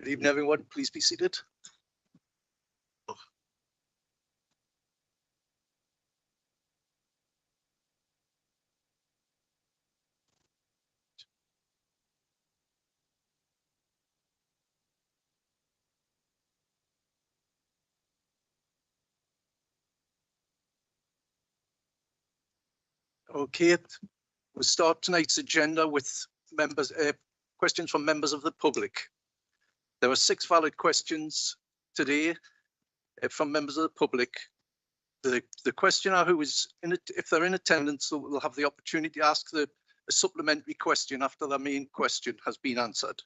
Good evening, everyone. Please be seated. Okay, we'll start tonight's agenda with questions from members of the public. There are 6 valid questions today from members of the public. The questioner who is if they're in attendance, will have the opportunity to ask a supplementary question after the main question has been answered.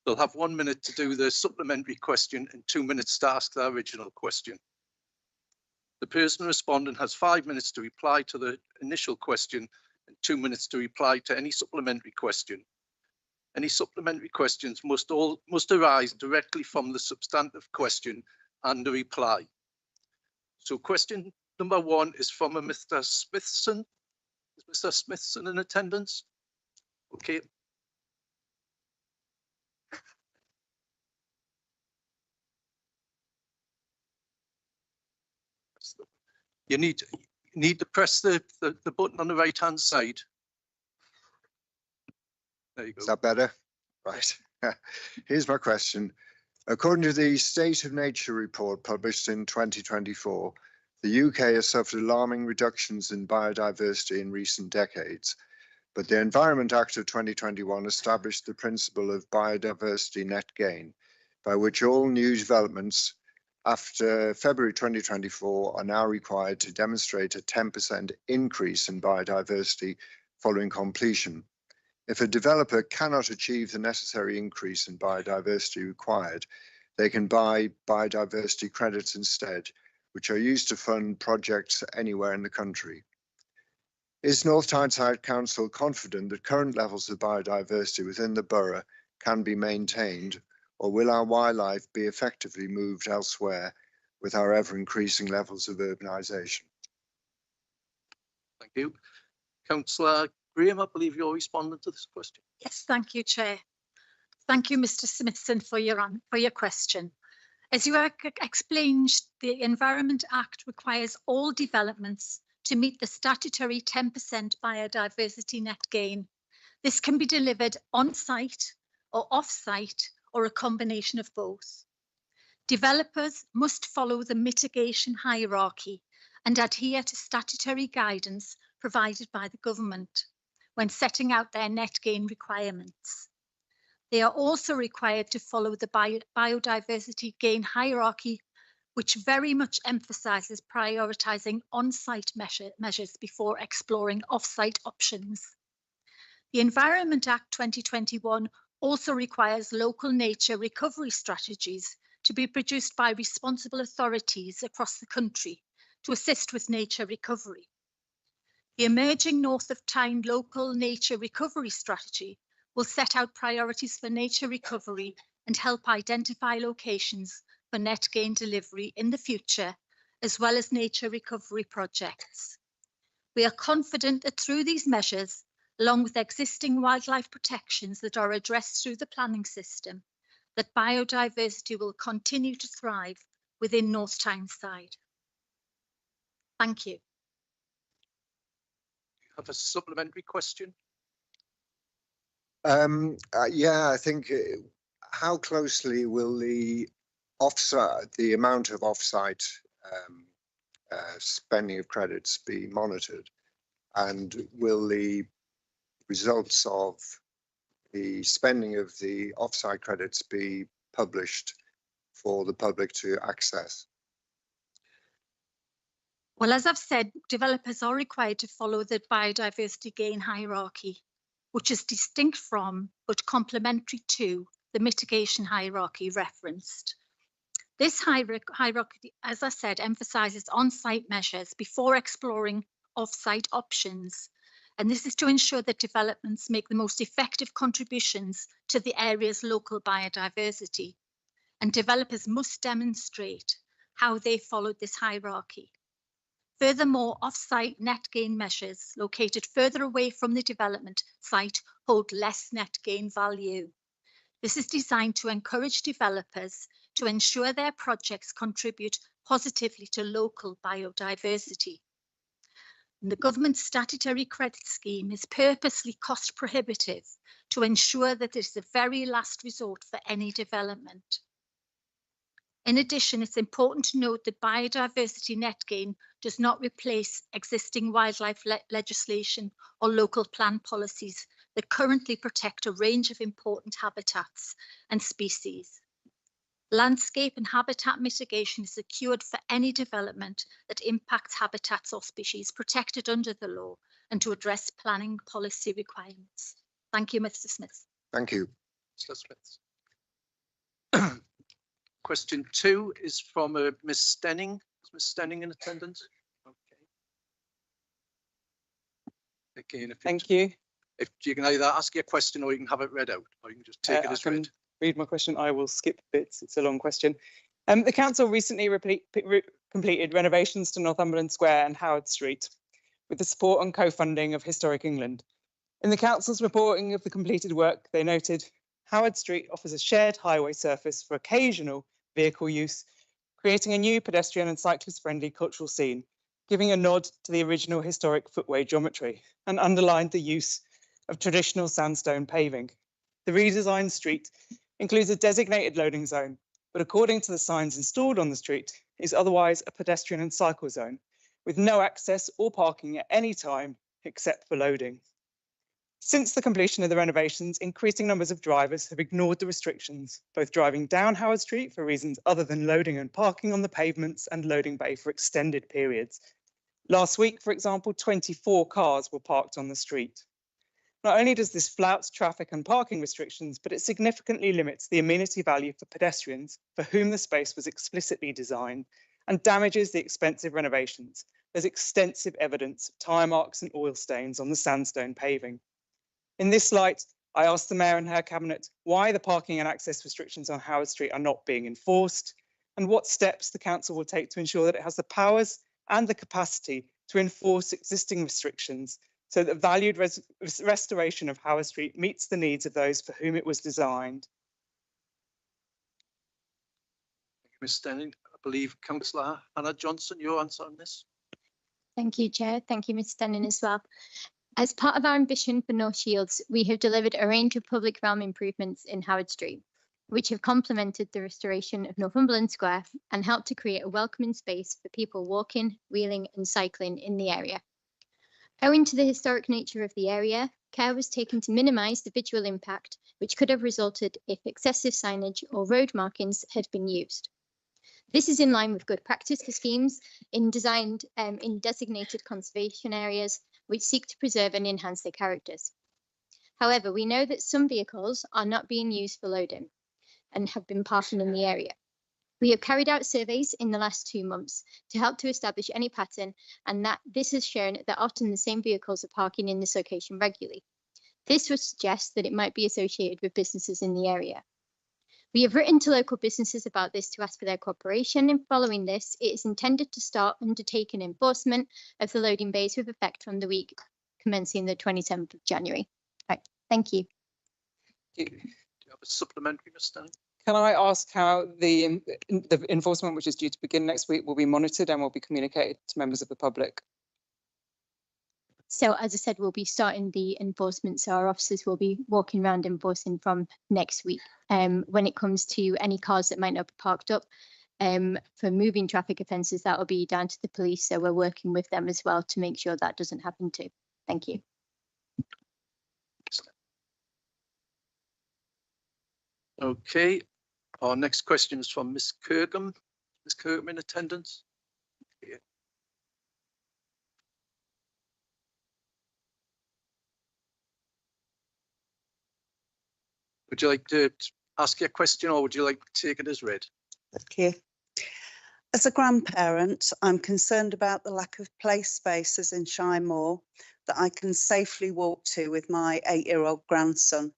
They'll have 1 minute to do the supplementary question and 2 minutes to ask the original question. The person responding has 5 minutes to reply to the initial question and 2 minutes to reply to any supplementary question. Any supplementary questions must arise directly from the substantive question and the reply. So question number 1 is from a Mr. Smithson. Is Mr. Smithson in attendance? Okay. You need to press the button on the right hand side. There you go. Is that better? Right. Here's my question. According to the State of Nature report published in 2024, the UK has suffered alarming reductions in biodiversity in recent decades, but the Environment Act of 2021 established the principle of biodiversity net gain, by which all new developments after February 2024 are now required to demonstrate a 10% increase in biodiversity following completion. If a developer cannot achieve the necessary increase in biodiversity required, they can buy biodiversity credits instead, which are used to fund projects anywhere in the country. Is North Tyneside Council confident that current levels of biodiversity within the borough can be maintained, or will our wildlife be effectively moved elsewhere with our ever-increasing levels of urbanisation? Thank you. Councillor Graham, I believe you're responding to this question. Yes, thank you, Chair. Thank you, Mr. Smithson, for your question. As you explained, the Environment Act requires all developments to meet the statutory 10% biodiversity net gain. This can be delivered on-site or off-site, or a combination of both. Developers must follow the mitigation hierarchy and adhere to statutory guidance provided by the government when setting out their net gain requirements. They are also required to follow the biodiversity gain hierarchy, which very much emphasises prioritising on-site measures before exploring off-site options. The Environment Act 2021 also requires local nature recovery strategies to be produced by responsible authorities across the country to assist with nature recovery. The emerging North of Tyne local nature recovery strategy will set out priorities for nature recovery and help identify locations for net gain delivery in the future, as well as nature recovery projects. We are confident that through these measures, along with existing wildlife protections that are addressed through the planning system, that biodiversity will continue to thrive within North Tyneside. Thank you. You have a supplementary question? Yeah, I think how closely will the amount of off-site spending of credits be monitored, and will the results of the spending of the off-site credits be published for the public to access? Well, as I've said, developers are required to follow the biodiversity gain hierarchy, which is distinct from but complementary to the mitigation hierarchy referenced. This hierarchy, as I said, emphasises on-site measures before exploring off-site options. And this is to ensure that developments make the most effective contributions to the area's local biodiversity. And developers must demonstrate how they followed this hierarchy. Furthermore, off-site net gain measures located further away from the development site hold less net gain value. This is designed to encourage developers to ensure their projects contribute positively to local biodiversity. And the government's statutory credit scheme is purposely cost prohibitive to ensure that it is the very last resort for any development. In addition, it's important to note that biodiversity net gain does not replace existing wildlife legislation or local plan policies that currently protect a range of important habitats and species. Landscape and habitat mitigation is secured for any development that impacts habitats or species protected under the law and to address planning policy requirements. Thank you, Mr. Smith. Thank you. Mr. Smith. Question 2 is from Ms. Stenning. Is Ms. Stenning in attendance? Okay. Again, Thank you. if you can either ask your question or you can have it read out, or you can just take it as read. Read my question. I will skip bits. It's a long question. The council recently completed renovations to Northumberland Square and Howard Street with the support and co-funding of Historic England. In the council's reporting of the completed work, they noted Howard Street offers a shared highway surface for occasional vehicle use, creating a new pedestrian and cyclist-friendly cultural scene, giving a nod to the original historic footway geometry, and underlined the use of traditional sandstone paving. The redesigned street includes a designated loading zone, but according to the signs installed on the street, is otherwise a pedestrian and cycle zone, with no access or parking at any time except for loading. Since the completion of the renovations, increasing numbers of drivers have ignored the restrictions, both driving down Howard Street for reasons other than loading and parking on the pavements and loading bay for extended periods. Last week, for example, 24 cars were parked on the street. Not only does this flout traffic and parking restrictions, but it significantly limits the amenity value for pedestrians for whom the space was explicitly designed and damages the expensive renovations. There's extensive evidence of tire marks and oil stains on the sandstone paving. In this light, I asked the Mayor and her Cabinet why the parking and access restrictions on Howard Street are not being enforced and what steps the Council will take to ensure that it has the powers and the capacity to enforce existing restrictions so that the valued restoration of Howard Street meets the needs of those for whom it was designed. Thank you, Ms. Stenning. I believe Councillor Hannah Johnson, your answer on this. Thank you, Chair. Thank you, Ms. Stenning, as well. As part of our ambition for North Shields, we have delivered a range of public realm improvements in Howard Street, which have complemented the restoration of Northumberland Square and helped to create a welcoming space for people walking, wheeling and cycling in the area. Owing to the historic nature of the area, care was taken to minimise the visual impact, which could have resulted if excessive signage or road markings had been used. This is in line with good practice for schemes in designated conservation areas, which seek to preserve and enhance their characters. However, we know that some vehicles are not being used for loading and have been parking in the area. We have carried out surveys in the last 2 months to help to establish any pattern, and that this has shown that often the same vehicles are parking in this location regularly. This would suggest that it might be associated with businesses in the area. We have written to local businesses about this to ask for their cooperation, and following this, it is intended to start undertaking enforcement of the loading bays with effect from the week commencing the 27th of January. Right, thank you. Do you have a supplementary, Ms. Stenning? Can I ask how the enforcement, which is due to begin next week, will be monitored and will be communicated to members of the public? So, as I said, we'll be starting the enforcement. So our officers will be walking around enforcing from next week. When it comes to any cars that might not be parked up, for moving traffic offences, that will be down to the police. So we're working with them as well to make sure that doesn't happen too. Thank you. Okay, our next question is from Ms. Kirkham. Ms. Kirkham in attendance? Yeah. Would you like to ask your question or would you like to take it as read? Thank you. As a grandparent, I'm concerned about the lack of play spaces in Shire Moor that I can safely walk to with my 8-year-old grandson.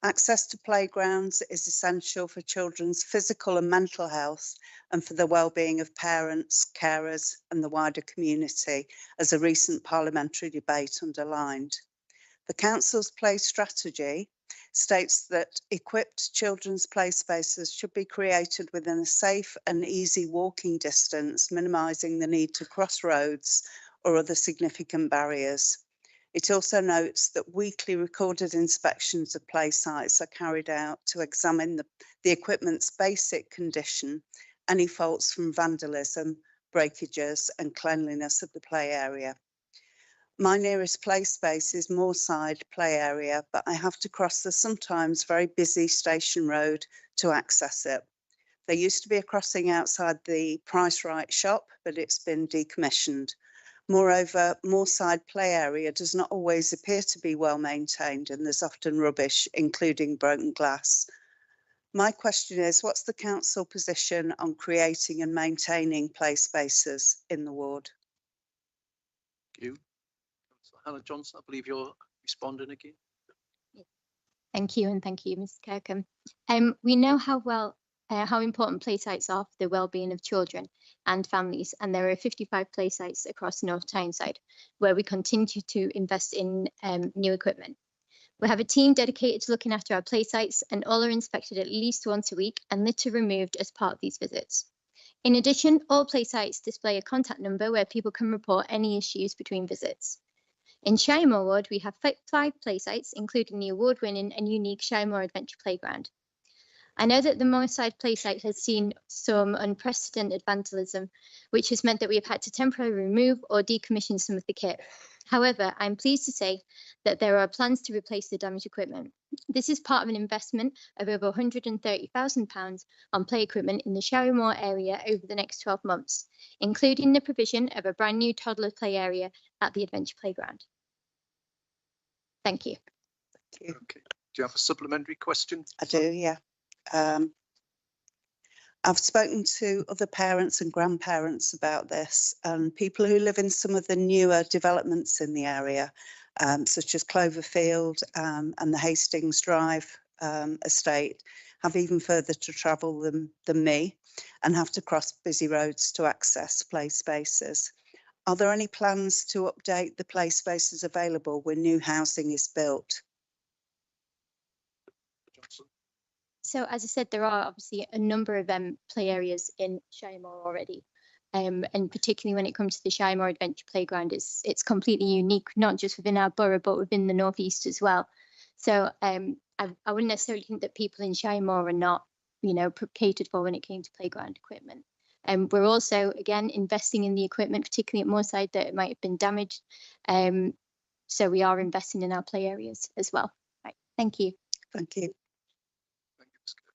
Access to playgrounds is essential for children's physical and mental health and for the well-being of parents, carers and the wider community, as a recent parliamentary debate underlined. The council's play strategy states that equipped children's play spaces should be created within a safe and easy walking distance, minimising the need to cross roads or other significant barriers. It also notes that weekly recorded inspections of play sites are carried out to examine the equipment's basic condition, any faults from vandalism, breakages and cleanliness of the play area. My nearest play space is Moorside play area, but I have to cross the sometimes very busy Station Road to access it. There used to be a crossing outside the Price Right shop, but it's been decommissioned. Moreover, Moorside play area does not always appear to be well maintained and there's often rubbish, including broken glass. My question is, what's the council position on creating and maintaining play spaces in the ward? Thank you. Councillor Hannah Johnson, I believe you're responding again. Thank you, and thank you, Mr. Kirkham. We know how important play sites are for the well-being of children and families, and there are 55 play sites across North Tyneside where we continue to invest in new equipment. We have a team dedicated to looking after our play sites, and all are inspected at least once a week and litter removed as part of these visits. In addition, all play sites display a contact number where people can report any issues between visits. In Shiremore Ward, we have 5 play sites, including the award-winning and unique Shiremore Adventure Playground. I know that the Moorside play site has seen some unprecedented vandalism, which has meant that we have had to temporarily remove or decommission some of the kit. However, I'm pleased to say that there are plans to replace the damaged equipment. This is part of an investment of over £130,000 on play equipment in the Shiremore area over the next 12 months, including the provision of a brand new toddler play area at the Adventure Playground. Thank you. Thank you. Okay. Do you have a supplementary question? I do, yeah. I've spoken to other parents and grandparents about this, and people who live in some of the newer developments in the area, such as Cloverfield and the Hastings Drive estate, have even further to travel than me and have to cross busy roads to access play spaces. Are there any plans to update the play spaces available when new housing is built? Johnson? So as I said, there are obviously a number of play areas in Shiremore already. And particularly when it comes to the Shiremore Adventure Playground, it's completely unique, not just within our borough, but within the North East as well. So I wouldn't necessarily think that people in Shiremore are not, catered for when it came to playground equipment. We're also, again, investing in the equipment, particularly at Moorside, that might have been damaged. So we are investing in our play areas as well. Right. Thank you. Thank you. Thank you, Ms. Kirk.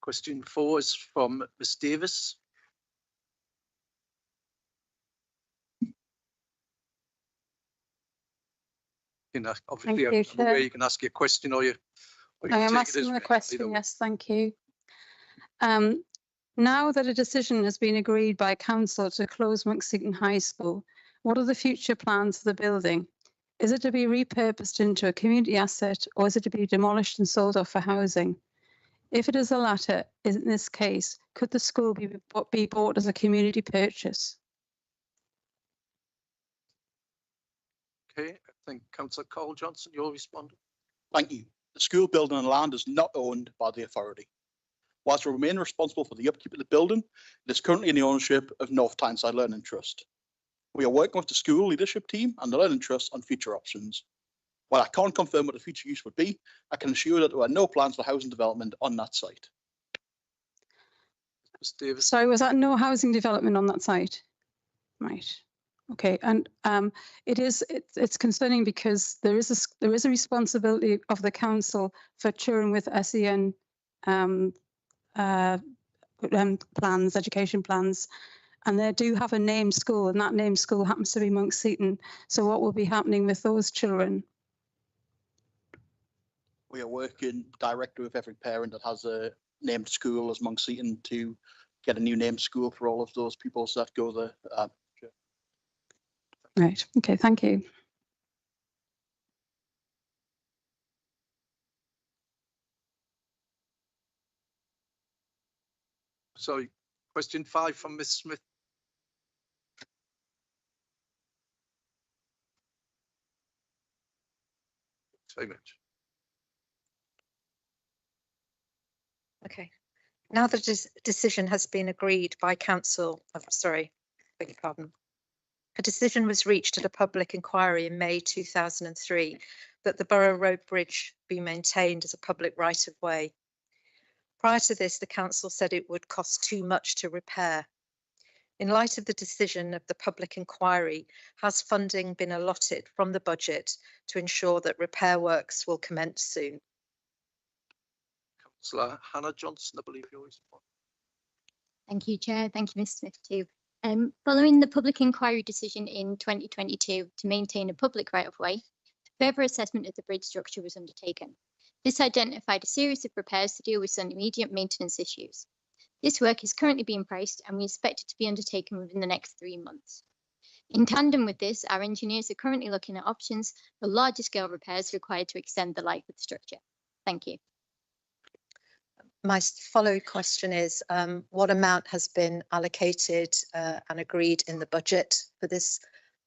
Question 4 is from Ms. Davis. Obviously, Thank you, Chair. you can ask your question or you I am take it asking as the read, question, either way. yes, thank you. Now that a decision has been agreed by council to close Monkseaton High School, what are the future plans for the building? Is it to be repurposed into a community asset, or is it to be demolished and sold off for housing? If it is the latter, in this case, could the school be bought as a community purchase? Okay, I think Councillor Cole Johnson, you'll respond. Thank you. The school building and land is not owned by the authority. Whilst we remain responsible for the upkeep of the building, it is currently in the ownership of North Tyneside Learning Trust. We are working with the school leadership team and the Learning Trust on future options. While I can't confirm what the future use would be, I can assure that there are no plans for housing development on that site. Ms. Davis. Sorry, was that no housing development on that site? Right. Okay, and it's concerning because there is a responsibility of the council for children with SEN plans, education plans, and they do have a named school, and that named school happens to be Monkseaton. So what will be happening with those children? We are working directly with every parent that has a named school as Monkseaton to get a new named school for all of those pupils that go there. Right, okay, thank you. Sorry, question 5 from Ms. Smith. very much. Okay. Now that decision has been agreed by council, beg your pardon. A decision was reached at a public inquiry in May 2003 that the Borough Road Bridge be maintained as a public right of way. Prior to this, the council said it would cost too much to repair. In light of the decision of the public inquiry, has funding been allotted from the budget to ensure that repair works will commence soon? Councillor Hannah Johnson, I believe you're responding. Thank you, Chair. Thank you, Mr Smith too. Following the public inquiry decision in 2022 to maintain a public right-of-way, further assessment of the bridge structure was undertaken. This identified a series of repairs to deal with some immediate maintenance issues. This work is currently being priced and we expect it to be undertaken within the next 3 months. In tandem with this, our engineers are currently looking at options for larger scale repairs required to extend the life of the structure. Thank you. My follow question is, what amount has been allocated and agreed in the budget for this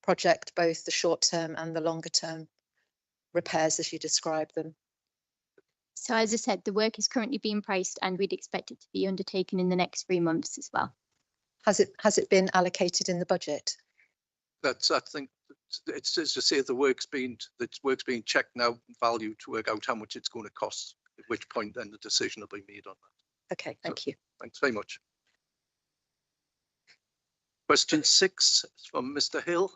project, both the short term and the longer term repairs as you describe them? So as I said, the work is currently being priced and we'd expect it to be undertaken in the next 3 months as well. Has it been allocated in the budget? That's, I think, it's as to say the work's being checked now, valued to work out how much it's going to cost. At which point then the decision will be made on that. Okay, thank you. Thanks very much. Question 6 is from Mr. Hill.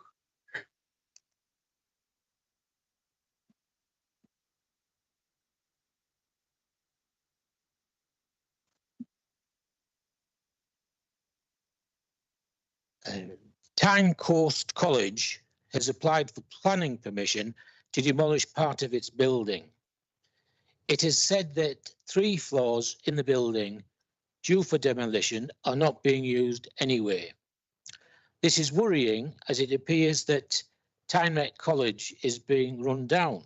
Tyne Coast College has applied for planning permission to demolish part of its building. It is said that 3 floors in the building due for demolition are not being used anyway. This is worrying as it appears that Tynemouth College is being run down.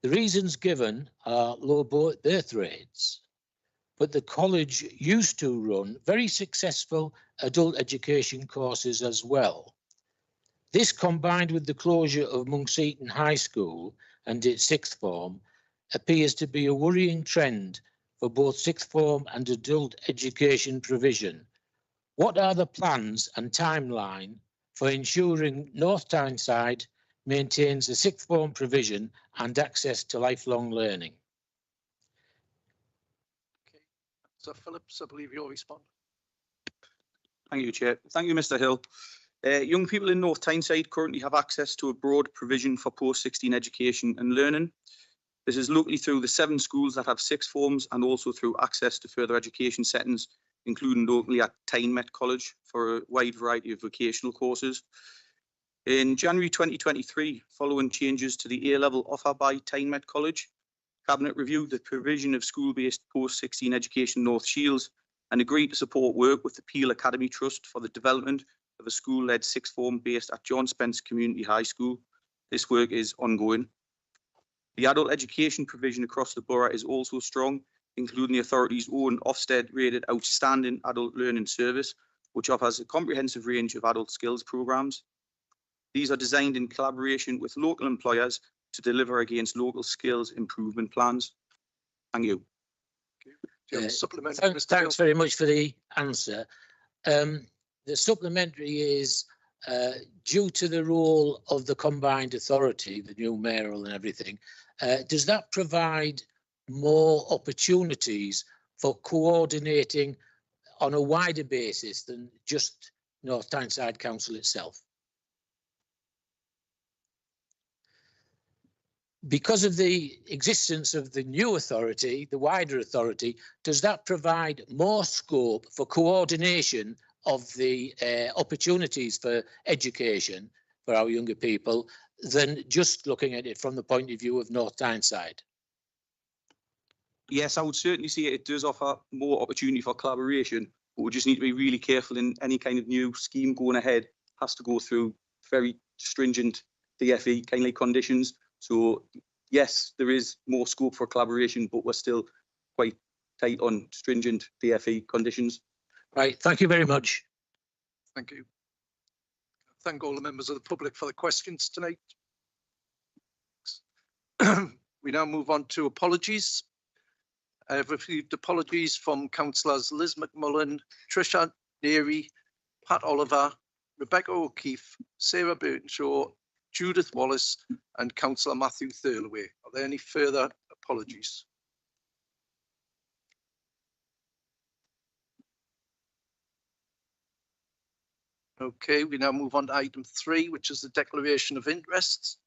The reasons given are low birth rates, but the college used to run very successful adult education courses as well. This, combined with the closure of Monksheaton High School and its 6th form, appears to be a worrying trend for both 6th form and adult education provision. What are the plans and timeline for ensuring North Tyneside maintains the 6th form provision and access to lifelong learning? Okay, so Phillips, I believe you'll respond. Thank you, Chair. Thank you, Mr. Hill. Young people in North Tyneside currently have access to a broad provision for post-16 education and learning. This is locally through the 7 schools that have 6th forms and also through access to further education settings, including locally at Tynemouth College for a wide variety of vocational courses. In January 2023, following changes to the A-level offer by Tynemouth College, Cabinet reviewed the provision of school-based post-16 education North Shields and agreed to support work with the Peel Academy Trust for the development of a school-led 6th form based at John Spence Community High School. This work is ongoing. The adult education provision across the borough is also strong, including the authority's own Ofsted-rated Outstanding Adult Learning Service, which offers a comprehensive range of adult skills programmes. These are designed in collaboration with local employers to deliver against local skills improvement plans. Thank you. Do you have a supplementary, Mr. Thanks Hill? very much for the answer. The supplementary is due to the role of the combined authority, the new mayoral and everything, does that provide more opportunities for coordinating on a wider basis than just North Tyneside Council itself? Because of the existence of the new authority, the wider authority, does that provide more scope for coordination of the opportunities for education for our younger people than just looking at it from the point of view of North Tyneside? Yes, I would certainly say it does offer more opportunity for collaboration, but we just need to be really careful in any kind of new scheme going ahead. Has to go through very stringent DFE kindly conditions. So yes, there is more scope for collaboration, but we're still quite tight on stringent DFE conditions. Right, thank you very much. Thank you. Thank all the members of the public for the questions tonight. We now move on to apologies. I have received apologies from councillors Liz McMullen, Tricia Neary, Pat Oliver, Rebecca O'Keefe, Sarah Burtonshaw, Judith Wallace and councillor Matthew Thirlway. Are there any further apologies? Okay, we now move on to item 3, which is the declaration of interests.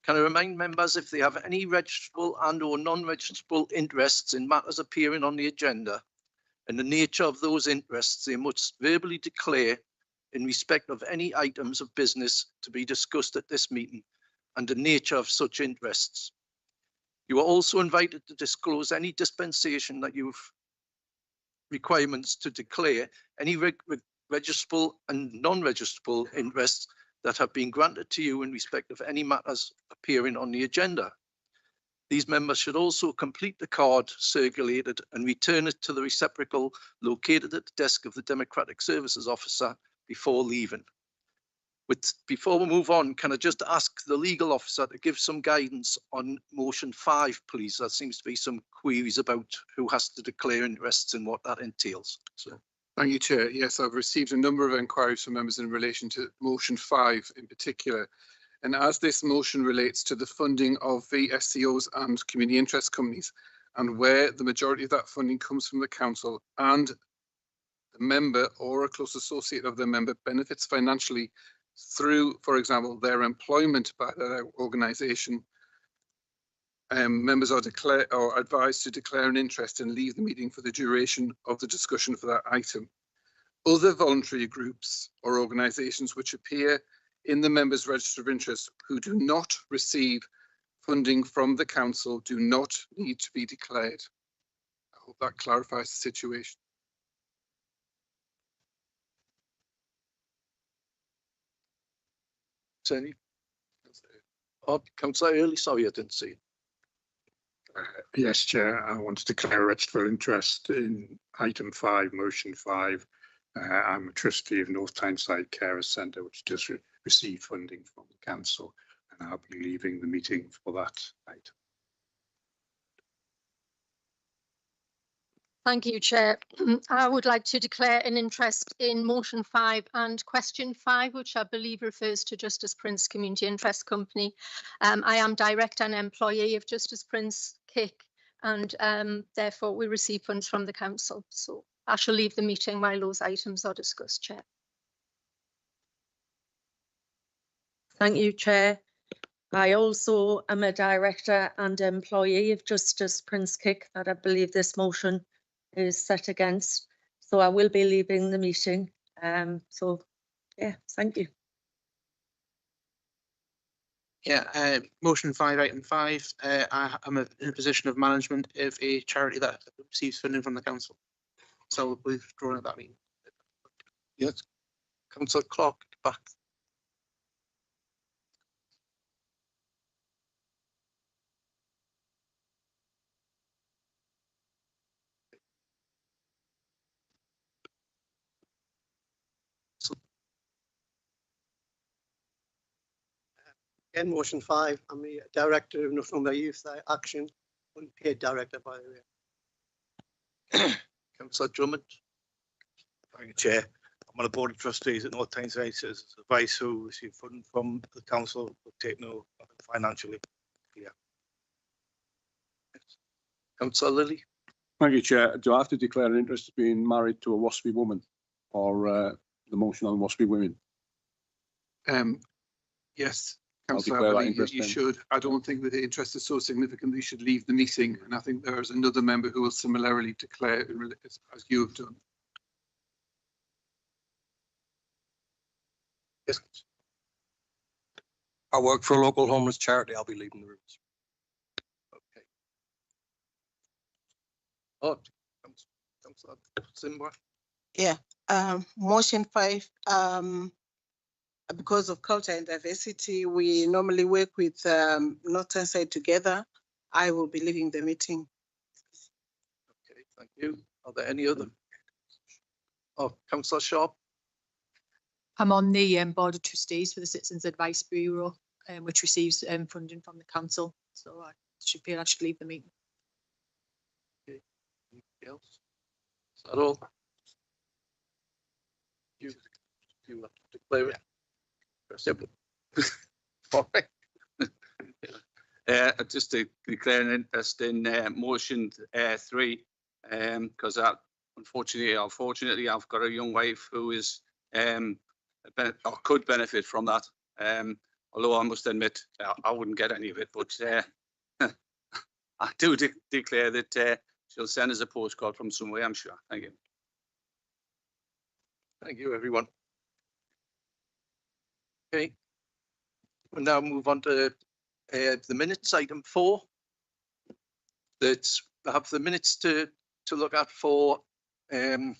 Can I remind members if they have any registrable and or non-registrable interests in matters appearing on the agenda and the nature of those interests, they must verbally declare in respect of any items of business to be discussed at this meeting and the nature of such interests. You are also invited to disclose any dispensation that you've requirements to declare any registrable and non-registrable interests that have been granted to you in respect of any matters appearing on the agenda. These members should also complete the card circulated and return it to the receptacle located at the desk of the Democratic Services Officer before leaving. Before we move on, can I just ask the legal officer to give some guidance on motion 5, please? There seems to be some queries about who has to declare interests and what that entails. So. Thank you, Chair. Yes, I've received a number of enquiries from members in relation to motion 5 in particular. And as this motion relates to the funding of VSCOs and community interest companies, and where the majority of that funding comes from the council and the member or a close associate of the member benefits financially through, for example, their employment by that organisation, members are advised to declare an interest and leave the meeting for the duration of the discussion for that item. Other voluntary groups or organisations which appear in the members' register of interest who do not receive funding from the council do not need to be declared. I hope that clarifies the situation. Any? Oh, Councillor Early, sorry, I didn't see it. Yes, Chair, I want to declare a registered interest in item 5, motion 5. I'm a trustee of North Tyneside Carers Centre, which does receive funding from the council, and I'll be leaving the meeting for that item. Thank you, Chair. I would like to declare an interest in motion 5 and question 5, which I believe refers to Justice Prince Community Interest Company. I am director and employee of Justice Prince KIC, and therefore we receive funds from the council. So I shall leave the meeting while those items are discussed, Chair. Thank you, Chair. I also am a director and employee of Justice Prince KIC that I believe this motion is set against. So I will be leaving the meeting. So, yeah, thank you. Yeah, motion 5, item 5. I am in a position of management of a charity that receives funding from the council. So we've drawn at that meeting. Yes, Councillor Clark back. In motion 5, I'm the director of Northumberland Youth Action, unpaid director, by the way. Councillor Drummond. Thank you, Chair. I'm on the board of trustees at North Tyneside Citizens Advice who receive funding from the council, but take no financially. Yeah. Councillor Lilly. Thank you, Chair. Do I have to declare an interest in being married to a WASPI woman, or the motion on WASPI women? Yes, Councillor, I believe you then. should. I don't think that the interest is so significant that you should leave the meeting, and I think there is another member who will similarly declare as you have done. Yes. I work for a local homeless charity. I'll be leaving the rooms. Okay. Oh, Councillor Simba. Yeah, motion 5. Because of culture and diversity, we normally work with North Tyneside together. I will be leaving the meeting. Okay, thank you. Are there any other? Oh, Councillor Sharp. I'm on the board of trustees for the Citizens Advice Bureau, which receives funding from the council. So I should be allowed to leave the meeting. Anything else? Is that all? You have to declare it. Simple. All right. Just to declare an interest in motion 3, because unfortunately, I've got a young wife who is or could benefit from that. Although I must admit I wouldn't get any of it, but I do declare that she'll send us a postcard from somewhere, I'm sure. Thank you. Thank you, everyone. Okay. We'll now move on to the minutes, item 4. That's have the minutes to look at for the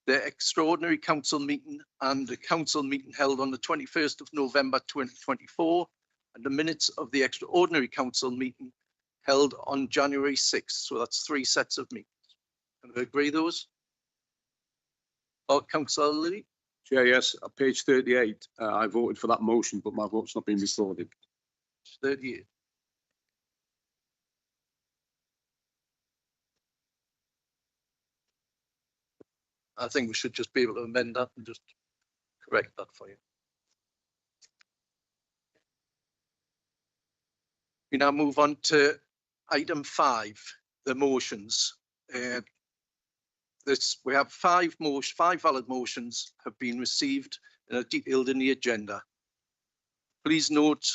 extraordinary council meeting and the council meeting held on the 21st of November 2024, and the minutes of the extraordinary council meeting held on January 6th. So that's 3 sets of meetings. Can we agree those? Or Councillor Lilly? Chair, yes, at page 38, I voted for that motion, but my vote's not been recorded. 38. I think we should just be able to amend that and just correct that for you. We now move on to item 5, the motions. We have 5 valid motions have been received and are detailed in the agenda. Please note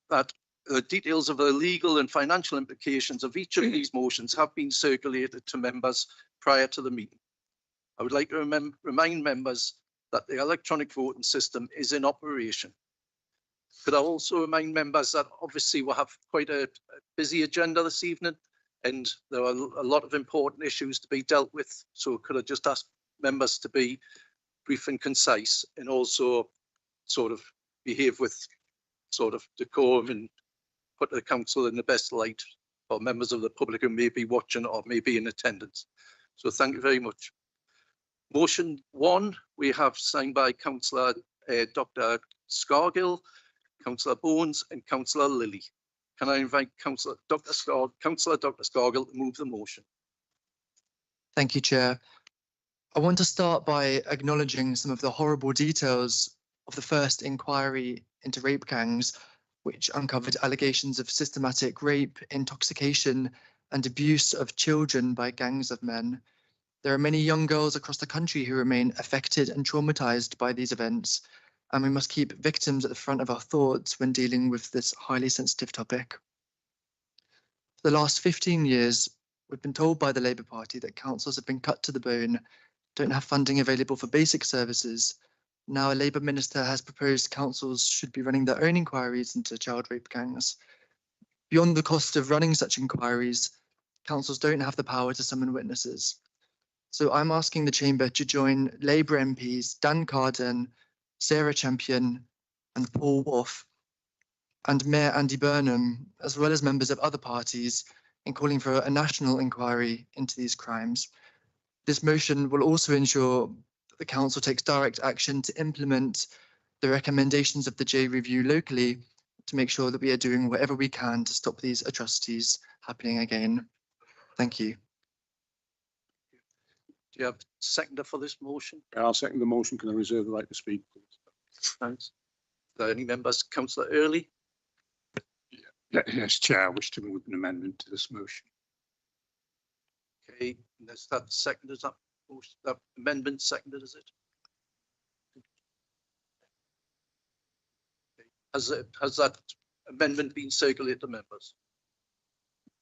that the details of the legal and financial implications of each of these motions have been circulated to members prior to the meeting. I would like to remind members that the electronic voting system is in operation. Could I also remind members that obviously we'll have quite a busy agenda this evening, and there are a lot of important issues to be dealt with. So could I just ask members to be brief and concise, and also sort of behave with sort of decorum and put the council in the best light for members of the public who may be watching or may be in attendance. So thank you very much. Motion 1, we have signed by Councillor Dr. Scargill, Councillor Bones and Councillor Lilly. Can I invite Councillor Dr. Scargill to move the motion? Thank you, Chair. I want to start by acknowledging some of the horrible details of the first inquiry into rape gangs, which uncovered allegations of systematic rape, intoxication, and abuse of children by gangs of men. There are many young girls across the country who remain affected and traumatized by these events, and we must keep victims at the front of our thoughts when dealing with this highly sensitive topic. For the last 15 years, we've been told by the Labour Party that councils have been cut to the bone, don't have funding available for basic services. Now a Labour minister has proposed councils should be running their own inquiries into child rape gangs. Beyond the cost of running such inquiries, councils don't have the power to summon witnesses. So I'm asking the Chamber to join Labour MPs Dan Carden, Sarah Champion and Paul Wolf, and Mayor Andy Burnham, as well as members of other parties, in calling for a national inquiry into these crimes. This motion will also ensure that the council takes direct action to implement the recommendations of the J Review locally to make sure that we are doing whatever we can to stop these atrocities happening again. Thank you. Do you have a seconder for this motion? I'll second the motion. Can I reserve the right to speak, please? Thanks. Are there any members? Councillor Early? Yes, Chair, I wish to move an amendment to this motion. Okay, is that seconded? Is that motion, that amendment seconded, is it? Okay. Has that amendment been circulated to members?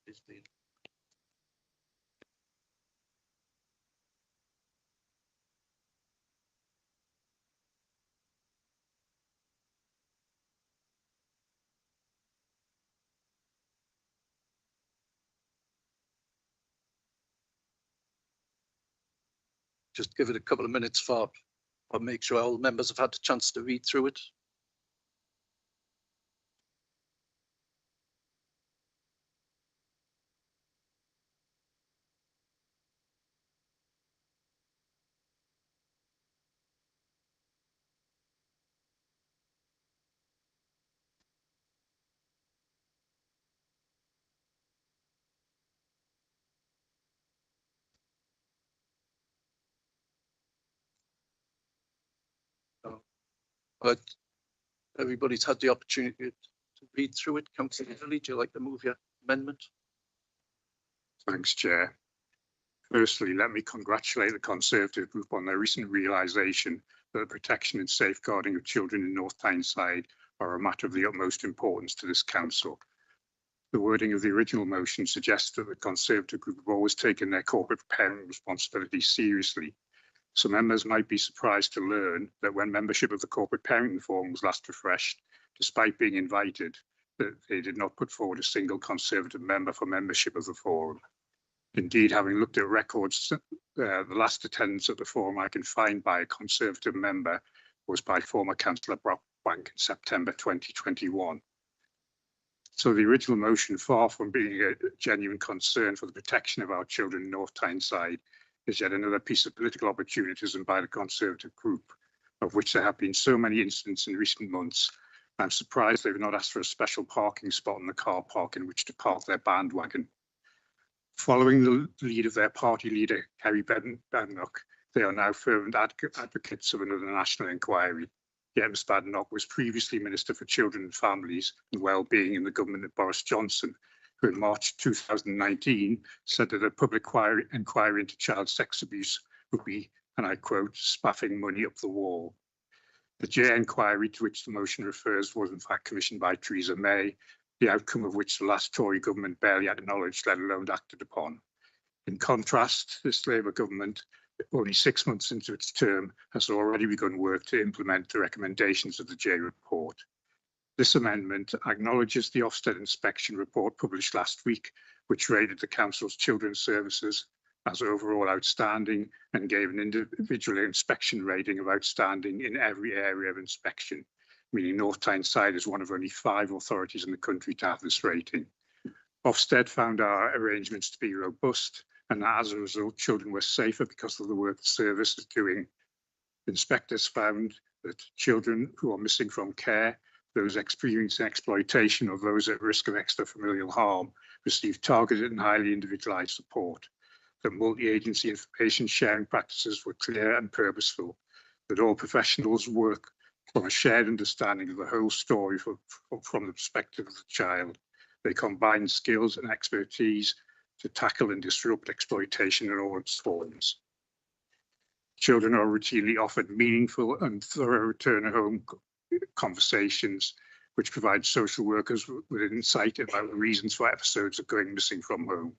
It's been. Just give it a couple of minutes for make sure all members have had a chance to read through it. But everybody's had the opportunity to read through it. Councillor Lilly, do you like to move your amendment? Thanks, Chair. Firstly, let me congratulate the Conservative Group on their recent realisation that the protection and safeguarding of children in North Tyneside are a matter of the utmost importance to this council. The wording of the original motion suggests that the Conservative Group have always taken their corporate parent responsibility seriously. Some members might be surprised to learn that when membership of the Corporate Parenting Forum was last refreshed, despite being invited, that they did not put forward a single Conservative member for membership of the forum. Indeed, having looked at records, the last attendance at the forum I can find by a Conservative member was by former Councillor Brockbank in September 2021. So the original motion, far from being a genuine concern for the protection of our children in North Tyneside, is yet another piece of political opportunism by the Conservative Group, of which there have been so many incidents in recent months. I'm surprised they've not asked for a special parking spot in the car park in which to park their bandwagon. Following the lead of their party leader, Kerry Badenoch, they are now fervent advocates of another national inquiry. Yet Ms Badenoch was previously Minister for Children and Families and Wellbeing in the government of Boris Johnson, who in March 2019 said that a public inquiry into child sex abuse would be, and I quote, spaffing money up the wall. The J inquiry to which the motion refers was in fact commissioned by Theresa May, the outcome of which the last Tory government barely acknowledged, let alone acted upon. In contrast, this Labour government, only 6 months into its term, has already begun work to implement the recommendations of the J report. This amendment acknowledges the Ofsted inspection report published last week, which rated the Council's children's services as overall outstanding and gave an individual inspection rating of outstanding in every area of inspection, meaning North Tyneside is one of only 5 authorities in the country to have this rating. Ofsted found our arrangements to be robust, and as a result, children were safer because of the work the service is doing. Inspectors found that children who are missing from care, those experiencing exploitation, or those at risk of extrafamilial harm receive targeted and highly individualised support, that multi-agency information sharing practices were clear and purposeful, that all professionals work from a shared understanding of the whole story from the perspective of the child. They combine skills and expertise to tackle and disrupt exploitation in all its forms. Children are routinely offered meaningful and thorough return home conversations, which provide social workers with insight about the reasons for episodes of going missing from home.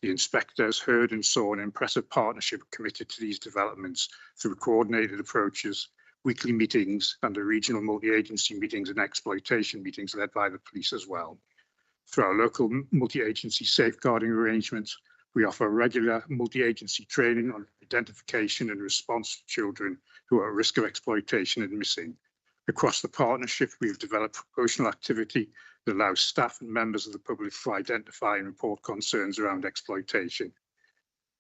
The inspectors heard and saw an impressive partnership committed to these developments through coordinated approaches, weekly meetings, and the regional multi-agency meetings and exploitation meetings led by the police as well. Through our local multi-agency safeguarding arrangements, we offer regular multi-agency training on identification and response to children who are at risk of exploitation and missing. Across the partnership, we have developed promotional activity that allows staff and members of the public to identify and report concerns around exploitation.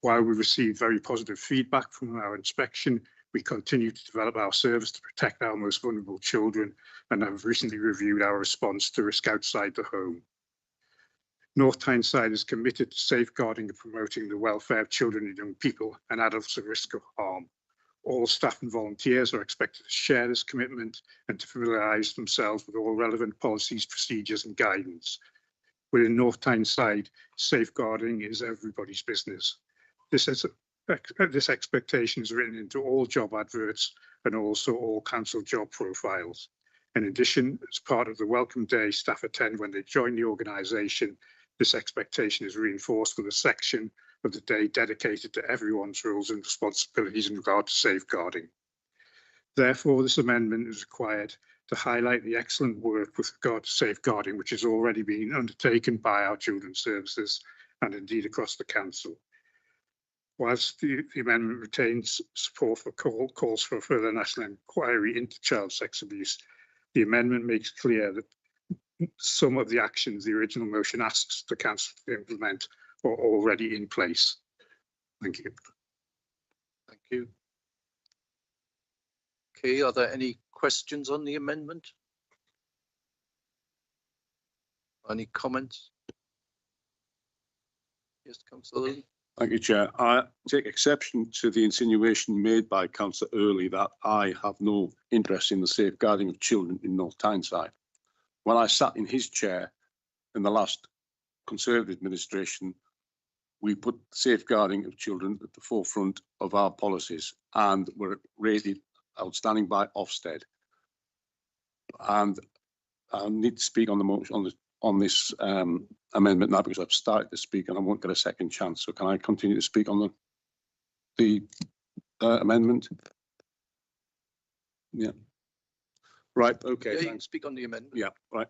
While we received very positive feedback from our inspection, we continue to develop our service to protect our most vulnerable children and have recently reviewed our response to risk outside the home. North Tyneside is committed to safeguarding and promoting the welfare of children and young people and adults at risk of harm. All staff and volunteers are expected to share this commitment and to familiarise themselves with all relevant policies, procedures and guidance. Within North Tyneside, safeguarding is everybody's business. This expectation is written into all job adverts and also all council job profiles. In addition, as part of the welcome day staff attend when they join the organisation, this expectation is reinforced with a section of the day dedicated to everyone's roles and responsibilities in regard to safeguarding. Therefore, this amendment is required to highlight the excellent work with regard to safeguarding which has already been undertaken by our children's services and indeed across the council. Whilst the amendment retains support for calls for a further national inquiry into child sex abuse, the amendment makes clear that some of the actions the original motion asks the council to implement are already in place. Thank you. Thank you. Okay, are there any questions on the amendment? Any comments? Yes, Councillor Lilly. Thank you, Chair. I take exception to the insinuation made by Councillor Early that I have no interest in the safeguarding of children in North Tyneside. When I sat in his chair in the last Conservative administration, we put safeguarding of children at the forefront of our policies and were rated outstanding by Ofsted. And I need to speak on the motion on this amendment now because I've started to speak and I won't get a second chance. So can I continue to speak on the amendment? Yeah. Right. Okay. Yeah, you can Thanks. speak on the amendment. Yeah. Right.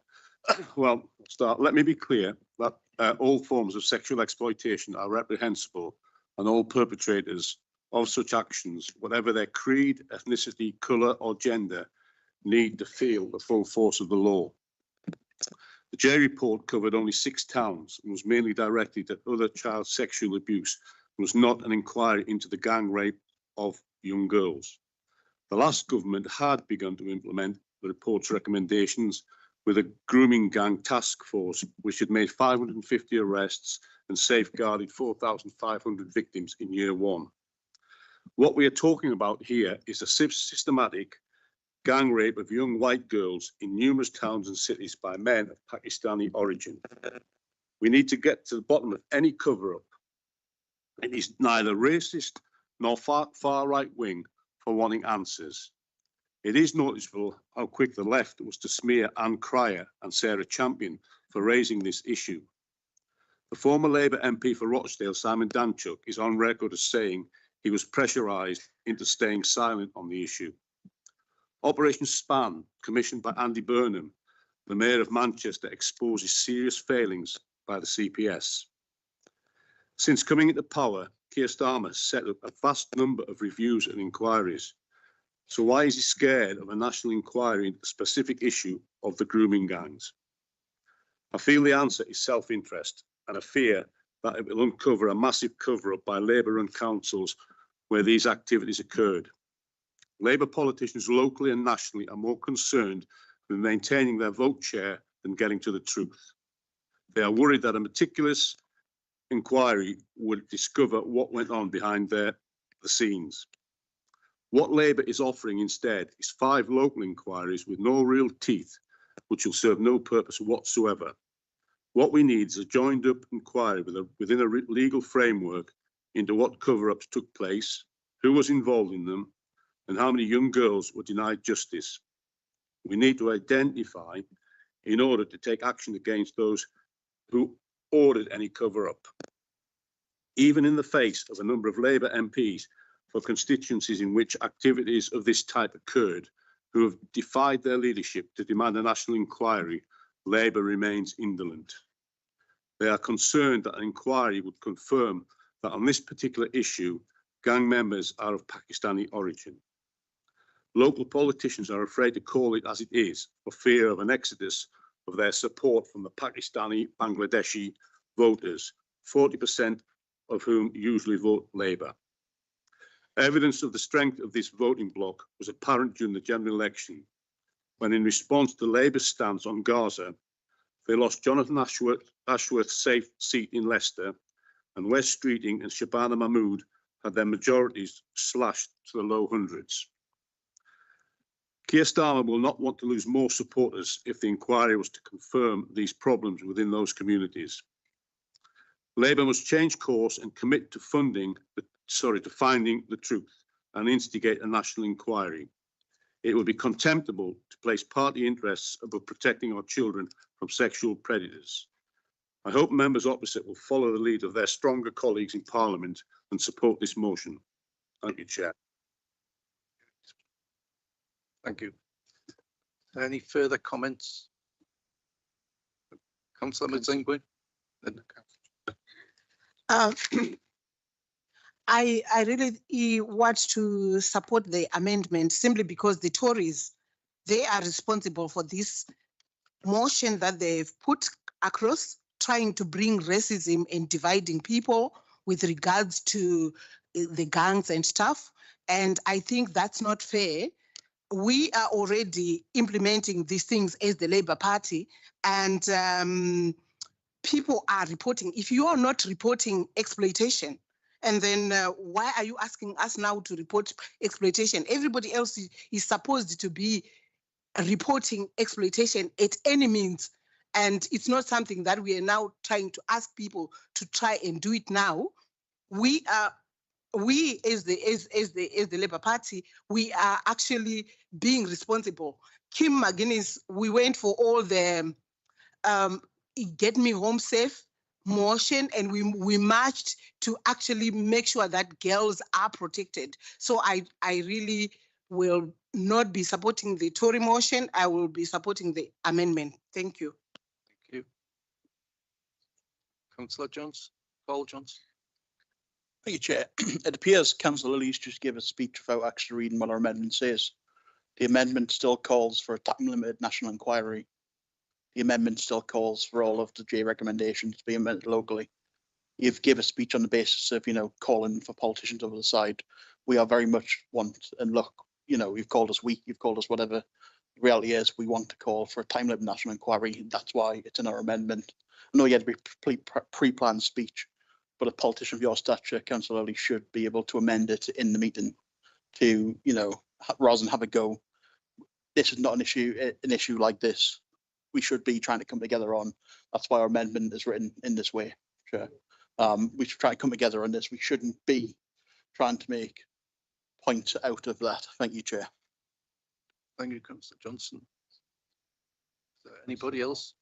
Well, start. Let me be clear that all forms of sexual exploitation are reprehensible, and all perpetrators of such actions, whatever their creed, ethnicity, colour, or gender, need to feel the full force of the law. The J report covered only 6 towns and was mainly directed at other child sexual abuse and was not an inquiry into the gang rape of young girls. The last government had begun to implement the report's recommendations with a grooming gang task force, which had made 550 arrests and safeguarded 4,500 victims in year 1. What we are talking about here is a systematic gang rape of young white girls in numerous towns and cities by men of Pakistani origin. We need to get to the bottom of any cover-up. It is neither racist nor far right wing for wanting answers. It is noticeable how quick the left was to smear Anne Cryer and Sarah Champion for raising this issue. The former Labour MP for Rochdale, Simon Danchuk, is on record as saying he was pressurised into staying silent on the issue. Operation Span, commissioned by Andy Burnham, the Mayor of Manchester, exposes serious failings by the CPS. Since coming into power, Keir Starmer has set up a vast number of reviews and inquiries. So why is he scared of a national inquiry into the specific issue of the grooming gangs? I feel the answer is self-interest and a fear that it will uncover a massive cover-up by Labour-run councils where these activities occurred. Labour politicians locally and nationally are more concerned with maintaining their vote share than getting to the truth. They are worried that a meticulous inquiry would discover what went on behind the scenes. What Labour is offering instead is 5 local inquiries with no real teeth, which will serve no purpose whatsoever. What we need is a joined-up inquiry within a legal framework into what cover-ups took place, who was involved in them, and how many young girls were denied justice. We need to identify in order to take action against those who ordered any cover-up. Even in the face of a number of Labour MPs for constituencies in which activities of this type occurred, who have defied their leadership to demand a national inquiry, Labour remains indolent. They are concerned that an inquiry would confirm that on this particular issue, gang members are of Pakistani origin. Local politicians are afraid to call it as it is for fear of an exodus of their support from the Pakistani Bangladeshi voters, 40% of whom usually vote Labour. Evidence of the strength of this voting bloc was apparent during the general election, when in response to Labour's stance on Gaza, they lost Jonathan Ashworth's safe seat in Leicester, and Wes Streeting and Shabana Mahmood had their majorities slashed to the low hundreds. Keir Starmer will not want to lose more supporters if the inquiry was to confirm these problems within those communities. Labour must change course and commit to finding the truth and instigate a national inquiry. It would be contemptible to place party interests above protecting our children from sexual predators. I hope members opposite will follow the lead of their stronger colleagues in Parliament and support this motion. Thank you, Chair. Thank you. Any further comments? Councillor Mazzingwe? I really want to support the amendment simply because the Tories, they are responsible for this motion that they've put across, trying to bring racism and dividing people with regards to the gangs and stuff. And I think that's not fair. We are already implementing these things as the Labour Party, and people are reporting. If you are not reporting exploitation, And then why are you asking us now to report exploitation? Everybody else is supposed to be reporting exploitation at any means. And it's not something that we are now trying to ask people to try and do it now. We as the Labour Party, we are actually being responsible. Kim McGuinness, we went for all the Get Me Home Safe motion, and we marched to actually make sure that girls are protected. So I really will not be supporting the Tory motion. I will be supporting the amendment. Thank you. Thank you. Councillor Johnson, Paul Johnson. Thank you, Chair. It appears Councillor Lilly's just gave a speech without actually reading what our amendment says. The amendment still calls for a time limited national inquiry. The amendment still calls for all of the J recommendations to be amended locally. You've given a speech on the basis of, calling for politicians over the side. We are very much and look, you've called us weak, you've called us whatever. The reality is we want to call for a time limited national inquiry. That's why it's in our amendment. I know you had to be pre-planned speech, but a politician of your stature, Councillor Lilly, should be able to amend it in the meeting to, rather than have a go. This is not an issue like this. We should be trying to come together on. That's why our amendment is written in this way. Sure. We should try to come together on this. We shouldn't be trying to make points out of that. Thank you, Chair. Thank you, Councillor Johnson. Is there anybody else?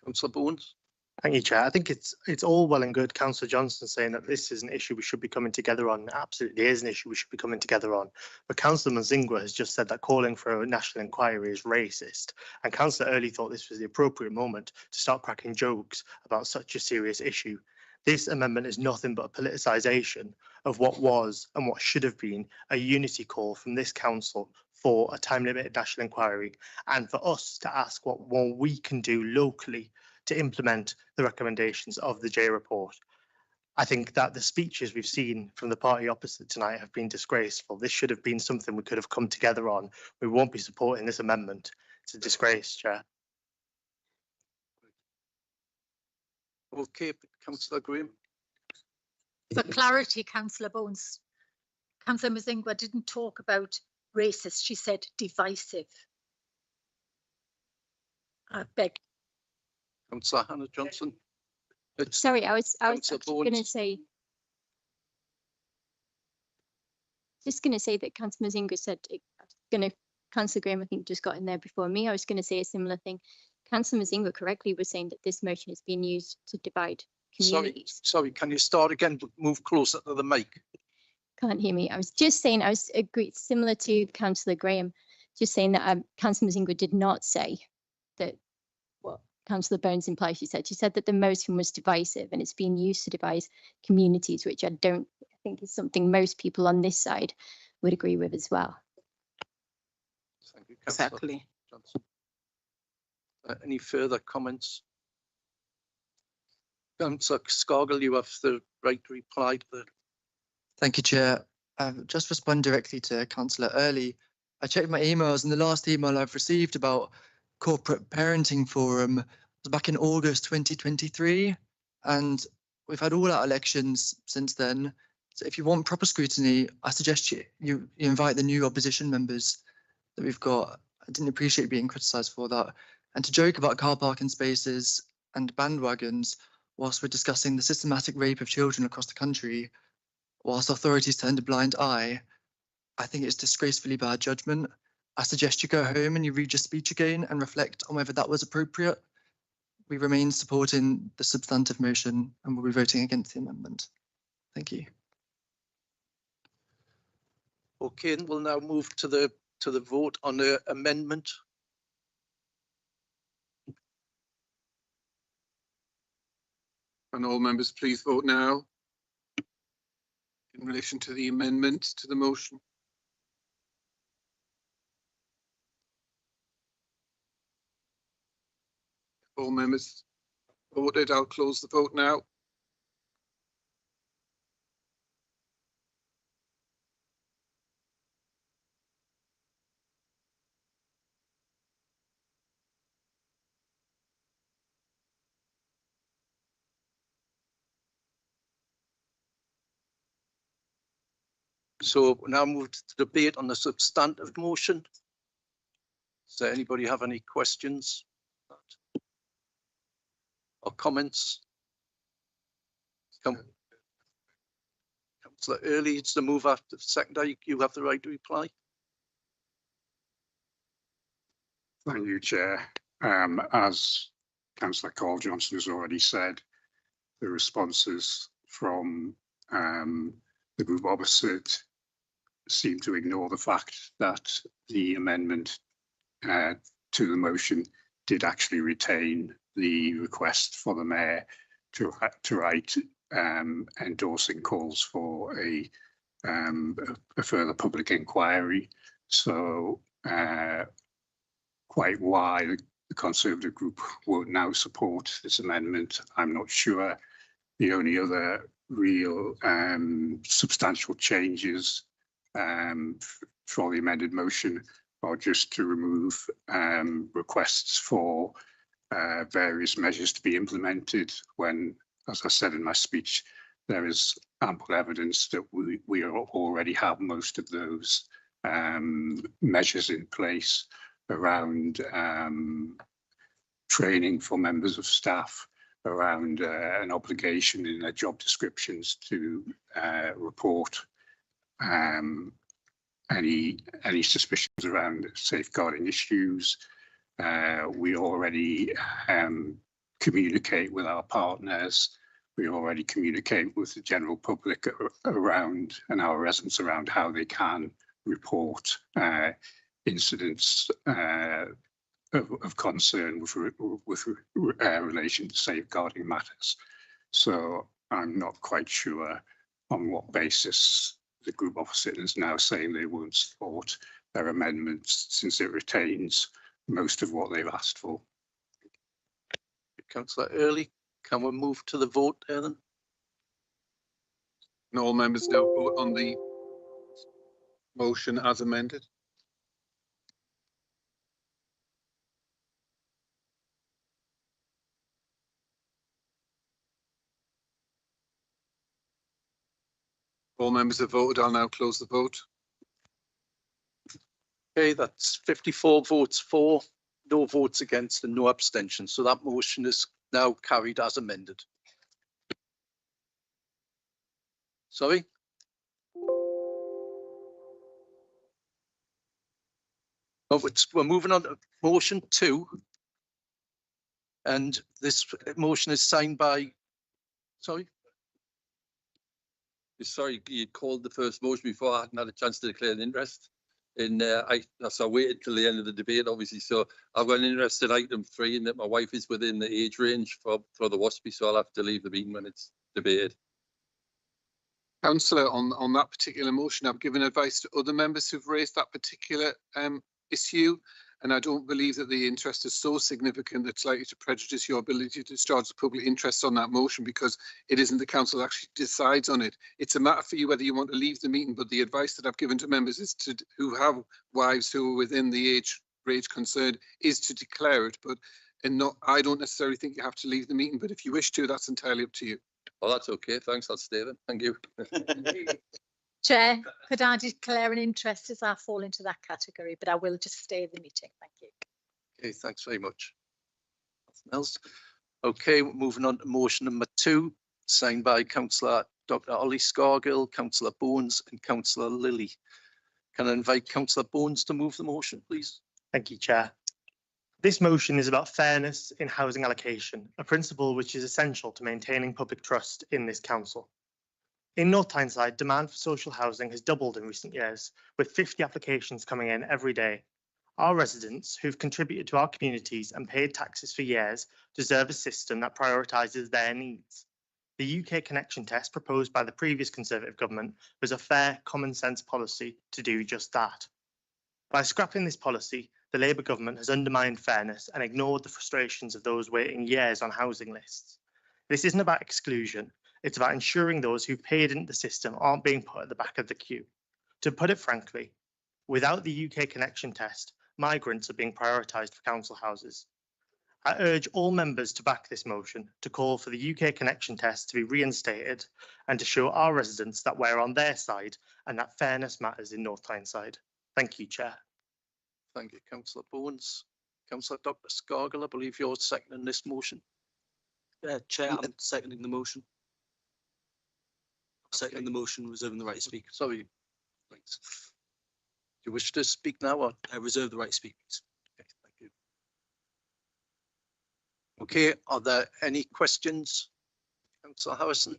Councillor Bones. Thank you, Chair. I think it's all well and good, Councillor Johnson saying that this is an issue we should be coming together on. It absolutely is an issue we should be coming together on. But Councillor Mzingwa has just said that calling for a national inquiry is racist. And Councillor Early thought this was the appropriate moment to start cracking jokes about such a serious issue. This amendment is nothing but a politicisation of what was and what should have been a unity call from this council for a time-limited national inquiry, and for us to ask what more we can do locally to implement the recommendations of the J report. I think that the speeches we've seen from the party opposite tonight have been disgraceful. This should have been something we could have come together on. We won't be supporting this amendment. It's a disgrace, Chair. Okay, Councillor Graham. For clarity, Councillor Bones, Councillor Mzingwa didn't talk about racist. She said divisive. I beg. Councillor Hannah Johnson. Sorry, I was Councillor going to Bones. say. Just going to say that Councillor Mzingwa said, Councillor Graham, I think, just got in there before me. I was going to say a similar thing. Councillor Mzingwa correctly was saying that this motion is being used to divide communities. Sorry, can you start again? Move closer to the mic. Can't hear me. I was just saying, I was agreed, similar to Councillor Graham, just saying that Councillor Mzingwa did not say that what Councillor Bones implied she said that the motion was divisive and it's being used to divide communities, which I think is something most people on this side would agree with as well. Thank you, Councillor Exactly. Johnson. Any further comments? Councillor Scargill, you have the right to reply to the. Thank you, Chair. Just respond directly to Councillor Early. I checked my emails, and the last email I've received about Corporate Parenting Forum was back in August 2023, and we've had all our elections since then. So if you want proper scrutiny, I suggest you invite the new opposition members that we've got. I didn't appreciate being criticised for that. And to joke about car parking spaces and bandwagons whilst we're discussing the systematic rape of children across the country, whilst authorities turned a blind eye, I think it's disgracefully bad judgment. I suggest you go home and you read your speech again and reflect on whether that was appropriate. We remain supporting the substantive motion and we'll be voting against the amendment. Thank you. Okay, and we'll now move to the vote on the amendment. And all members, please vote now in relation to the amendment to the motion. All members voted. I'll close the vote now. So we now move to debate on the substantive motion. Does anybody have any questions or comments? Councillor Early, it's the move after seconder. You have the right to reply. Thank you, Chair. As Councillor Carl Johnson has already said, the responses from the group opposite seem to ignore the fact that the amendment to the motion did actually retain the request for the mayor to write endorsing calls for a further public inquiry. So quite why the Conservative group will now support this amendment, I'm not sure. The only other real substantial changes for the amended motion are just to remove requests for various measures to be implemented when, as I said in my speech, there is ample evidence that we already have most of those measures in place around training for members of staff, around an obligation in their job descriptions to report any suspicions around safeguarding issues. We already communicate with our partners. We already communicate with the general public around and our residents around how they can report incidents of concern with relation to safeguarding matters. So I'm not quite sure on what basis the group opposite is now saying they won't support their amendments, since it retains most of what they've asked for. Councillor Early, can we move to the vote there then? And all members now vote on the motion as amended. All members have voted. I'll now close the vote. Okay, that's 54 votes for, no votes against and no abstentions. So that motion is now carried as amended. Sorry? Oh, we're moving on to motion 2. And this motion is signed by, sorry? Sorry, you called the first motion before I hadn't had a chance to declare an interest. And so I waited till the end of the debate, obviously. So I've got an interest in item 3, and that my wife is within the age range for the WASPI, so I'll have to leave the meeting when it's debated. Councillor, on that particular motion, I've given advice to other members who've raised that particular issue, and I don't believe that the interest is so significant that it's likely to prejudice your ability to discharge the public interest on that motion, because it isn't the council that actually decides on it. It's a matter for you whether you want to leave the meeting, but the advice that I've given to members is to who have wives who are within the age range concerned is to declare it. But I don't necessarily think you have to leave the meeting, but if you wish to, that's entirely up to you. Oh, that's okay. Thanks. I'll stay then. Thank you. Chair, could I declare an interest as I fall into that category, but I will just stay in the meeting. Thank you. Okay, thanks very much. Nothing else? Okay, we're moving on to motion number 2, signed by Councillor Dr. Ollie Scargill, Councillor Bones and Councillor Lilly. Can I invite Councillor Bones to move the motion, please? Thank you, Chair. This motion is about fairness in housing allocation, a principle which is essential to maintaining public trust in this council. In North Tyneside, demand for social housing has doubled in recent years, with 50 applications coming in every day. Our residents, who've contributed to our communities and paid taxes for years, deserve a system that prioritises their needs. The UK connection test proposed by the previous Conservative government was a fair, common sense policy to do just that. By scrapping this policy, the Labour government has undermined fairness and ignored the frustrations of those waiting years on housing lists. This isn't about exclusion. It's about ensuring those who paid into the system aren't being put at the back of the queue. To put it frankly, without the UK connection test, migrants are being prioritised for council houses. I urge all members to back this motion to call for the UK connection test to be reinstated and to show our residents that we're on their side and that fairness matters in North Tyneside. Thank you, Chair. Thank you, Councillor Bowens. Councillor Dr Scargill, I believe you're seconding this motion. Chair, I'm seconding the motion. Seconding the motion, reserving the right to speak. Sorry. Thanks. Do you wish to speak now or? I reserve the right to speak, please. Okay, thank you. Okay, are there any questions? Councillor Harrison.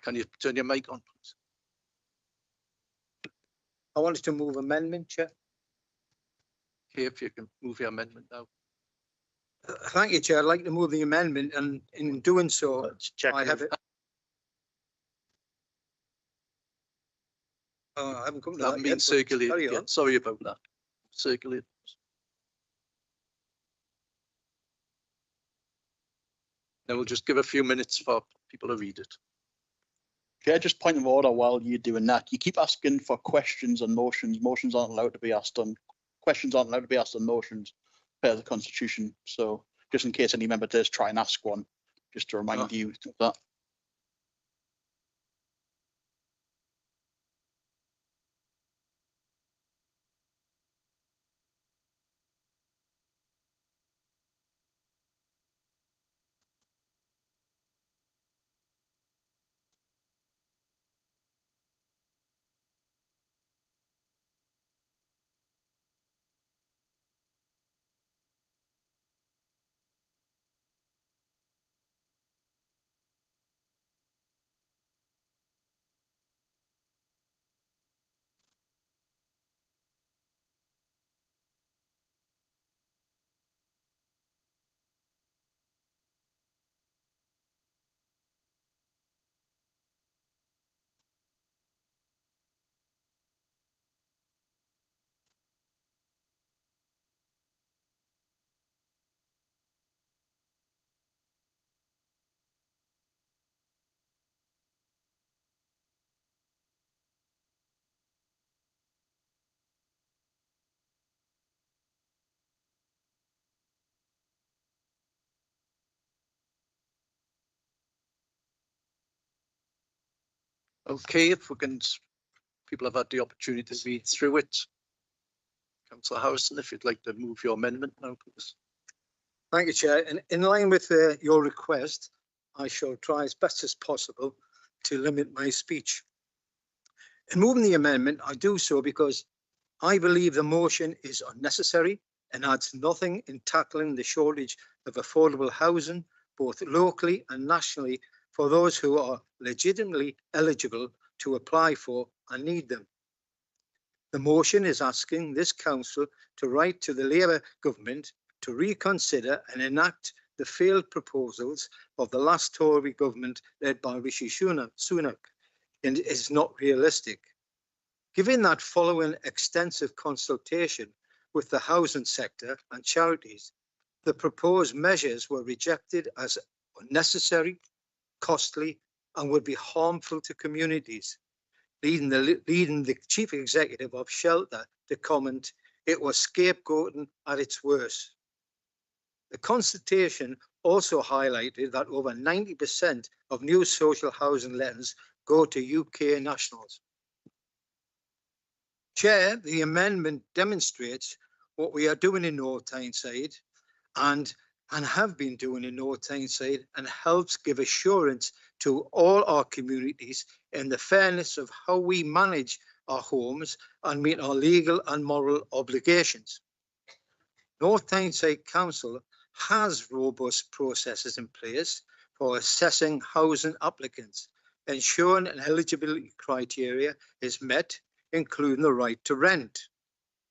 Can you turn your mic on, please? I wanted to move amendment, Chair. Okay, if you can move your amendment now. Thank you, Chair. I'd like to move the amendment, and in doing so, I have it. I haven't come to That that means yet, but circulate carry again. on. Sorry about that. Circulate. Then we'll just give a few minutes for people to read it. Chair, just point of order while you're doing that. You keep asking for questions and motions. Motions aren't allowed to be asked on, questions aren't allowed to be asked on motions per the Constitution. So just in case any member does try and ask one, just to remind you of that. Okay, if we can, people have had the opportunity to read through it. Councillor Harrison, if you'd like to move your amendment now, please. Thank you, Chair. And in line with your request, I shall try as best as possible to limit my speech. In moving the amendment, I do so because I believe the motion is unnecessary and adds nothing in tackling the shortage of affordable housing, both locally and nationally, for those who are legitimately eligible to apply for and need them. The motion is asking this council to write to the Labour government to reconsider and enact the failed proposals of the last Tory government led by Rishi Sunak, and is not realistic. Given that following extensive consultation with the housing sector and charities, the proposed measures were rejected as unnecessary, costly, and would be harmful to communities, leading the chief executive of Shelter to comment, "It was scapegoating at its worst." The consultation also highlighted that over 90% of new social housing lettings go to UK nationals. Chair, the amendment demonstrates what we are doing in North Tyneside and have been doing in North Tyneside, and helps give assurance to all our communities in the fairness of how we manage our homes and meet our legal and moral obligations. North Tyneside Council has robust processes in place for assessing housing applicants, ensuring an eligibility criteria is met, including the right to rent.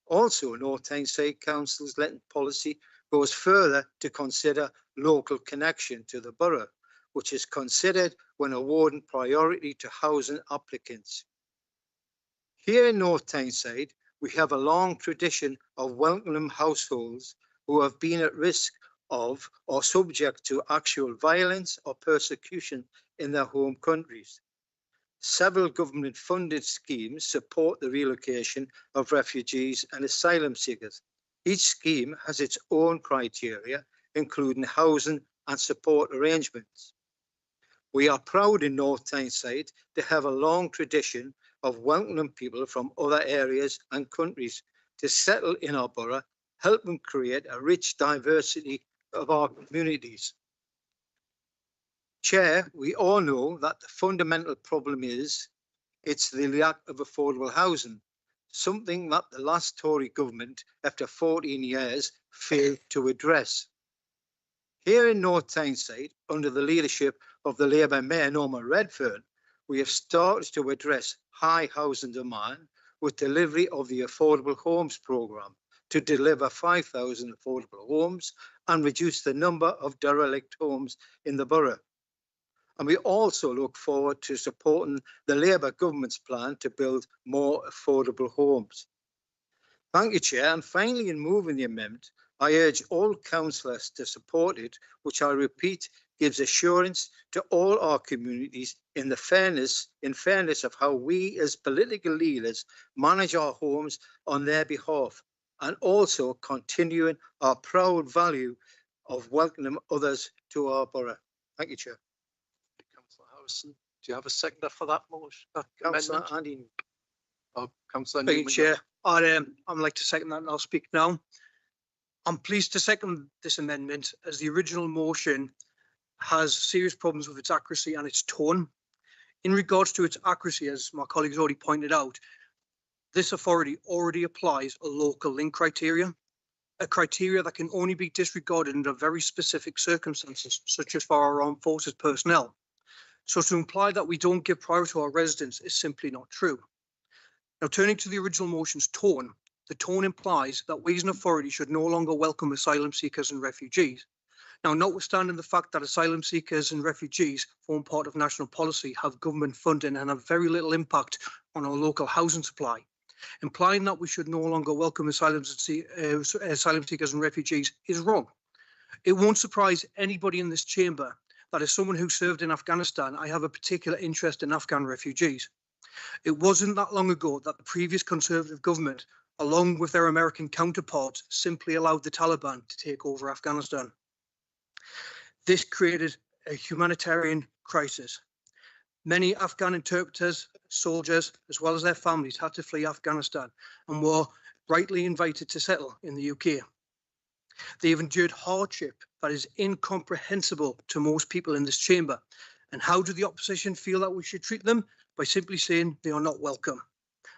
Also, North Tyneside Council's letting policy goes further to consider local connection to the borough, which is considered when awarding priority to housing applicants. Here in North Tyneside, we have a long tradition of welcoming households who have been at risk of or subject to actual violence or persecution in their home countries. Several government-funded schemes support the relocation of refugees and asylum seekers. Each scheme has its own criteria, including housing and support arrangements. We are proud in North Tyneside to have a long tradition of welcoming people from other areas and countries to settle in our borough, helping create a rich diversity of our communities. Chair, we all know that the fundamental problem is it's the lack of affordable housing, something that the last Tory government, after 14 years, failed to address. Here in North Tyneside, under the leadership of the Labour Mayor Norman Redfern, we have started to address high housing demand with delivery of the Affordable Homes Programme to deliver 5,000 affordable homes and reduce the number of derelict homes in the borough. And we also look forward to supporting the Labour government's plan to build more affordable homes. Thank you, Chair. And finally, in moving the amendment, I urge all councillors to support it, which I repeat gives assurance to all our communities in fairness of how we as political leaders manage our homes on their behalf, and also continuing our proud value of welcoming others to our borough. Thank you, Chair. Councillor Harrison, do you have a seconder for that motion? Councillor Amendment? Andy. Oh, Councillor Thank you, Newman. Chair. I'd like to second that and I'll speak now. I'm pleased to second this amendment as the original motion has serious problems with its accuracy and its tone. In regards to its accuracy, as my colleagues already pointed out, this authority already applies a local link criteria, a criteria that can only be disregarded under very specific circumstances, such as for our armed forces personnel. So to imply that we don't give priority to our residents is simply not true. Now, turning to the original motion's tone, the tone implies that we as an authority should no longer welcome asylum seekers and refugees. Now, notwithstanding the fact that asylum seekers and refugees form part of national policy, have government funding and have very little impact on our local housing supply, implying that we should no longer welcome asylum seekers and refugees is wrong. It won't surprise anybody in this chamber that as someone who served in Afghanistan, I have a particular interest in Afghan refugees. It wasn't that long ago that the previous Conservative government, along with their American counterparts, simply allowed the Taliban to take over Afghanistan. This created a humanitarian crisis. Many Afghan interpreters, soldiers, as well as their families had to flee Afghanistan and were rightly invited to settle in the UK. They have endured hardship that is incomprehensible to most people in this chamber. And how do the opposition feel that we should treat them? By simply saying they are not welcome.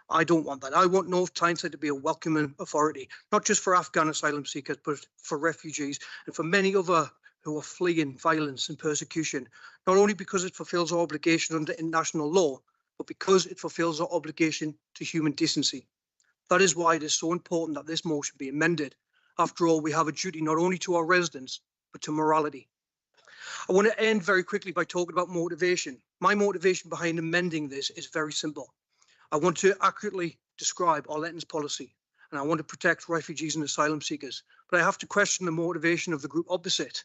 I don't want that. I want North Tyneside to be a welcoming authority, not just for Afghan asylum seekers, but for refugees and for many other who are fleeing violence and persecution, not only because it fulfills our obligation under international law, but because it fulfills our obligation to human decency. That is why it is so important that this motion be amended. After all, we have a duty not only to our residents, but to morality. I want to end very quickly by talking about motivation. My motivation behind amending this is very simple. I want to accurately describe our Lentons policy, and I want to protect refugees and asylum seekers, but I have to question the motivation of the group opposite.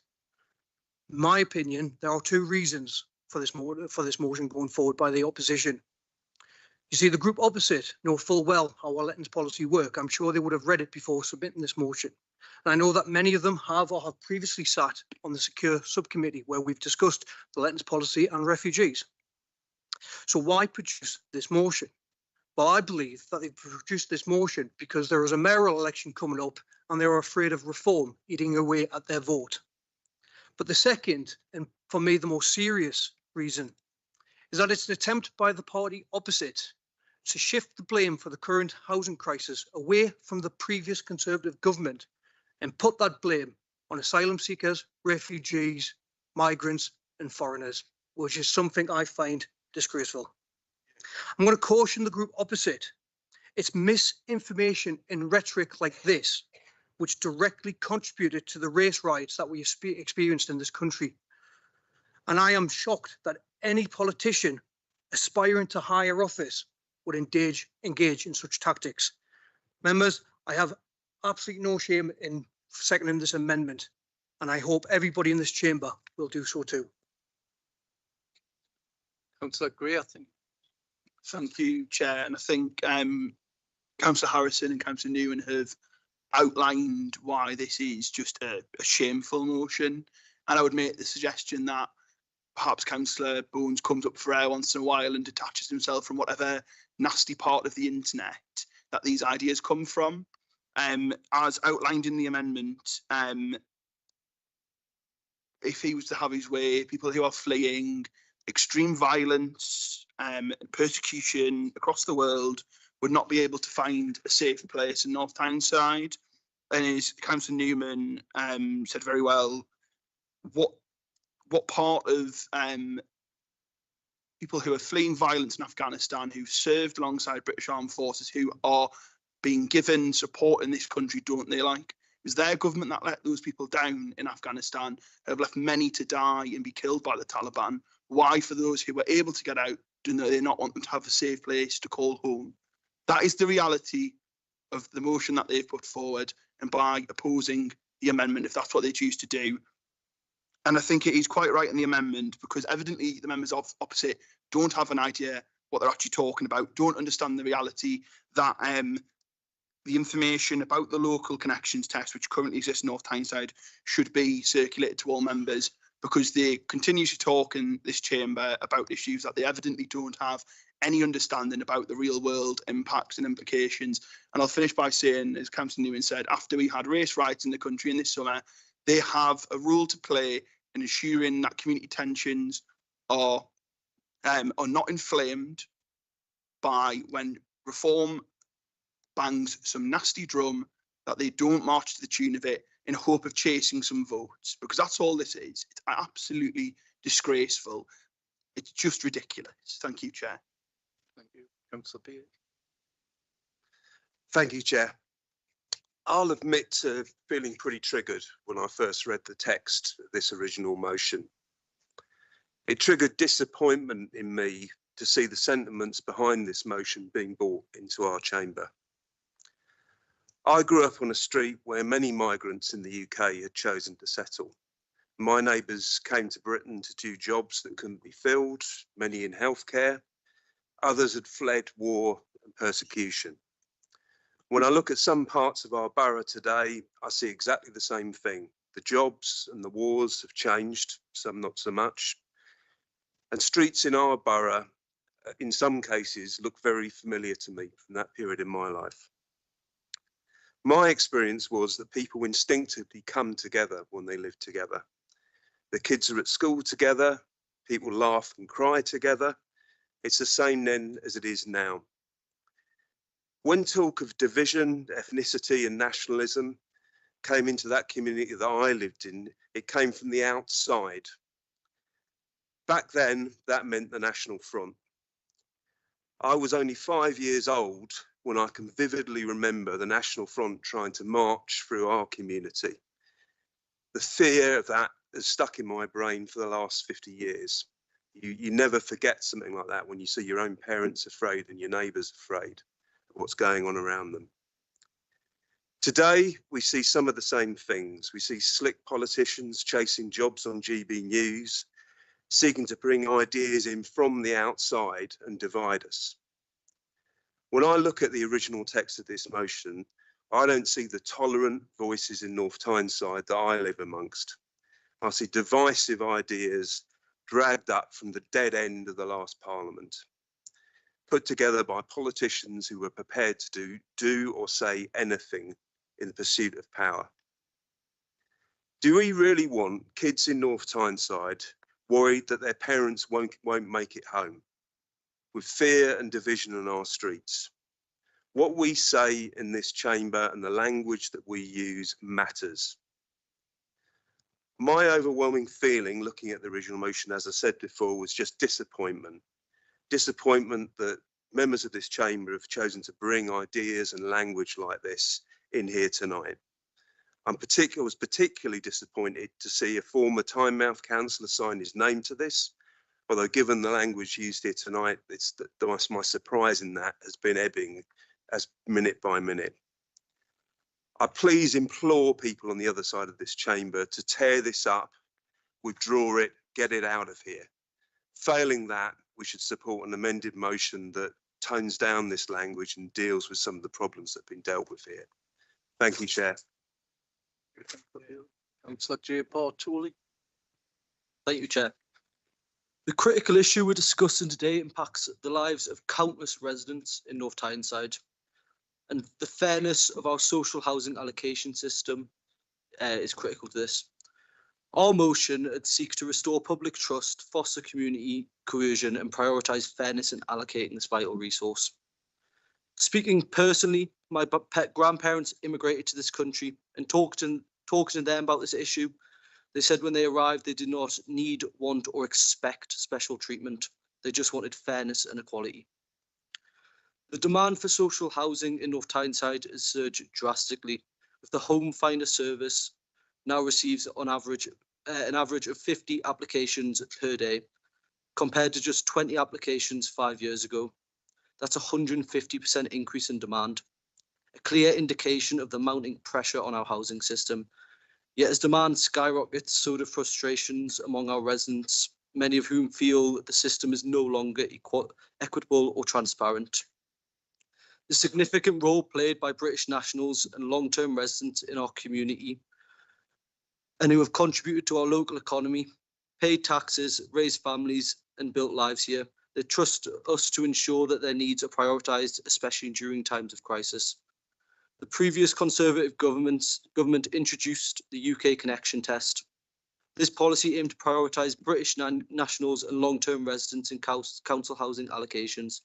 In my opinion, there are two reasons for this motion going forward by the opposition. You see, the group opposite know full well how our Lentons policy work. I'm sure they would have read it before submitting this motion. And I know that many of them have or have previously sat on the Secure Subcommittee where we've discussed the Lentons policy and refugees. So why produce this motion? Well, I believe that they've produced this motion because there is a mayoral election coming up and they're afraid of reform eating away at their vote. But the second, and for me the most serious reason, is that it's an attempt by the party opposite to shift the blame for the current housing crisis away from the previous Conservative government and put that blame on asylum seekers, refugees, migrants and foreigners, which is something I find disgraceful. I'm going to caution the group opposite. It's misinformation and rhetoric like this which directly contributed to the race riots that we experienced in this country. And I am shocked that any politician aspiring to higher office would engage in such tactics. Members, I have absolutely no shame in seconding this amendment, and I hope everybody in this chamber will do so too. Councillor Gray, I think. Thank you, Chair. And I think Councillor Harrison and Councillor Newman have outlined why this is just a shameful motion. And I would make the suggestion that perhaps Councillor Bones comes up for air once in a while and detaches himself from whatever nasty part of the internet that these ideas come from. As outlined in the amendment, if he was to have his way, people who are fleeing extreme violence, persecution across the world would not be able to find a safe place in North Tyneside. And as Councillor Newman said very well, what part of people who are fleeing violence in Afghanistan, who served alongside British Armed Forces, who are being given support in this country, don't they like? It was their government that let those people down in Afghanistan, have left many to die and be killed by the Taliban. Why, for those who were able to get out, do they not want them to have a safe place to call home? That is the reality of the motion that they've put forward, and by opposing the amendment, if that's what they choose to do. And I think it is quite right in the amendment, because evidently the members opposite don't have an idea what they're actually talking about, don't understand the reality that the information about the local connections test, which currently exists in North Tyneside, should be circulated to all members, because they continue to talk in this chamber about issues that they evidently don't have any understanding about the real world impacts and implications. And I'll finish by saying, as Councillor Newman said, after we had race riots in the country in this summer, they have a role to play in ensuring that community tensions are not inflamed by when Reform bangs some nasty drum, that they don't march to the tune of it in hope of chasing some votes, because that's all this is. It's absolutely disgraceful. It's just ridiculous. Thank you, Chair. Thank you. Councillor Pearce. Thank you, Chair. I'll admit to feeling pretty triggered when I first read the text of this original motion. It triggered disappointment in me to see the sentiments behind this motion being brought into our chamber. I grew up on a street where many migrants in the UK had chosen to settle. My neighbours came to Britain to do jobs that couldn't be filled, many in healthcare. Others had fled war and persecution. When I look at some parts of our borough today, I see exactly the same thing. The jobs and the wars have changed, some not so much. And streets in our borough, in some cases, look very familiar to me from that period in my life. My experience was that people instinctively come together when they live together. The kids are at school together, people laugh and cry together. It's the same then as it is now. When talk of division, ethnicity and nationalism came into that community that I lived in, it came from the outside. Back then, that meant the National Front. I was only 5 years old when I can vividly remember the National Front trying to march through our community. The fear of that has stuck in my brain for the last 50 years. You never forget something like that when you see your own parents afraid and your neighbours afraid of what's going on around them. Today, we see some of the same things. We see slick politicians chasing jobs on GB News, seeking to bring ideas in from the outside and divide us. When I look at the original text of this motion, I don't see the tolerant voices in North Tyneside that I live amongst. I see divisive ideas dragged up from the dead end of the last Parliament, put together by politicians who were prepared to do or say anything in the pursuit of power. Do we really want kids in North Tyneside worried that their parents won't make it home, with fear and division on our streets? What we say in this chamber and the language that we use matters. My overwhelming feeling looking at the original motion, as I said before, was just disappointment. Disappointment that members of this chamber have chosen to bring ideas and language like this in here tonight. I was particularly disappointed to see a former Tynemouth councillor sign his name to this, although given the language used here tonight, my surprise in that has been ebbing as minute by minute. I please implore people on the other side of this chamber to tear this up, withdraw it, get it out of here. Failing that, we should support an amended motion that tones down this language and deals with some of the problems that have been dealt with here. Thank you, Chair. Councillor J. Bartoli. Thank you, Chair. The critical issue we're discussing today impacts the lives of countless residents in North Tyneside, and the fairness of our social housing allocation system is critical to this. Our motion seeks to restore public trust, foster community cohesion, and prioritise fairness in allocating this vital resource. Speaking personally, my grandparents immigrated to this country, and talking to them about this issue, they said when they arrived, they did not need, want, or expect special treatment. They just wanted fairness and equality. The demand for social housing in North Tyneside has surged drastically, with the Home Finder service now receives on average an average of 50 applications per day, compared to just 20 applications 5 years ago. That's a 150% increase in demand, a clear indication of the mounting pressure on our housing system. Yet as demand skyrockets, so do frustrations among our residents, many of whom feel the system is no longer equitable or transparent. The significant role played by British nationals and long-term residents in our community, and who have contributed to our local economy, paid taxes, raised families, and built lives here. They trust us to ensure that their needs are prioritised, especially during times of crisis. The previous Conservative government introduced the UK Connection Test. This policy aimed to prioritise British nationals and long-term residents in council housing allocations.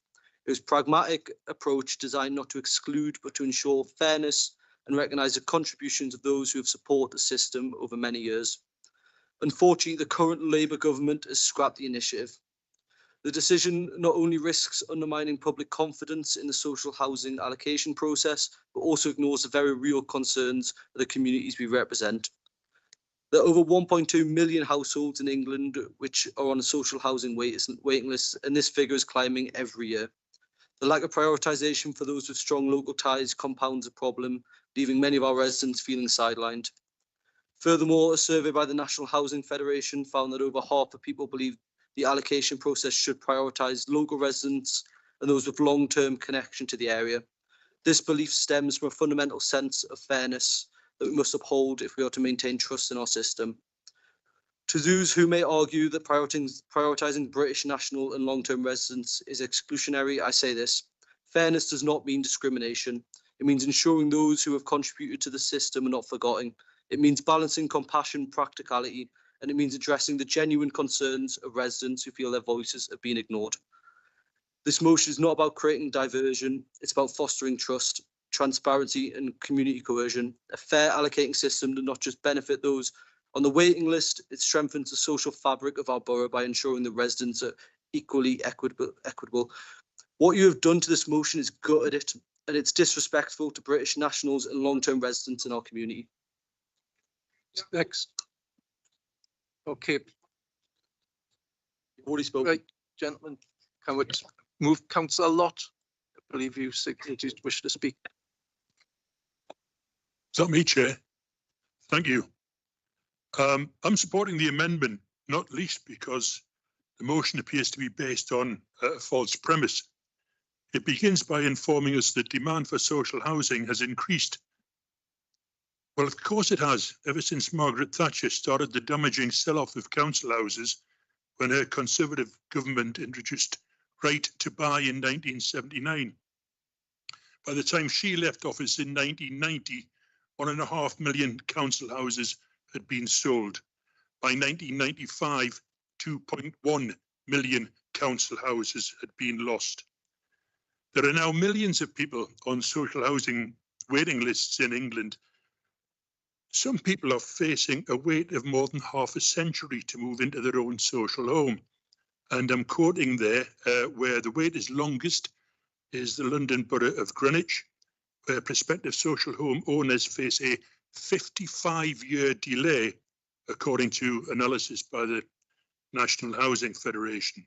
It was a pragmatic approach designed not to exclude, but to ensure fairness and recognise the contributions of those who have supported the system over many years. Unfortunately, the current Labour government has scrapped the initiative. The decision not only risks undermining public confidence in the social housing allocation process, but also ignores the very real concerns of the communities we represent. There are over 1.2 million households in England which are on a social housing waiting list, and this figure is climbing every year. The lack of prioritisation for those with strong local ties compounds the problem, leaving many of our residents feeling sidelined. Furthermore, a survey by the National Housing Federation found that over half of people believe the allocation process should prioritise local residents and those with long-term connection to the area. This belief stems from a fundamental sense of fairness that we must uphold if we are to maintain trust in our system. To those who may argue that prioritising British national and long-term residents is exclusionary, I say this: fairness does not mean discrimination. It means ensuring those who have contributed to the system are not forgotten. It means balancing compassion, practicality, and it means addressing the genuine concerns of residents who feel their voices have been ignored. This motion is not about creating diversion, it's about fostering trust, transparency and community cohesion. A fair allocating system does not just benefit those on the waiting list, it strengthens the social fabric of our borough by ensuring the residents are equally equitable. What you have done to this motion is gutted it, and it's disrespectful to British nationals and long-term residents in our community. Next. Okay. You've already spoken. Right, gentlemen, can we move Councillor Lott? I believe you wish to speak. Is that me, Chair? Thank you. I'm supporting the amendment, not least because the motion appears to be based on a false premise. It begins by informing us that demand for social housing has increased. Well, of course it has, ever since Margaret Thatcher started the damaging sell-off of council houses when her Conservative government introduced right to buy in 1979. By the time she left office in 1990, 1.5 million council houses had been sold. By 1995, 2.1 million council houses had been lost. There are now millions of people on social housing waiting lists in England. Some people are facing a wait of more than half a century to move into their own social home. And I'm quoting there, where the wait is longest is the London Borough of Greenwich, where prospective social home owners face a 55-year delay, according to analysis by the National Housing Federation.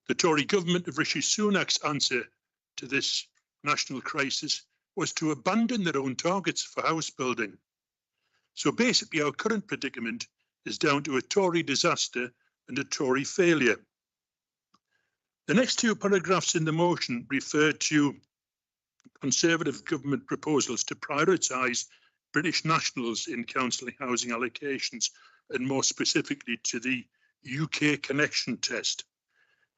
The Tory government of Rishi Sunak's answer to this national crisis was to abandon their own targets for house building. So basically our current predicament is down to a Tory disaster and a Tory failure. The next two paragraphs in the motion refer to Conservative government proposals to prioritise British nationals in council housing allocations, and more specifically to the UK connection test.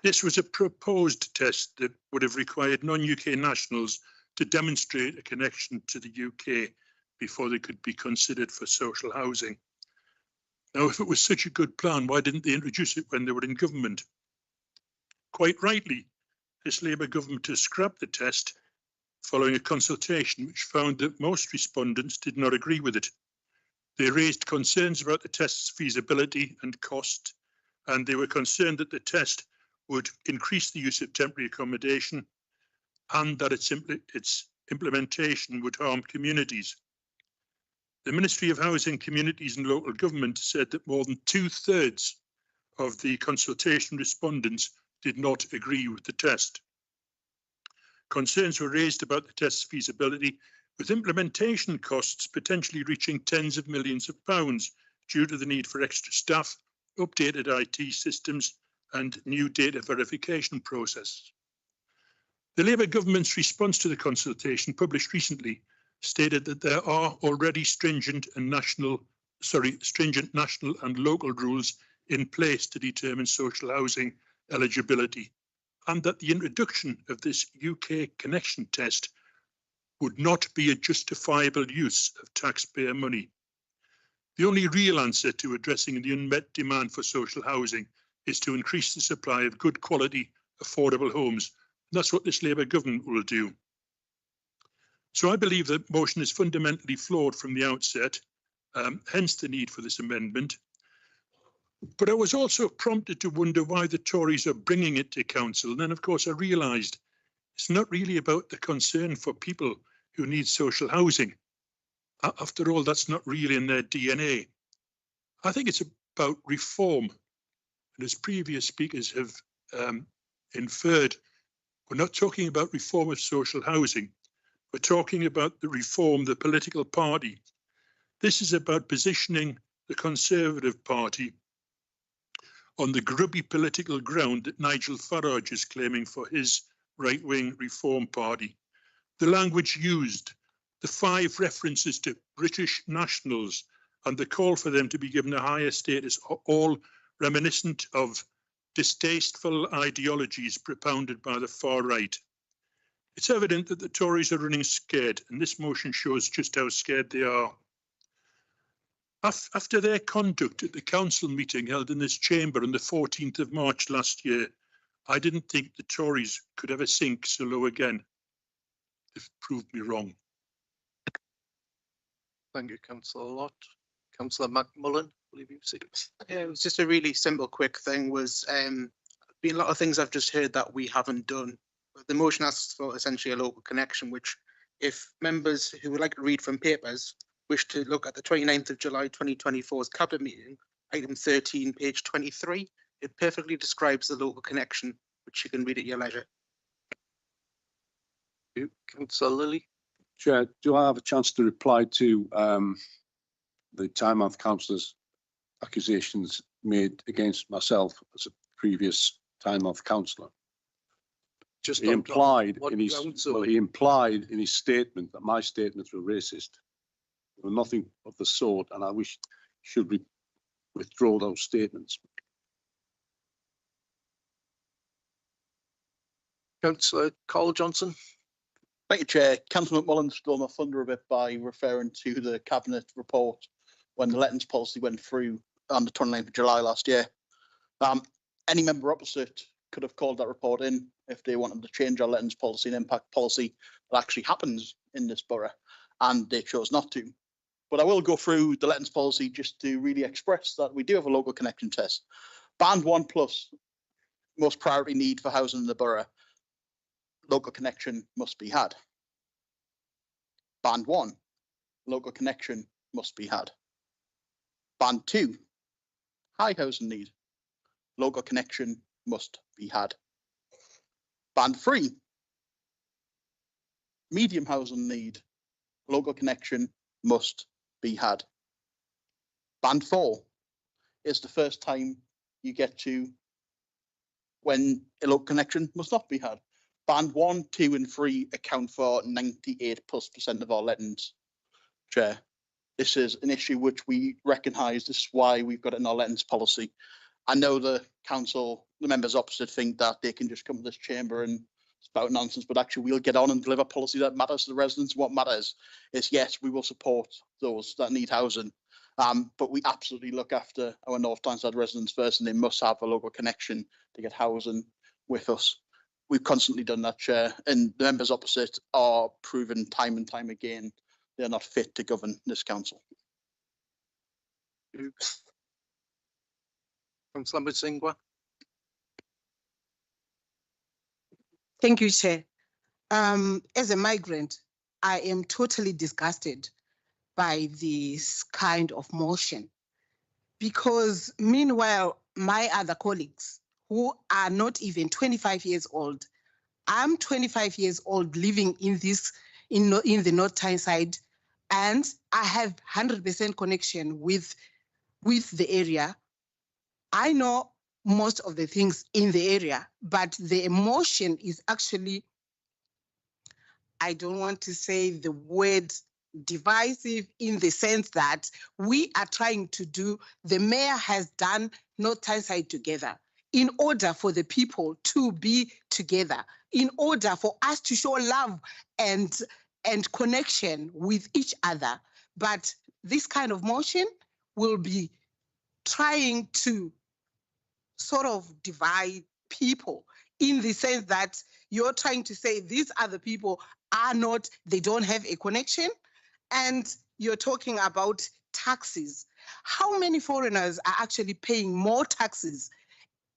This was a proposed test that would have required non-UK nationals to demonstrate a connection to the UK before they could be considered for social housing. Now, if it was such a good plan, why didn't they introduce it when they were in government? Quite rightly, this Labour government has scrapped the test following a consultation which found that most respondents did not agree with it. They raised concerns about the test's feasibility and cost, and they were concerned that the test would increase the use of temporary accommodation and that its implementation would harm communities. The Ministry of Housing, Communities and Local Government said that more than 2/3 of the consultation respondents did not agree with the test. Concerns were raised about the test's feasibility, with implementation costs potentially reaching tens of millions of pounds due to the need for extra staff, updated IT systems and new data verification processes. The Labour government's response to the consultation published recently stated that there are already stringent national and local rules in place to determine social housing eligibility, and that the introduction of this UK connection test would not be a justifiable use of taxpayer money. The only real answer to addressing the unmet demand for social housing is to increase the supply of good quality, affordable homes. And that's what this Labour government will do. So I believe that motion is fundamentally flawed from the outset, hence the need for this amendment. But I was also prompted to wonder why the Tories are bringing it to council. And then, of course, I realised it's not really about the concern for people who need social housing. After all, that's not really in their DNA. I think it's about reform. And as previous speakers have inferred, we're not talking about reform of social housing. We're talking about the reform, the political party. This is about positioning the Conservative Party on the grubby political ground that Nigel Farage is claiming for his right-wing Reform Party. The language used, the 5 references to British nationals and the call for them to be given a higher status are all reminiscent of distasteful ideologies propounded by the far right. It's evident that the Tories are running scared, and this motion shows just how scared they are. After their conduct at the council meeting held in this chamber on the 14th of March last year, I didn't think the Tories could ever sink so low again. They've proved me wrong. Thank you, Councillor Lott. Councillor McMullen, I believe you've seen it. Yeah, it was just a really simple, quick thing. Was been a lot of things I've just heard that we haven't done. The motion asks for essentially a local connection, which if members who would like to read from papers wish to look at the 29th of July 2024's cabinet meeting, item 13, page 23, it perfectly describes the local connection, which you can read at your leisure. Thank you. Councillor Lilly. Chair, do I have a chance to reply to the Tynemouth councillor's accusations made against myself as a previous Tynemouth councillor? Just he implied what in his grounds, well, he implied in his statement that my statements were racist. They were nothing of the sort, and I wish he should withdraw those statements. Councillor Carl Johnson. Thank you, Chair. Councillor McMullen stole my thunder a bit by referring to the Cabinet report when the lettings policy went through on the 29th of July last year. Any member opposite could have called that report in if they wanted to change our lettings policy and impact policy that actually happens in this borough, and they chose not to. But I will go through the lettings policy just to really express that we do have a local connection test. Band 1+, most priority need for housing in the borough. Local connection must be had. Band 1, local connection must be had. Band 2, high housing need. Local connection must be had. Band 3, medium housing need. Local connection must be had. Band 4 is the first time you get to when a local connection must not be had. Band 1, 2 and 3 account for 98+% of our lettings, Chair. This is an issue which we recognise. This is why we've got it in our lettings policy. I know the council, the members opposite think that they can just come to this chamber and spout nonsense, but actually we'll get on and deliver policy that matters to the residents. What matters is, yes, we will support those that need housing, but we absolutely look after our North Tyneside residents first, and they must have a local connection to get housing with us. We've constantly done that, Chair, and the members opposite are proven time and time again they're not fit to govern this council. Councillor Mutsingwa. Thank you, Chair. As a migrant, I am totally disgusted by this kind of motion, because meanwhile, my other colleagues who are not even 25 years old, I'm 25 years old living in this, in the North Tyneside, and I have 100% connection with the area. I know most of the things in the area, but the emotion is actually, I don't want to say the word divisive, in the sense that we are trying to do, the mayor has done North Tyneside together in order for the people to be together, in order for us to show love and connection with each other. But this kind of motion will be trying to sort of divide people, in the sense that you're trying to say these other people are not, they don't have a connection, and you're talking about taxes. How many foreigners are actually paying more taxes?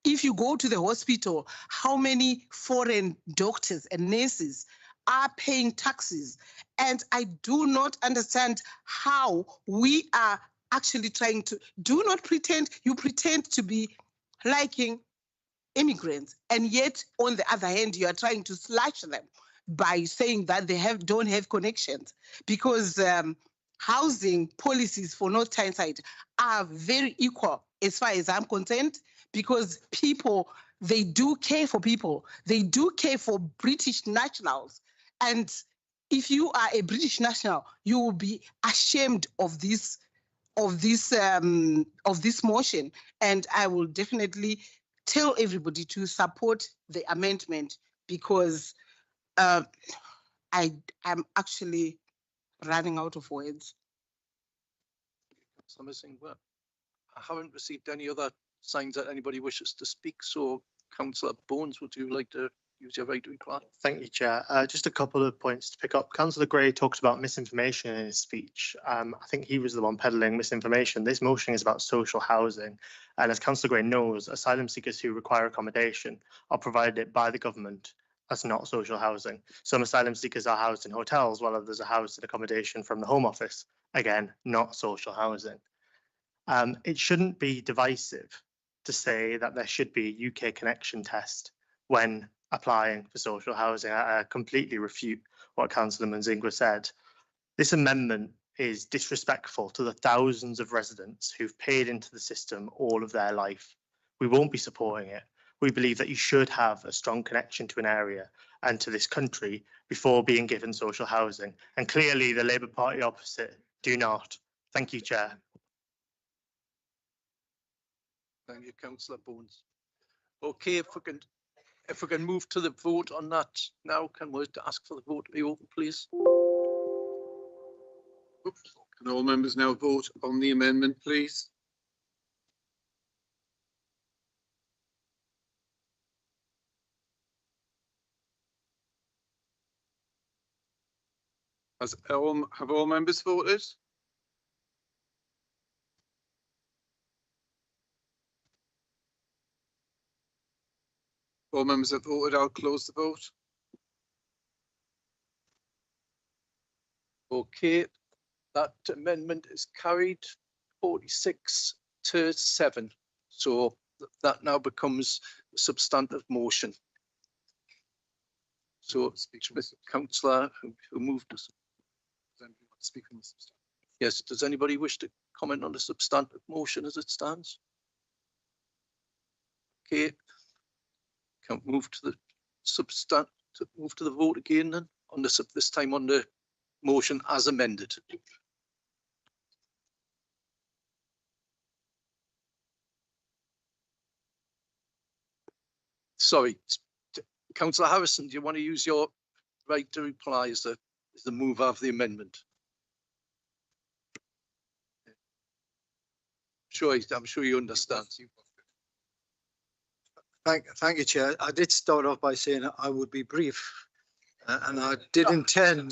If you go to the hospital, how many foreign doctors and nurses are paying taxes? And I do not understand how we are actually trying to, do not pretend, you pretend to be liking immigrants, and yet on the other hand, you are trying to slash them by saying that they don't have connections, because housing policies for North Tyneside are very equal as far as I'm concerned, because people, they do care for people. They do care for British nationals. And if you are a British national, you will be ashamed of this motion. And I will definitely tell everybody to support the amendment, because I'm actually running out of words. Well, I haven't received any other signs that anybody wishes to speak. So Councillor Bones, would you like to use your right to reply? Thank you, Chair. Just a couple of points to pick up. Councillor Gray talked about misinformation in his speech. I think he was the one peddling misinformation. This motion is about social housing. And as Councillor Gray knows, asylum seekers who require accommodation are provided by the government. That's not social housing. Some asylum seekers are housed in hotels, while others are housed in accommodation from the Home Office. Again, not social housing. It shouldn't be divisive to say that there should be a UK connection test when applying for social housing. I completely refute what Councillor Mutsingwa said. This amendment is disrespectful to the thousands of residents who've paid into the system all of their life. We won't be supporting it. We believe that you should have a strong connection to an area and to this country before being given social housing. And clearly the Labour Party opposite do not. Thank you, Chair. Thank you, Councillor Bones. Okay, if we can move to the vote on that now, can we ask for the vote to be open, please? Can all members now vote on the amendment, please? Have all members voted? All members have voted. I'll close the vote. Okay, that amendment is carried 46-7. So that now becomes a substantive motion. So Councillor who moved us. Yes, does anybody wish to comment on the substantive motion as it stands? Okay, Can we move to the move to the vote again then on this time on the motion as amended. Sorry, Councillor Harrison, do you want to use your right to reply as the mover of the amendment? I'm sure you understand. Thank you, Chair. I did start off by saying I would be brief, and I did intend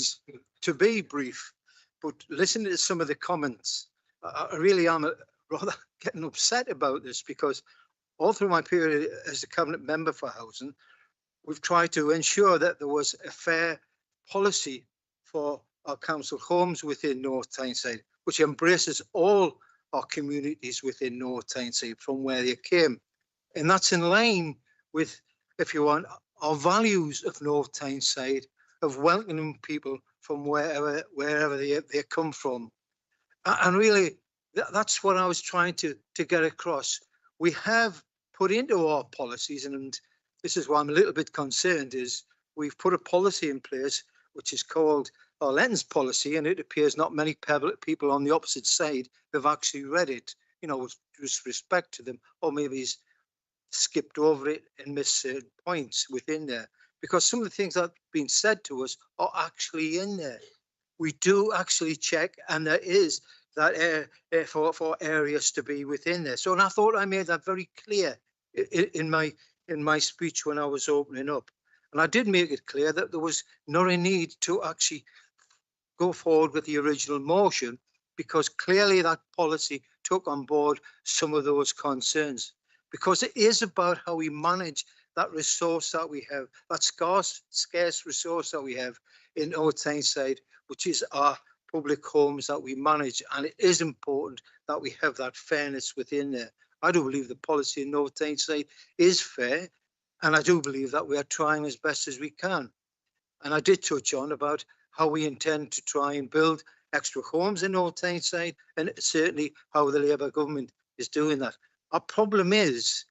to be brief. But listening to some of the comments, I really am rather getting upset about this, because all through my period as a cabinet member for housing, we've tried to ensure that there was a fair policy for our council homes within North Tyneside, which embraces all our communities within North Tyneside from where they came. And that's in line with, if you want, our values of North Tyneside, of welcoming people from wherever they come from. And really, that's what I was trying to get across. We have put into our policies, and this is why I'm a little bit concerned, is we've put a policy in place which is called our Lens policy, and it appears not many people on the opposite side have actually read it, you know, with respect to them, or maybe he's skipped over it and missed certain points within there, because some of the things that have been said to us are actually in there. We do actually check, and there is that for areas to be within there. So, and I thought I made that very clear in my speech when I was opening up, and I did make it clear that there was not a need to actually go forward with the original motion, because clearly that policy took on board some of those concerns, because it is about how we manage that resource that we have, that scarce resource that we have in North Tyneside, which is our public homes that we manage. And it is important that we have that fairness within there. I do believe the policy in North Tyneside is fair, and I do believe that we are trying as best as we can. And I did touch on about how we intend to try and build extra homes in North Tyneside, and certainly how the Labour government is doing that. Our problem is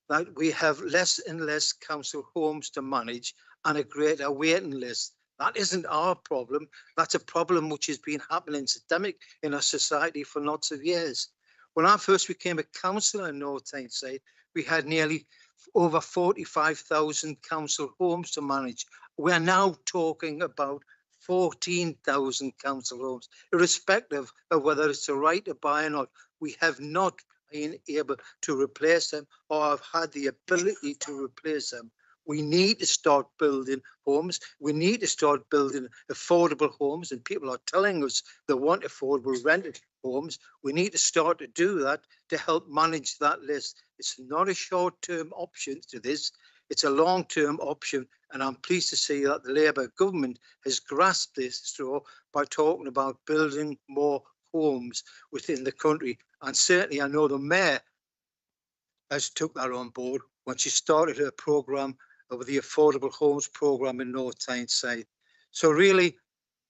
that we have less and less council homes to manage and a greater waiting list. That isn't our problem. That's a problem which has been happening systemic in our society for lots of years. When I first became a councillor in North Tyneside, we had nearly over 45,000 council homes to manage. We're now talking about 14,000 council homes, irrespective of whether it's a right to buy or not. We have not been able to replace them, or have had the ability to replace them. We need to start building homes. We need to start building affordable homes, and people are telling us they want affordable rented homes. We need to start to do that to help manage that list. It's not a short-term option to this. It's a long-term option, and I'm pleased to see that the Labour government has grasped this straw by talking about building more homes within the country. And certainly I know the Mayor has took that on board when she started her programme of the Affordable Homes programme in North Tyneside. So really,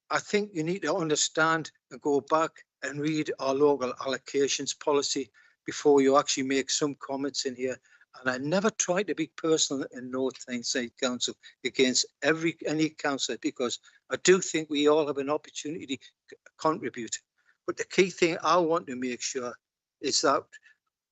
I think you need to understand and go back and read our local allocations policy before you actually make some comments in here. And I never try to be personal in North Tyneside Council against any councillor, because I do think we all have an opportunity to contribute. But the key thing I want to make sure is that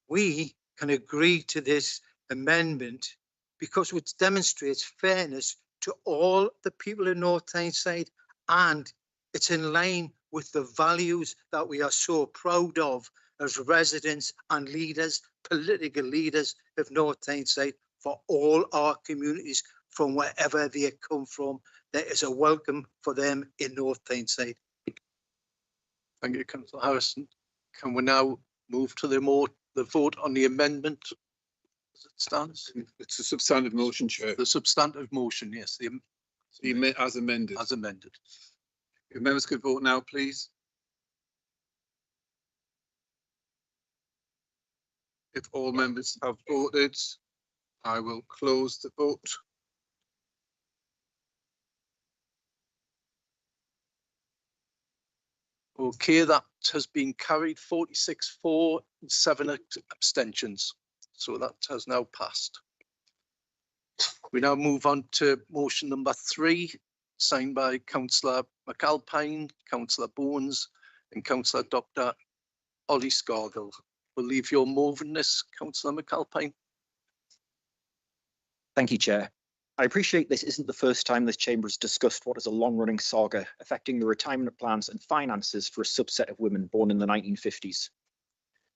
we can agree to this amendment, because it demonstrates fairness to all the people in North Tyneside, and it's in line with the values that we are so proud of as residents and leaders, political leaders of North Tyneside, for all our communities from wherever they come from. There is a welcome for them in North Tyneside. Thank you, Councillor Harrison. Can we now move to the vote on the amendment as it stands? It's a substantive motion, Chair. The substantive motion, yes. As amended. As amended. If members could vote now, please. If all members have voted, I will close the vote. Okay, that has been carried 46 for and 7 abstentions. So that has now passed. We now move on to motion number 3, signed by Councillor McAlpine, Councillor Bones and Councillor Dr. Ollie Scargill. We'll leave your moving this, Councillor McAlpine. Thank you, Chair. I appreciate this isn't the first time this chamber has discussed what is a long-running saga affecting the retirement plans and finances for a subset of women born in the 1950s.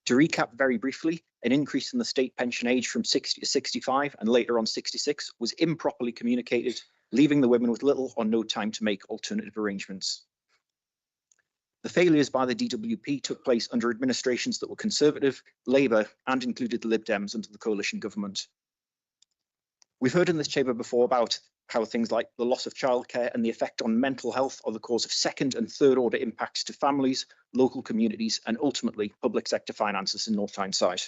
To recap very briefly, an increase in the state pension age from 60 to 65 and later on 66 was improperly communicated, leaving the women with little or no time to make alternative arrangements. The failures by the DWP took place under administrations that were Conservative, Labour and included the Lib Dems under the coalition government. We've heard in this chamber before about how things like the loss of childcare and the effect on mental health are the cause of second and third order impacts to families, local communities and ultimately public sector finances in North Tyneside.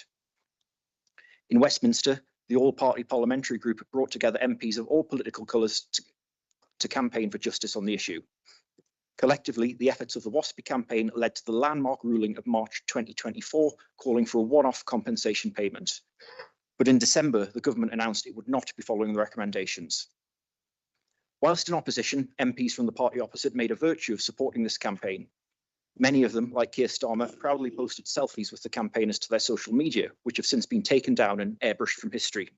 In Westminster, the all-party parliamentary group brought together MPs of all political colours to campaign for justice on the issue. Collectively, the efforts of the WASPI campaign led to the landmark ruling of March 2024, calling for a one-off compensation payment. But in December, the government announced it would not be following the recommendations. Whilst in opposition, MPs from the party opposite made a virtue of supporting this campaign. Many of them, like Keir Starmer, proudly posted selfies with the campaigners to their social media, which have since been taken down and airbrushed from history.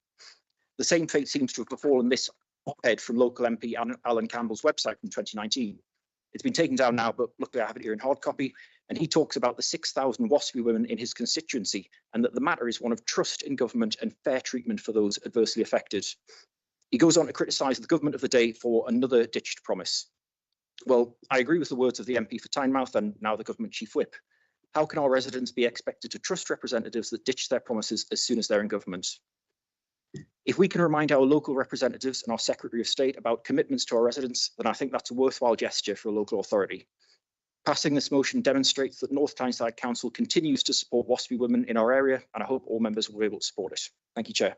The same fate seems to have befallen this op-ed from local MP Alan Campbell's website from 2019. It's been taken down now, but luckily I have it here in hard copy, and he talks about the 6,000 WASPI women in his constituency and that the matter is one of trust in government and fair treatment for those adversely affected. He goes on to criticise the government of the day for another ditched promise. Well, I agree with the words of the MP for Tynemouth and now the government chief whip. How can our residents be expected to trust representatives that ditch their promises as soon as they're in government? If we can remind our local representatives and our Secretary of State about commitments to our residents, then I think that's a worthwhile gesture for a local authority. Passing this motion demonstrates that North Tyneside Council continues to support WASPI women in our area, and I hope all members will be able to support it. Thank you, Chair.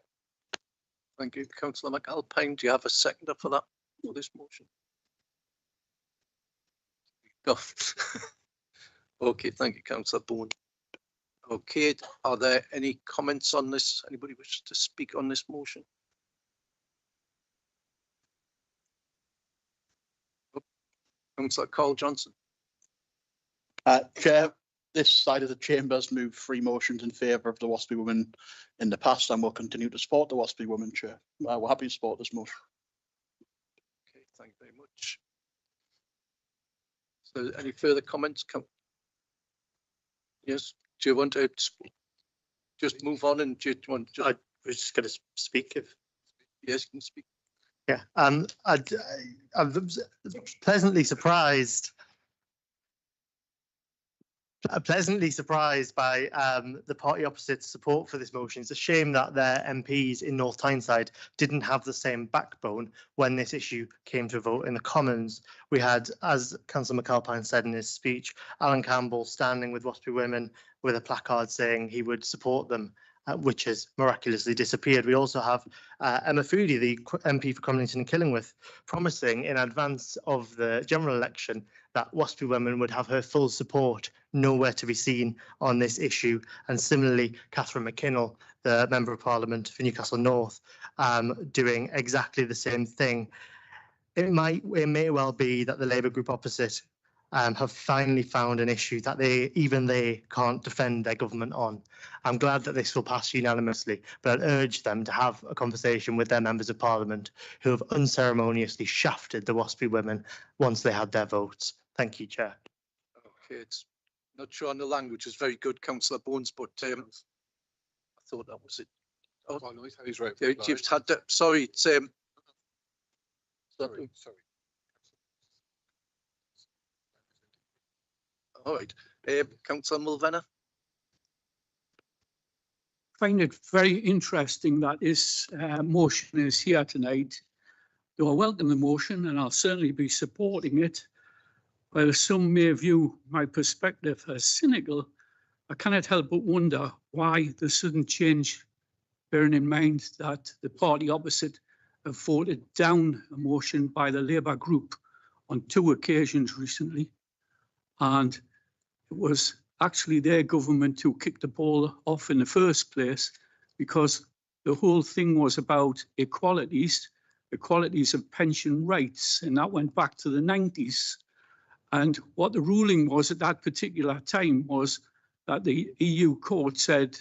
Thank you, Councillor McAlpine. Do you have a seconder for that, for this motion? No. Okay, thank you, Councillor Boone. Okay, are there any comments on this? Anybody wish to speak on this motion? Councillor Carl Johnson. Chair, this side of the chamber has moved 3 motions in favour of the WASPI women in the past and will continue to support the WASPI women, Chair. We're happy to support this motion. Okay, thank you very much. So any further comments? Yes, do you want to just move on and do you want to? I was just going to speak if. Yes, you can speak. Yeah, I'm pleasantly surprised. Pleasantly surprised by the party opposite's support for this motion. It's a shame that their MPs in North Tyneside didn't have the same backbone when this issue came to a vote in the Commons. We had, as Councillor McAlpine said in his speech, Alan Campbell standing with WASPI women with a placard saying he would support them, which has miraculously disappeared. We also have Emma Foodie, the MP for Connington and Killingworth, promising in advance of the general election that WASPI women would have her full support, nowhere to be seen on this issue. And similarly, Catherine McKinnell, the Member of Parliament for Newcastle North, doing exactly the same thing. It may well be that the Labour group opposite have finally found an issue that even they can't defend their government on. I'm glad that this will pass unanimously, but I urge them to have a conversation with their members of Parliament who have unceremoniously shafted the WASPI women once they had their votes. Thank you, Chair. Okay, it's not sure on the language is very good, Councillor Bones, but I thought that was it. Oh, no, he's right. You've had that. Sorry, it's sorry. All right, Councillor Mulvenna. Find it very interesting that this motion is here tonight. Though I welcome the motion and I'll certainly be supporting it, while some may view my perspective as cynical, I cannot help but wonder why the sudden change, bearing in mind that the party opposite have voted down a motion by the Labour group on 2 occasions recently. And it was actually their government who kicked the ball off in the first place, because the whole thing was about equalities equalities of pension rights, and that went back to the 90s. And what the ruling was at that particular time was that the EU court said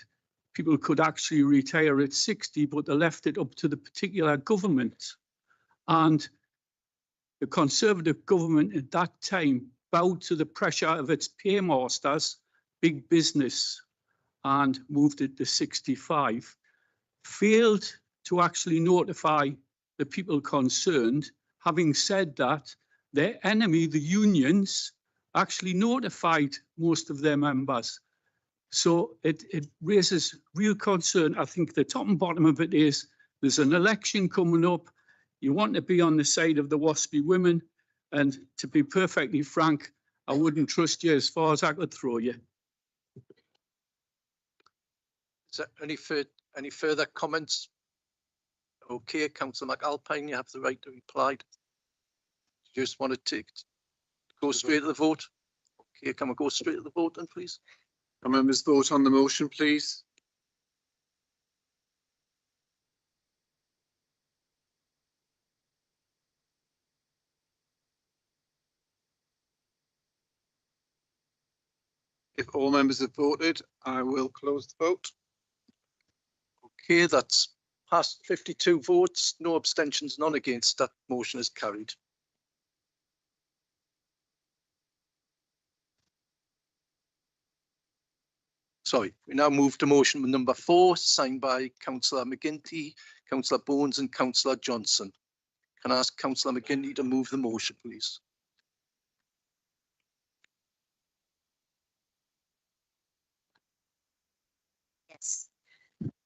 people could actually retire at 60, but they left it up to the particular government. And the Conservative government at that time bowed to the pressure of its paymasters, big business, and moved it to 65. Failed to actually notify the people concerned. Having said that, their enemy, the unions, actually notified most of their members. So it raises real concern. I think the top and bottom of it is there's an election coming up. You want to be on the side of the WASPI women. And to be perfectly frank, I wouldn't trust you as far as I could throw you. Is there any further comments? Okay, Councillor McAlpine, you have the right to reply. You just want to go straight to the vote? Okay, can we go straight to the vote then, please? Can members vote on the motion, please? If all members have voted, I will close the vote. Okay, that's passed 52 votes, no abstentions, none against. That motion is carried. Sorry, we now move to motion number 4, signed by Councillor McGinty, Councillor Bones and Councillor Johnson. Can I ask Councillor McGinty to move the motion, please? Yes.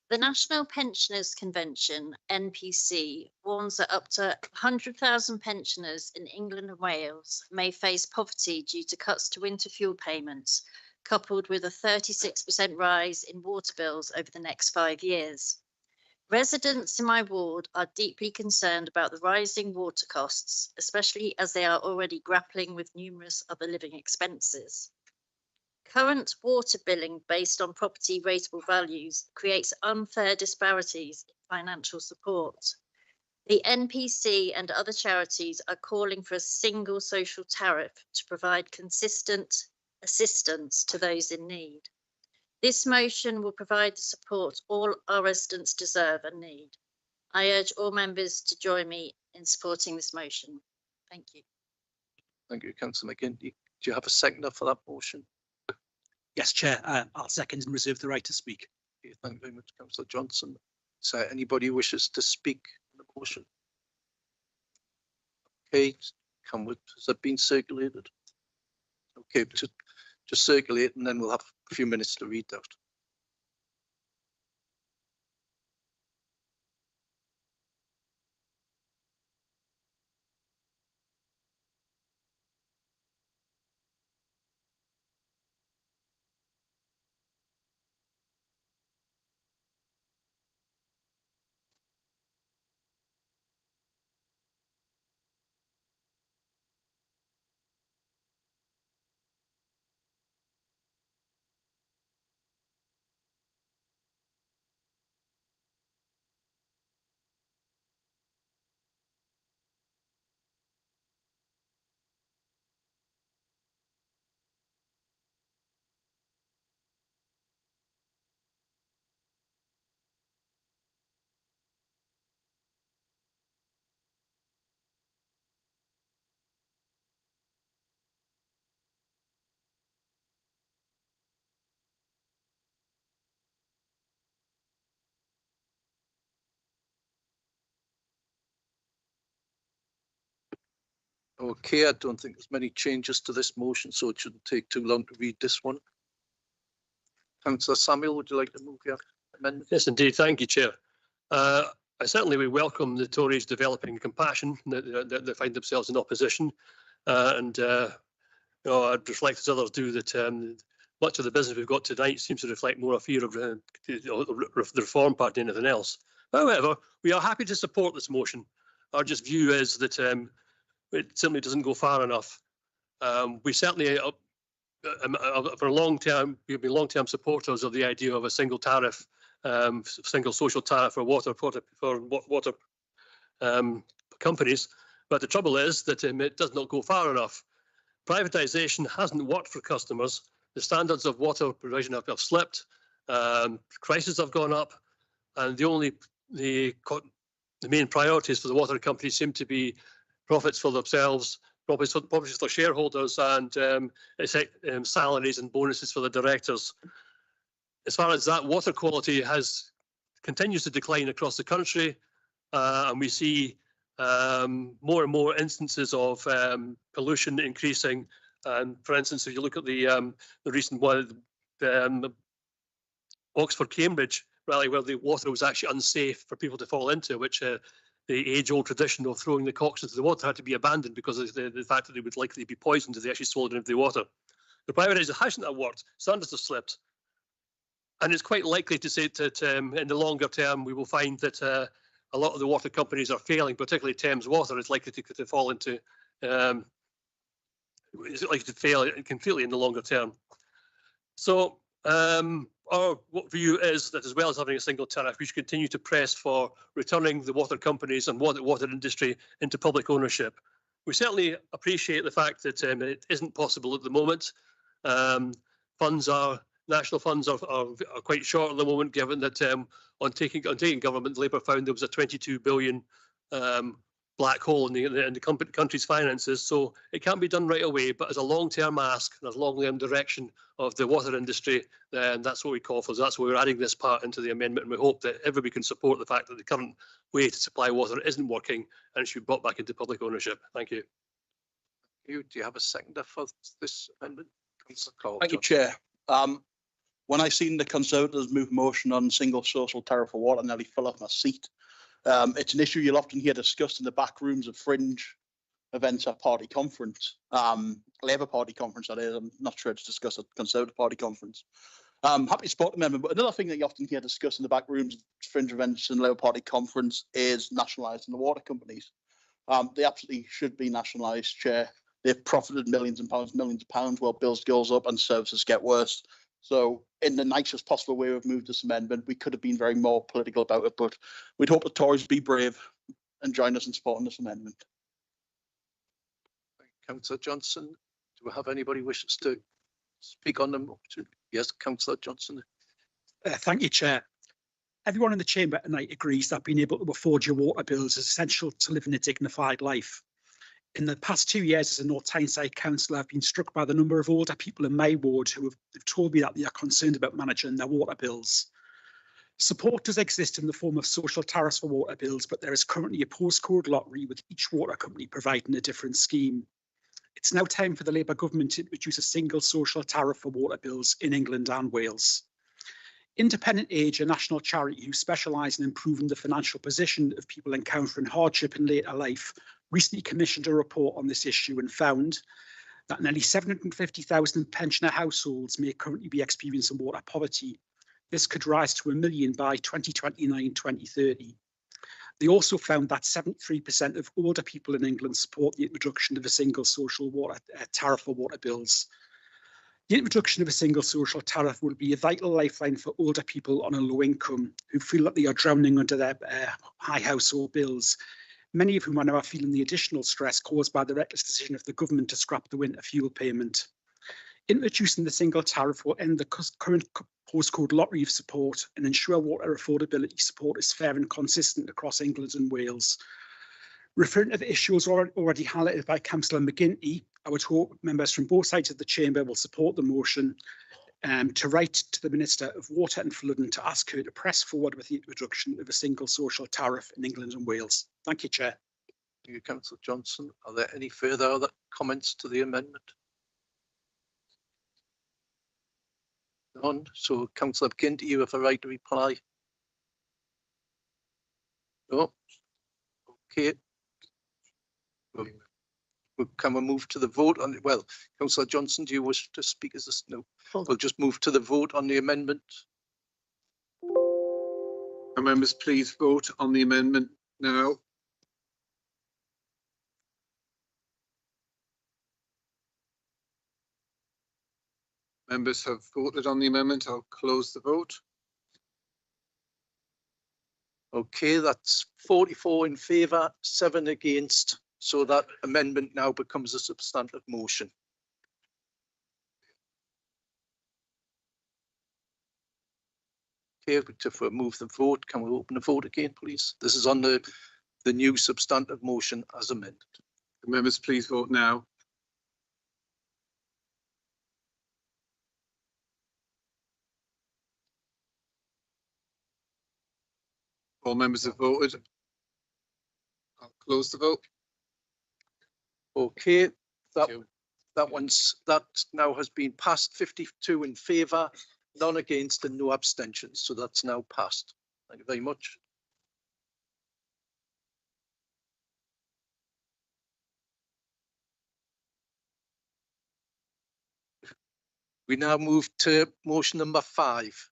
The National Pensioners Convention, NPC, warns that up to 100,000 pensioners in England and Wales may face poverty due to cuts to winter fuel payments, coupled with a 36% rise in water bills over the next 5 years. Residents in my ward are deeply concerned about the rising water costs, especially as they are already grappling with numerous other living expenses. Current water billing based on property rateable values creates unfair disparities in financial support. The NPC and other charities are calling for a single social tariff to provide consistent assistance to those in need. This motion will provide the support all our residents deserve and need. I urge all members to join me in supporting this motion. Thank you. Thank you, Councillor McGinty. Do you have a seconder for that motion? Yes, Chair, I'll second and reserve the right to speak. Okay, thank you very much, Councillor Johnson. Is there anybody who wishes to speak on the motion? Okay, has that been circulated? Okay, just circulate and then we'll have a few minutes to read that. Okay, I don't think there's many changes to this motion, so it shouldn't take too long to read this one. Councillor Samuel, would you like to move your amendment? Yes, indeed. Thank you, Chair. I certainly we welcome the Tories developing compassion that they find themselves in opposition. You know, I'd reflect as others do that much of the business we've got tonight seems to reflect more a fear of the Reform Party than anything else. However, we are happy to support this motion. Our just view is that it simply doesn't go far enough. We certainly, for a long time, we've been long-term supporters of the idea of a single tariff, single social tariff for water companies. But the trouble is that it does not go far enough. Privatisation hasn't worked for customers. The standards of water provision have slipped. Prices have gone up, and the main priorities for the water companies seem to be profits for themselves, profits for shareholders, and salaries and bonuses for the directors. As far as that, water quality continues to decline across the country, and we see more and more instances of pollution increasing. And for instance, if you look at the recent one, Oxford-Cambridge rally, where the water was actually unsafe for people to fall into, which the age-old tradition of throwing the cocks into the water had to be abandoned because of the fact that they would likely be poisoned if they actually swallowed into the water. The privatisation hasn't worked. Standards have slipped. And it's quite likely to say that in the longer term, we will find that a lot of the water companies are failing, particularly Thames Water is likely to fall into, is likely to fail completely in the longer term. So our view is that as well as having a single tariff, we should continue to press for returning the water companies and water industry into public ownership. We certainly appreciate the fact that it isn't possible at the moment. National funds are quite short at the moment, given that on taking government, Labour found there was a 22 billion black hole in the country's finances. So it can't be done right away, but as a long-term ask and as a long-term direction of the water industry, then that's what we call for. So that's why we're adding this part into the amendment, and we hope that everybody can support the fact that the current way to supply water isn't working and it should be brought back into public ownership. Thank you. Do you have a seconder for this amendment? Councillor Cole. Thank you, Chair. When I seen the Conservatives move motion on single social tariff for water, I nearly fell off my seat. It's an issue you'll often hear discussed in the back rooms of fringe events at party conference, Labour Party conference, that is. I'm not sure it's discussed at Conservative Party conference. Happy to support the amendment, but another thing that you often hear discussed in the back rooms of fringe events and Labour Party conference is nationalising the water companies. They absolutely should be nationalised, Chair. They've profited millions of pounds while bills goes up and services get worse. So in the nicest possible way we've moved this amendment, we could have been very more political about it, but we'd hope the Tories be brave and join us in supporting this amendment. Councillor Johnson, do we have anybody wishes to speak on the motion? Yes, Councillor Johnson. Thank you, Chair. Everyone in the chamber tonight agrees that being able to afford your water bills is essential to living a dignified life. In the past 2 years as a North Tyneside councillor, I've been struck by the number of older people in my ward who have told me that they are concerned about managing their water bills. Support does exist in the form of social tariffs for water bills, but there is currently a postcode lottery with each water company providing a different scheme. It's now time for the Labour government to introduce a single social tariff for water bills in England and Wales. Independent Age, a national charity who specialise in improving the financial position of people encountering hardship in later life, recently commissioned a report on this issue and found that nearly 750,000 pensioner households may currently be experiencing water poverty. This could rise to 1 million by 2029-2030. They also found that 73% of older people in England support the introduction of a single social water tariff for water bills. The introduction of a single social tariff will be a vital lifeline for older people on a low income who feel that they are drowning under their high household bills, many of whom are now feeling the additional stress caused by the reckless decision of the government to scrap the winter fuel payment. Introducing the single tariff will end the current postcode lottery of support and ensure water affordability support is fair and consistent across England and Wales. Referring to the issues already highlighted by Councillor McGuinty, I would hope members from both sides of the chamber will support the motion to write to the Minister of Water and Flooding to ask her to press forward with the introduction of a single social tariff in England and Wales. Thank you, Chair. Thank you, Councillor Johnson. Are there any further comments to the amendment? None. So, Councillor McGuinty, you have a right to reply. No. Okay. Can we move to the vote on it? Well, Councillor Johnson, do you wish to speak as this? No. We'll just move to the vote on the amendment. Members, please vote on the amendment now. Members have voted on the amendment. I'll close the vote. Okay, that's 44 in favour, 7 against, so that amendment now becomes a substantive motion. Okay, to remove the vote, can we open the vote again, please? This is on the new substantive motion as amended. Members, please vote now. All members have voted. I'll close the vote. Okay, that now has been passed, 52 in favour, none against and no abstentions. So that's now passed. Thank you very much. We now move to motion number 5.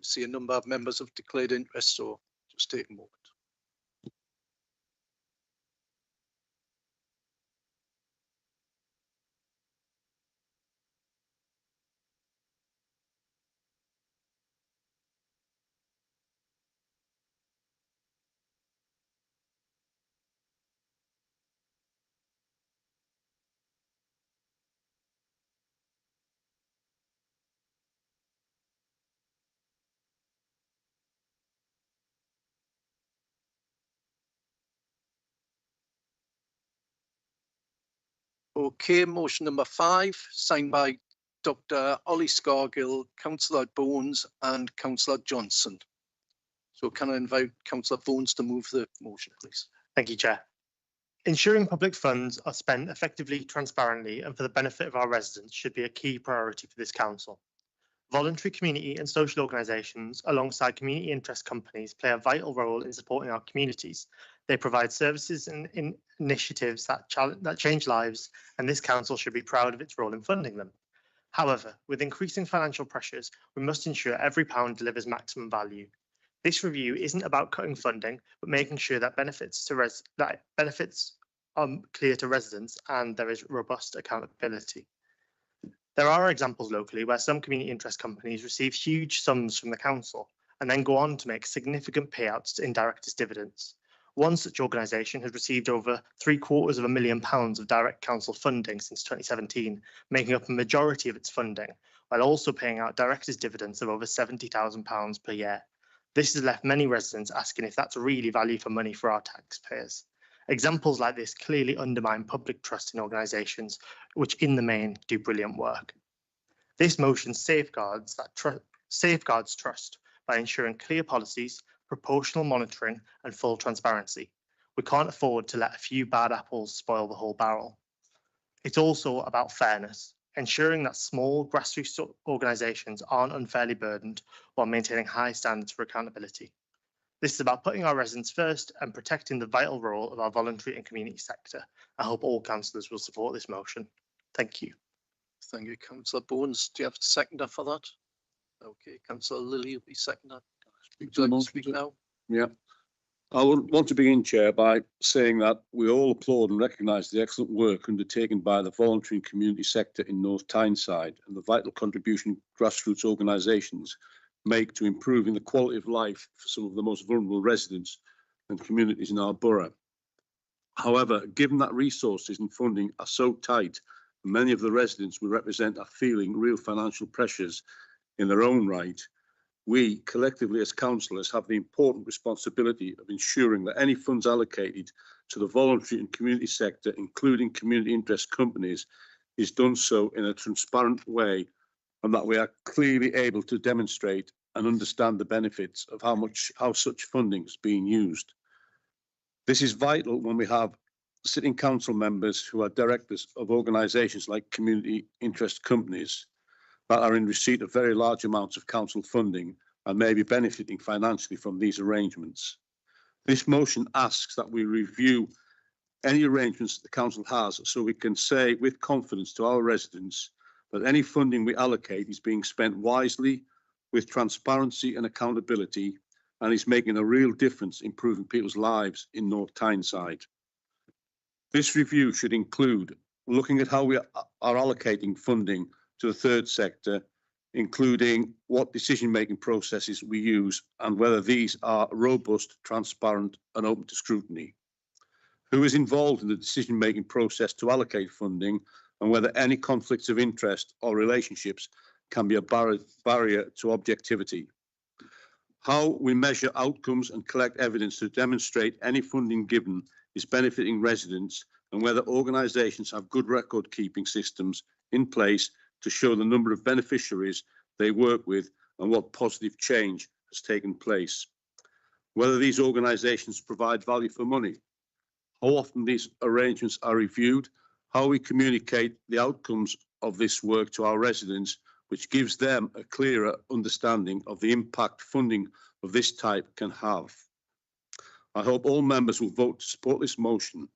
See a number of members have declared interest, so just take a moment. Okay, motion number 5, signed by Dr. Ollie Scargill, Councillor Bones and Councillor Johnson. So can I invite Councillor Bones to move the motion, please? Thank you, Chair. Ensuring public funds are spent effectively, transparently and for the benefit of our residents should be a key priority for this council. Voluntary community and social organisations, alongside community interest companies, play a vital role in supporting our communities. They provide services and initiatives that change lives, and this council should be proud of its role in funding them. However, with increasing financial pressures, we must ensure every pound delivers maximum value. This review isn't about cutting funding, but making sure that benefits are clear to residents and there is robust accountability. There are examples locally where some community interest companies receive huge sums from the council and then go on to make significant payouts in direct dividends. One such organisation has received over £750,000 of direct council funding since 2017, making up a majority of its funding, while also paying out directors' dividends of over £70,000 per year. This has left many residents asking if that's really value for money for our taxpayers. Examples like this clearly undermine public trust in organisations which in the main do brilliant work. This motion safeguards trust by ensuring clear policies, proportional monitoring and full transparency. We can't afford to let a few bad apples spoil the whole barrel. It's also about fairness, ensuring that small grassroots organisations aren't unfairly burdened while maintaining high standards for accountability. This is about putting our residents first and protecting the vital role of our voluntary and community sector. I hope all councillors will support this motion. Thank you. Thank you, Councillor Bones. Do you have a seconder for that? Okay, Councillor Lilly will be seconder. Would you like to speak now? Yeah. I would want to begin, Chair, by saying that we all applaud and recognise the excellent work undertaken by the voluntary and community sector in North Tyneside and the vital contribution grassroots organisations make to improving the quality of life for some of the most vulnerable residents and communities in our borough. However, given that resources and funding are so tight, many of the residents we represent are feeling real financial pressures in their own right, we collectively as councillors have the important responsibility of ensuring that any funds allocated to the voluntary and community sector, including community interest companies, is done so in a transparent way and that we are clearly able to demonstrate and understand the benefits of how such funding is being used. This is vital when we have sitting council members who are directors of organisations like community interest companies that are in receipt of very large amounts of council funding and may be benefiting financially from these arrangements. This motion asks that we review any arrangements that the council has so we can say with confidence to our residents that any funding we allocate is being spent wisely, with transparency and accountability, and is making a real difference improving people's lives in North Tyneside. This review should include looking at how we are allocating funding to the third sector, including what decision-making processes we use and whether these are robust, transparent and open to scrutiny. Who is involved in the decision-making process to allocate funding and whether any conflicts of interest or relationships can be a barrier to objectivity. How we measure outcomes and collect evidence to demonstrate any funding given is benefiting residents and whether organisations have good record-keeping systems in place to show the number of beneficiaries they work with and what positive change has taken place. Whether these organisations provide value for money, how often these arrangements are reviewed, how we communicate the outcomes of this work to our residents, which gives them a clearer understanding of the impact funding of this type can have. I hope all members will vote to support this motion.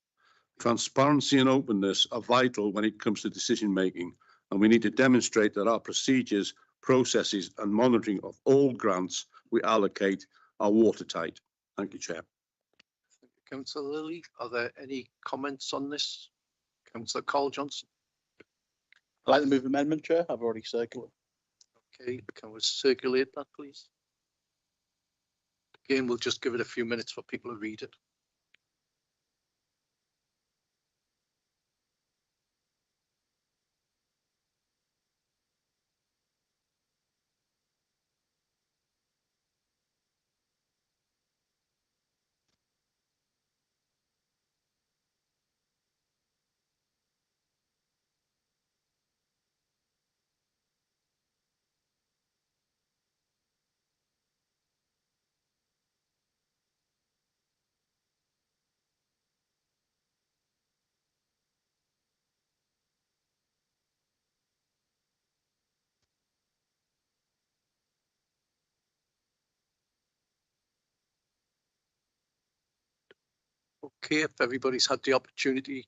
Transparency and openness are vital when it comes to decision making, and we need to demonstrate that our procedures, processes and monitoring of all grants we allocate are watertight. Thank you, Chair. Councillor Lilly, are there any comments on this? Councillor Carl Johnson. I'd like to move amendment, Chair. I've already circulated. Okay, can we circulate that, please? Again, we'll just give it a few minutes for people to read it. Okay, if everybody's had the opportunity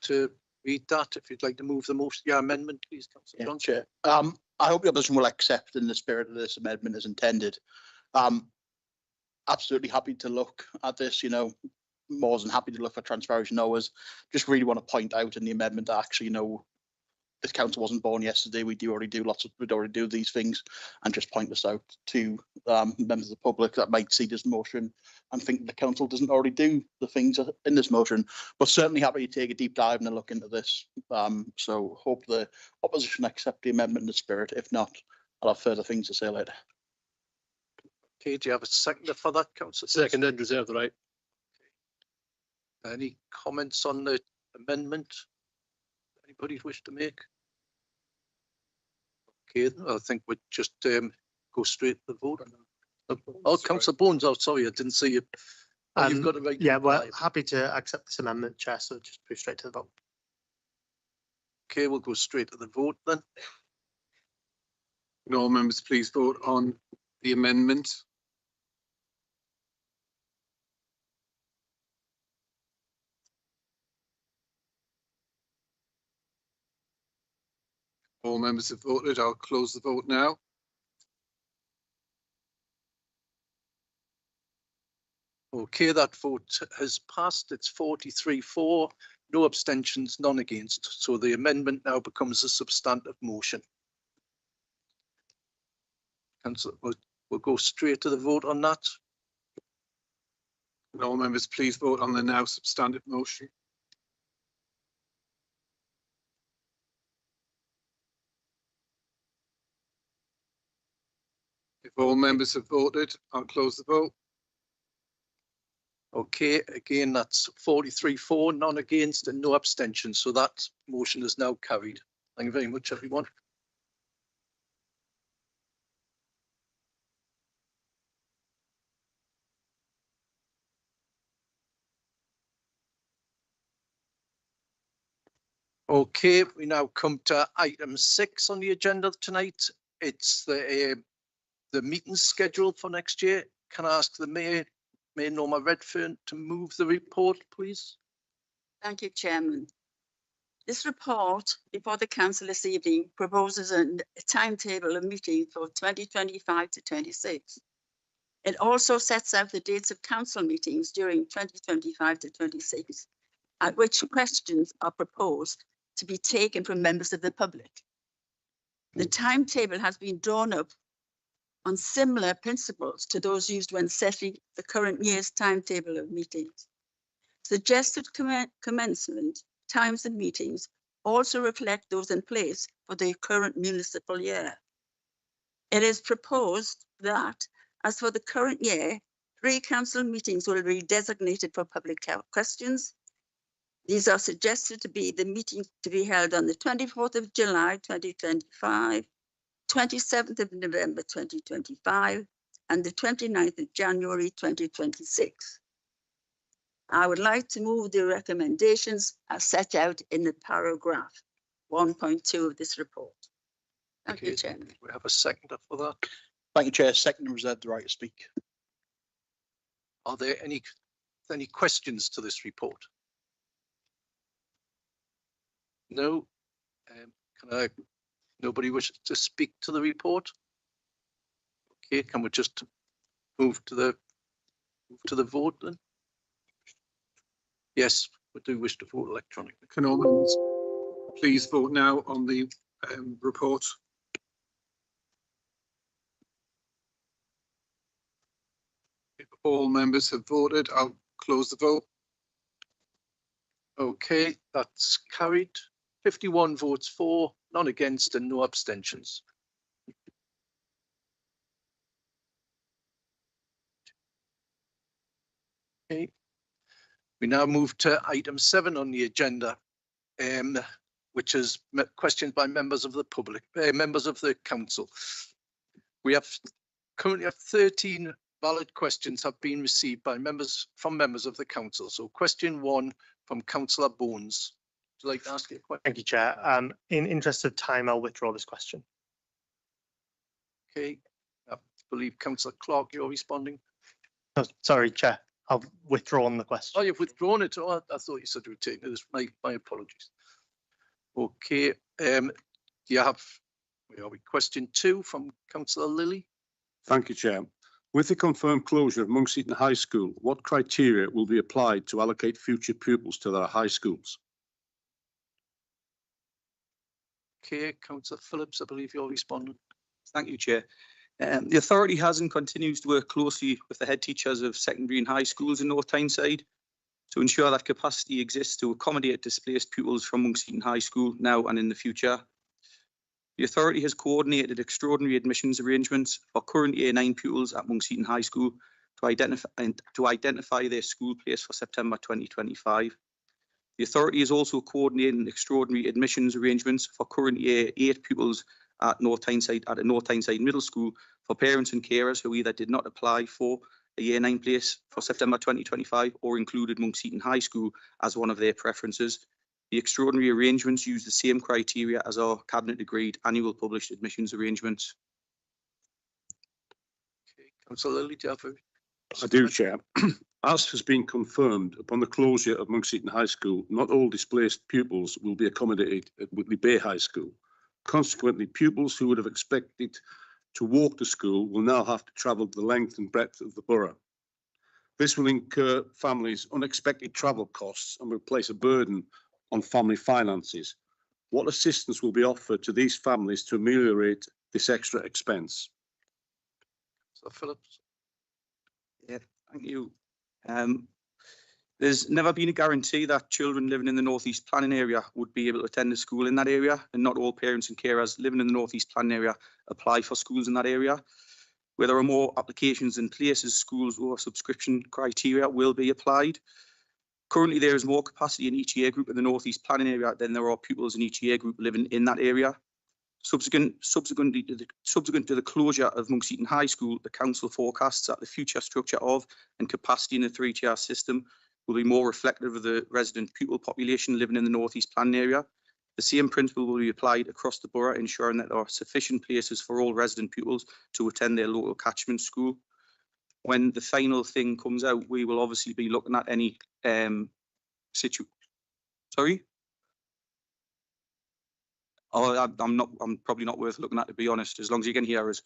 to read that, if you'd like to move the motion, yeah, amendment, please, Councillor Johnson. Chair. I hope the opposition will accept in the spirit of this amendment as intended. Absolutely happy to look at this, you know, more than happy to look for transparency hours. Just really want to point out in the amendment that actually, you know, this council wasn't born yesterday. We'd already do these things, and just point this out to members of the public that might see this motion and think the council doesn't already do the things in this motion. But certainly happy to take a deep dive and a look into this. So hope the opposition accept the amendment in the spirit. If not, I'll have further things to say later. Okay, do you have a seconder for that, Councillor? Seconded, reserve the right. Any comments on the amendment? Anybody wish to make? Okay, I think we'd just go straight to the vote. Oh, Councillor Bones, oh, sorry, I didn't see you. Oh, you've got it right. Yeah, well, happy to accept this amendment, Chair, so just move straight to the vote. Okay, we'll go straight to the vote then. Can all members please vote on the amendment? All members have voted. I'll close the vote now. Okay, that vote has passed. It's 43-4, no abstentions, none against. So the amendment now becomes a substantive motion. Councillor, we'll go straight to the vote on that. Can all members please vote on the now substantive motion? If all members have voted, I'll close the vote. Okay, again, that's 43-4, none against and no abstentions. So that motion is now carried. Thank you very much, everyone. Okay, we now come to item 6 on the agenda tonight. It's the meeting schedule for next year. Can I ask the Mayor Norma Redfern to move the report, please? Thank you, Chairman. This report before the council this evening proposes a timetable of meetings for 2025 to 26. It also sets out the dates of council meetings during 2025 to 26, at which questions are proposed to be taken from members of the public. The timetable has been drawn up on similar principles to those used when setting the current year's timetable of meetings. Suggested commencement times and meetings also reflect those in place for the current municipal year. It is proposed that, as for the current year, 3 council meetings will be designated for public questions. These are suggested to be the meeting to be held on the 24th of July 2025, 27th of November 2025, and the 29th of January 2026. I would like to move the recommendations as set out in the paragraph 1.2 of this report. Thank you, Chairman. We have a seconder for that. Thank you, Chair. Second, reserve the right to speak. Are there any questions to this report? No. Nobody wishes to speak to the report? Okay, can we just move to the vote then? Yes, we do wish to vote electronically. Can all members please vote now on the report? If all members have voted, I'll close the vote. Okay, that's carried. 51 votes for, none against and no abstentions. Okay. We now move to item 7 on the agenda, which is questions by members of the public, members of the council. We currently have 13 valid questions have been received by members of the council. So question 1 from Councillor Bones. Would you like to ask a question? Thank you, Chair. In interest of time, I'll withdraw this question. Okay, I believe Councillor Clark, you're responding. Oh, sorry, Chair. I've withdrawn the question. Oh, you've withdrawn it. Oh, I thought you said you were taking it. My apologies. Okay. You have, where are we? Question 2 from Councillor Lilly. Thank you, Chair. With the confirmed closure of Monks Eaton High School, what criteria will be applied to allocate future pupils to their high schools? Okay, Councillor Phillips, I believe you're responding. Thank you, Chair. The authority has and continues to work closely with the head teachers of secondary and high schools in North Tyneside to ensure that capacity exists to accommodate displaced pupils from Monks Eaton High School now and in the future. The authority has coordinated extraordinary admissions arrangements for current Year 9 pupils at Monks Eaton High School to identify their school place for September 2025. The authority is also coordinating extraordinary admissions arrangements for current Year 8 pupils at North Tyneside Middle School for parents and carers who either did not apply for a Year 9 place for September 2025 or included Monks Eaton High School as one of their preferences. The extraordinary arrangements use the same criteria as our Cabinet agreed annual published admissions arrangements. Okay, Councillor Lilly, do you have a... I do, Chair. As has been confirmed, upon the closure of Monks Eaton High School, not all displaced pupils will be accommodated at Whitley Bay High School. Consequently, pupils who would have expected to walk to school will now have to travel the length and breadth of the borough. This will incur families unexpected travel costs and will place a burden on family finances. What assistance will be offered to these families to ameliorate this extra expense? So Phillips. Yeah, thank you. There's never been a guarantee that children living in the North East planning area would be able to attend a school in that area, and not all parents and carers living in the North East planning area apply for schools in that area. Where there are more applications in places, schools or subscription criteria will be applied. Currently, there is more capacity in each year group in the North East planning area than there are pupils in each year group living in that area. Subsequent to the closure of Monks Eaton High School, the council forecasts that the future structure of and capacity in the 3-tier system will be more reflective of the resident pupil population living in the North East planning area. The same principle will be applied across the borough, ensuring that there are sufficient places for all resident pupils to attend their local catchment school. When the final thing comes out, we will obviously be looking at any Sorry? Oh, I'm probably not worth looking at, to be honest, as long as you can hear us.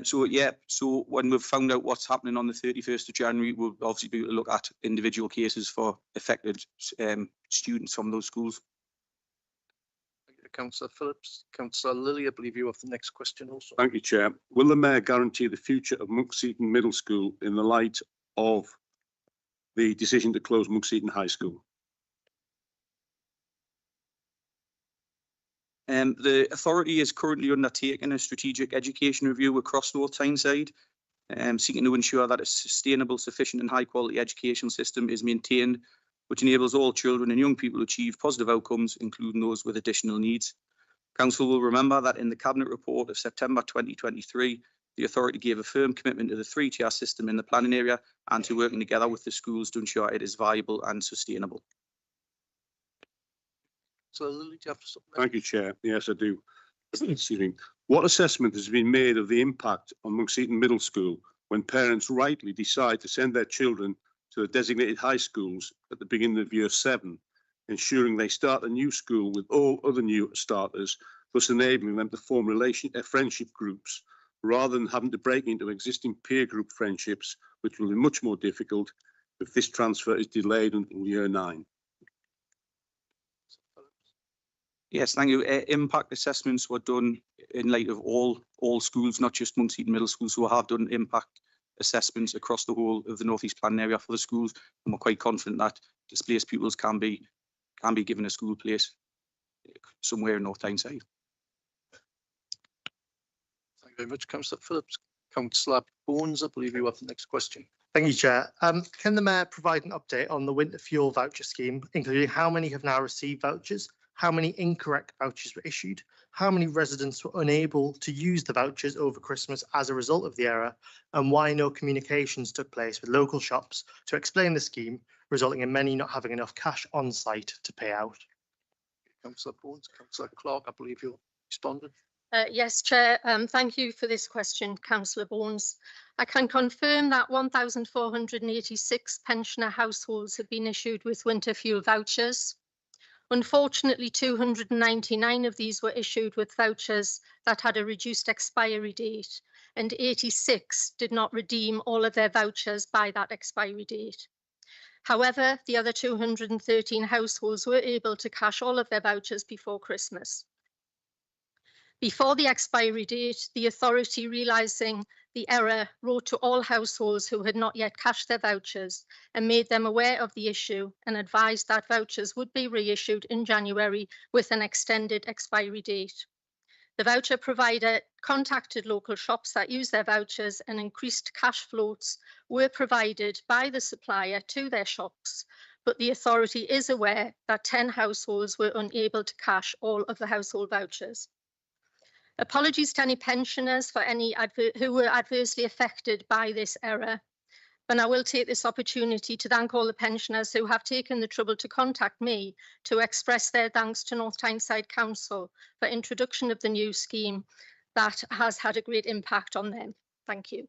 So yeah, so when we've found out what's happening on the 31st of January, we'll obviously be able to look at individual cases for affected students from those schools. Councillor Phillips. Councillor Lilly, I believe you have the next question also. Thank you, Chair. Will the Mayor guarantee the future of Monkseaton Middle School in the light of the decision to close Monkseaton High School? The authority is currently undertaking a strategic education review across North Tyneside, seeking to ensure that a sustainable, sufficient and high quality education system is maintained, which enables all children and young people to achieve positive outcomes, including those with additional needs. Council will remember that in the Cabinet report of September 2023, the authority gave a firm commitment to the 3-tier system in the planning area and to working together with the schools to ensure it is viable and sustainable. So Lilly, do you have something? Thank you, Chair. Yes, I do. Excuse me. What assessment has been made of the impact on Monkseaton Middle School when parents rightly decide to send their children to the designated high schools at the beginning of year 7, ensuring they start a new school with all other new starters, thus enabling them to form friendship groups rather than having to break into existing peer group friendships, which will be much more difficult if this transfer is delayed until year 9. Yes, thank you. Impact assessments were done in light of all schools, not just Monkseaton Middle School. So we have done impact assessments across the whole of the North East planning area for the schools, and we're quite confident that displaced pupils can be given a school place somewhere in North Tyneside. Thank you very much, Councillor Phillips. Councillor Bones, I believe you have the next question. Thank you, Chair. Can the Mayor provide an update on the winter fuel voucher scheme, including how many have now received vouchers, how many incorrect vouchers were issued, how many residents were unable to use the vouchers over Christmas as a result of the error, and why no communications took place with local shops to explain the scheme, resulting in many not having enough cash on site to pay out? Councillor Bones. Councillor Clark, I believe you responded. Yes, Chair. Thank you for this question, Councillor Bones. I can confirm that 1,486 pensioner households have been issued with winter fuel vouchers. Unfortunately, 299 of these were issued with vouchers that had a reduced expiry date, and 86 did not redeem all of their vouchers by that expiry date. However, the other 213 households were able to cash all of their vouchers before Christmas. Before the expiry date, the authority, realising the error, wrote to all households who had not yet cashed their vouchers and made them aware of the issue and advised that vouchers would be reissued in January with an extended expiry date. The voucher provider contacted local shops that use their vouchers, and increased cash floats were provided by the supplier to their shops, but the authority is aware that 10 households were unable to cash all of the household vouchers. Apologies to any pensioners for any who were adversely affected by this error. And I will take this opportunity to thank all the pensioners who have taken the trouble to contact me to express their thanks to North Tyneside Council for introduction of the new scheme that has had a great impact on them. Thank you.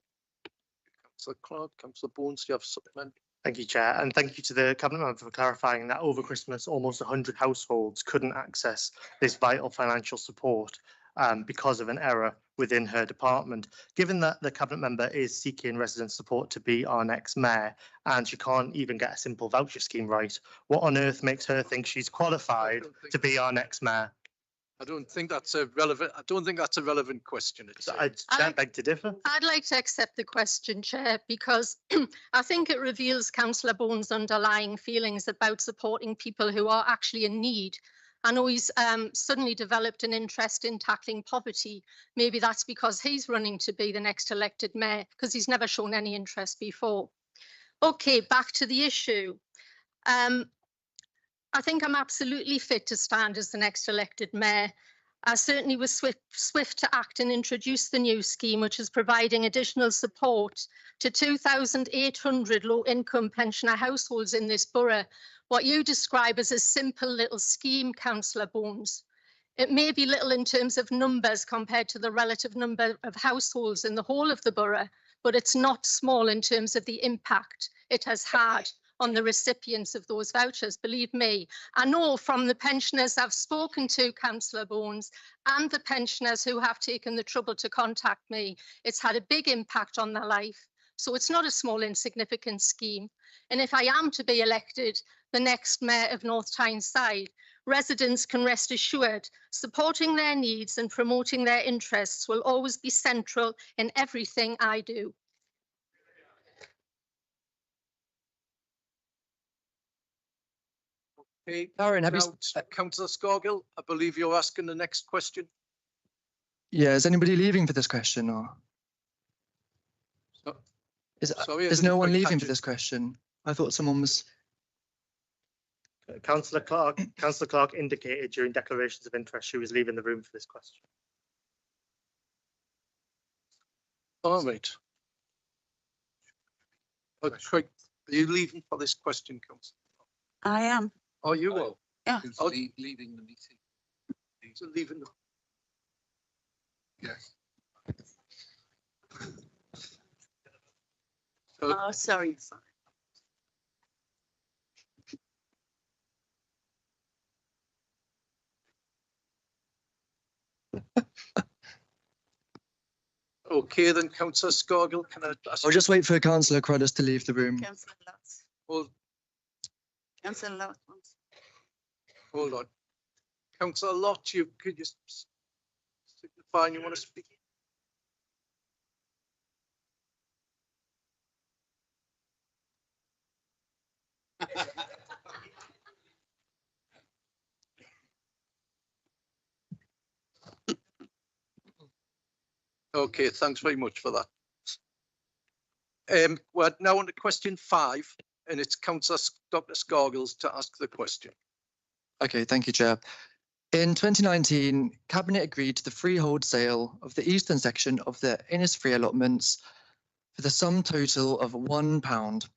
Councillor Clark. Councillor Bones, do you have supplement? Thank you, Chair, and thank you to the Cabinet Member for clarifying that over Christmas, almost 100 households couldn't access this vital financial support because of an error within her department. Given that the Cabinet Member is seeking resident support to be our next Mayor, and she can't even get a simple voucher scheme right, what on earth makes her think she's qualified to be our next Mayor? I don't think that's a relevant question. I beg to differ. I'd like to accept the question, Chair, because I think it reveals Councillor Bones' underlying feelings about supporting people who are actually in need. I know he's suddenly developed an interest in tackling poverty. Maybe that's because he's running to be the next elected Mayor, because he's never shown any interest before. Okay, back to the issue. I think I'm absolutely fit to stand as the next elected Mayor. I certainly was swift to act and introduce the new scheme, which is providing additional support to 2,800 low-income pensioner households in this borough. What you describe as a simple little scheme, Councillor Bones. It may be little in terms of numbers compared to the relative number of households in the whole of the borough, but it's not small in terms of the impact it has had on the recipients of those vouchers. Believe me, I know from the pensioners I've spoken to, Councillor Bones, and the pensioners who have taken the trouble to contact me, it's had a big impact on their life. So it's not a small, insignificant scheme. And if I am to be elected the next Mayor of North Tyneside, residents can rest assured supporting their needs and promoting their interests will always be central in everything I do. Okay, Darren, have you, now, Councillor Scargill, I believe you're asking the next question. yeah, is anybody leaving for this question or? So- Is, Sorry, I is didn't no one quite leaving catch for it. this question? I thought someone was. Councillor Clark indicated during declarations of interest she was leaving the room for this question. All right. Okay, are you leaving for this question, Councillor? I am. Oh, you will? Yeah. Oh, leaving the meeting. So leaving the. Yes. Oh, sorry. Okay, then Councillor Scargill, can I ask? I'll just wait for Councillor Cruddas to leave the room. Councillor Lutz. Hold, Councillor Lutz. hold on. Councillor Lott, you could just signify you want to speak. Okay, thanks very much for that. We're now on to question 5, and it's Councillor Dr. Scargill's to ask the question. Okay, thank you, Chair. In 2019, Cabinet agreed to the freehold sale of the eastern section of the Innisfree allotments for the sum total of £1.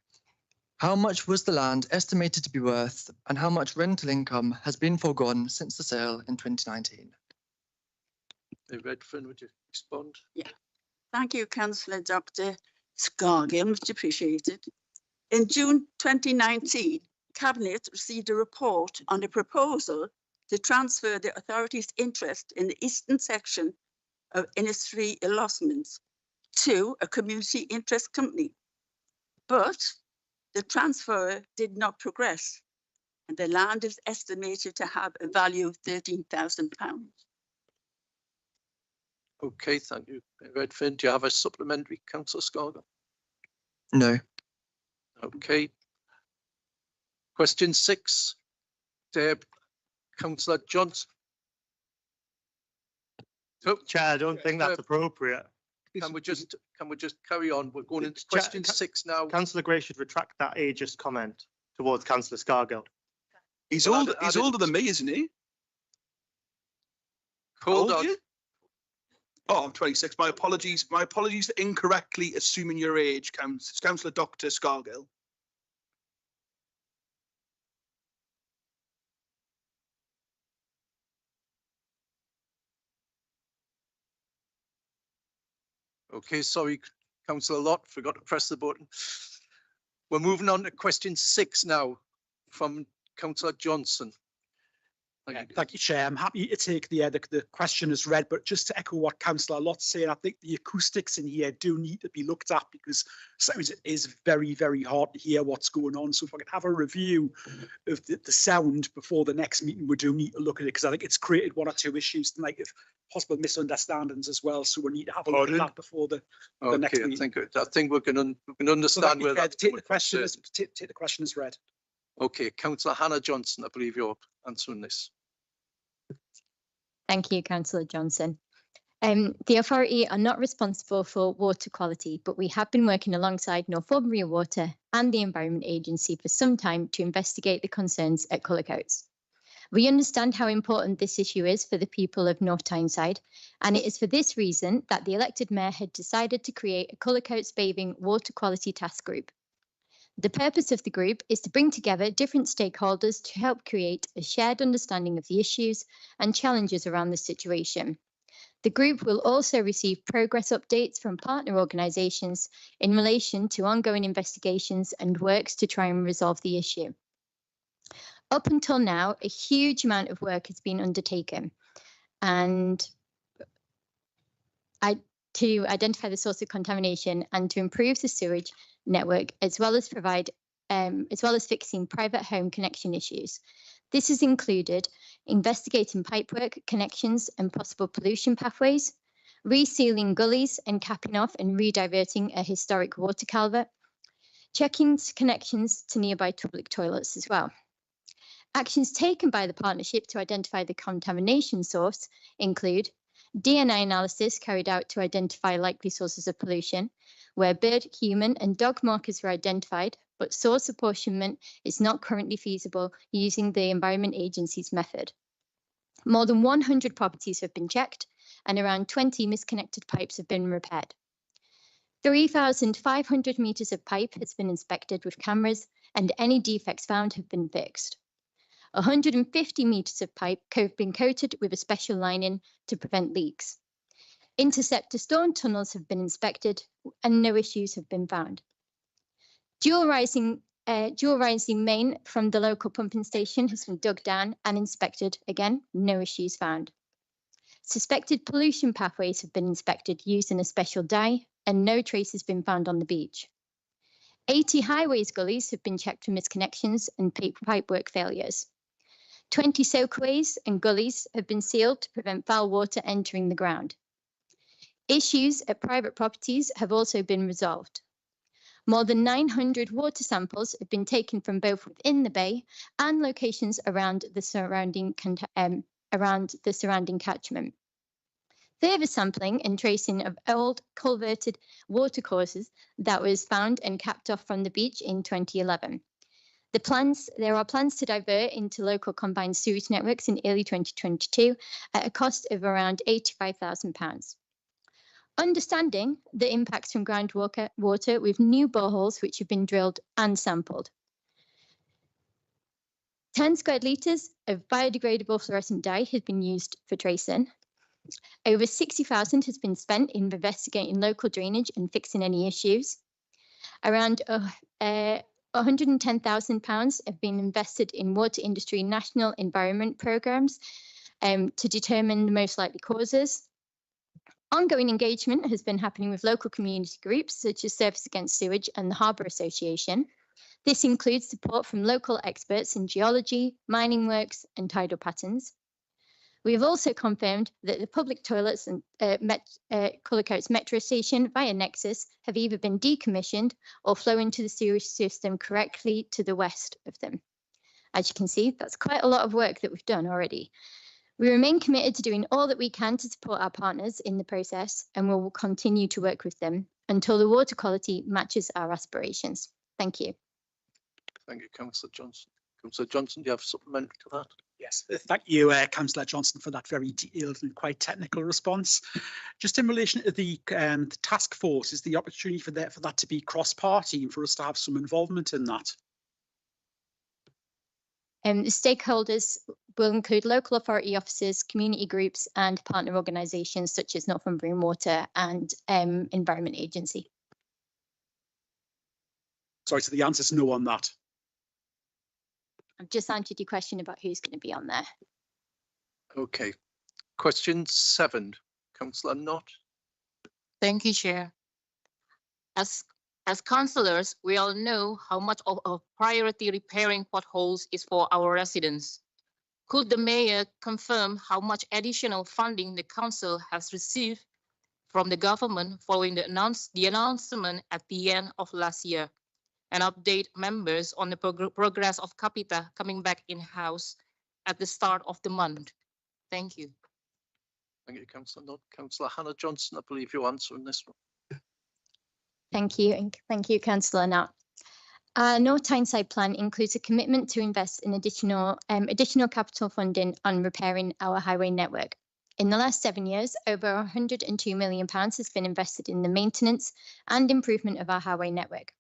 How much was the land estimated to be worth, and how much rental income has been foregone since the sale in 2019? Redfern, would you respond? Yeah. Thank you, Councillor Dr. Scargill, much appreciated. In June 2019, Cabinet received a report on a proposal to transfer the authority's interest in the eastern section of Innisfree allotments to a community interest company. But the transfer did not progress, and the land is estimated to have a value of £13,000. Okay, thank you. Redfern, do you have a supplementary, Councillor Scargill? No. Okay. Question 6, Councillor Johnson. So, Chair, I don't think that's appropriate. Can we just carry on? We're going into question 6 now. Councillor Gray should retract that ageist comment towards Councillor Scargill. He's older. He's older than me, isn't he? Hold How old on. are you? Oh, I'm 26. My apologies. My apologies for incorrectly assuming your age, Councillor Dr. Scargill. Okay, sorry, Councillor Lott, forgot to press the button. We're moving on to question 6 now from Councillor Johnson. Thank you, Chair. I'm happy to take the question as read, but just to echo what Councillor Lott's saying, I think the acoustics in here do need to be looked at because sometimes it is very, very hard to hear what's going on. So if I could have a review of the sound before the next meeting, we do need to look at it because I think it's created 1 or 2 issues tonight of possible misunderstandings as well. So we need to have a look at that before the next Okay, meeting. I think we can understand So thank you, where Chair. that. Take the question as read. Okay, Councillor Hannah Johnson, I believe you're answering this. Thank you, Councillor Johnson. The authority are not responsible for water quality, but we have been working alongside Northumbrian Water and the Environment Agency for some time to investigate the concerns at Cullercoats. We understand how important this issue is for the people of North Tyneside, and it is for this reason that the elected mayor had decided to create a Cullercoats Bathing Water Quality Task Group. The purpose of the group is to bring together different stakeholders to help create a shared understanding of the issues and challenges around the situation. The group will also receive progress updates from partner organisations in relation to ongoing investigations and works to try and resolve the issue. Up until now, a huge amount of work has been undertaken and to identify the source of contamination and to improve the sewage network, as well as fixing private home connection issues. This has included investigating pipework, connections and possible pollution pathways, resealing gullies and capping off and rediverting a historic water culvert, checking connections to nearby public toilets as well. Actions taken by the partnership to identify the contamination source include DNA analysis carried out to identify likely sources of pollution, where bird, human and dog markers were identified, but source apportionment is not currently feasible using the Environment Agency's method. More than 100 properties have been checked and around 20 misconnected pipes have been repaired. 3,500 metres of pipe has been inspected with cameras and any defects found have been fixed. 150 metres of pipe have been coated with a special lining to prevent leaks. Interceptor storm tunnels have been inspected and no issues have been found. Dual rising main from the local pumping station has been dug down and inspected. Again, no issues found. Suspected pollution pathways have been inspected using a special dye and no trace has been found on the beach. 80 highways gullies have been checked for misconnections and pipework failures. 20 soakways and gullies have been sealed to prevent foul water entering the ground. Issues at private properties have also been resolved. More than 900 water samples have been taken from both within the bay and locations around the surrounding catchment. Further sampling and tracing of old culverted watercourses that was found and capped off from the beach in 2011. There are plans to divert into local combined sewage networks in early 2022 at a cost of around £85,000. Understanding the impacts from groundwater with new boreholes which have been drilled and sampled. 10 square litres of biodegradable fluorescent dye has been used for tracing. Over 60,000 has been spent in investigating local drainage and fixing any issues. Around £110,000 have been invested in water industry national environment programmes to determine the most likely causes. Ongoing engagement has been happening with local community groups such as Service Against Sewage and the Harbour Association. This includes support from local experts in geology, mining works and tidal patterns. We have also confirmed that the public toilets and Cullercoats metro station via Nexus have either been decommissioned or flow into the sewage system correctly to the west of them. As you can see, that's quite a lot of work that we've done already. We remain committed to doing all that we can to support our partners in the process and we will continue to work with them until the water quality matches our aspirations. Thank you. Thank you, Councillor Johnson. Councillor Johnson, do you have supplementary to that? Yes, thank you, Councillor Johnson, for that very detailed and quite technical response. Just in relation to the task force, is the opportunity for that to be cross-party and for us to have some involvement in that? The stakeholders will include local authority officers, community groups and partner organisations such as Northumbrian Water and Environment Agency. Sorry, so the answer is no on that. I've just answered your question about who's going to be on there. Okay. Question 7, Councillor Knott. Thank you, Chair. As councillors, we all know how much of a priority repairing potholes is for our residents. Could the Mayor confirm how much additional funding the council has received from the government following the announcement at the end of last year, and update members on the progress of Capita coming back in-house at the start of the month? Thank you. Thank you, Councillor Knott. Councillor Hannah Johnson, I believe you're answering this one. Thank you, and thank you, Councillor Knott. Our North Tyneside plan includes a commitment to invest in additional capital funding on repairing our highway network. In the last 7 years, over £102 million has been invested in the maintenance and improvement of our highway network.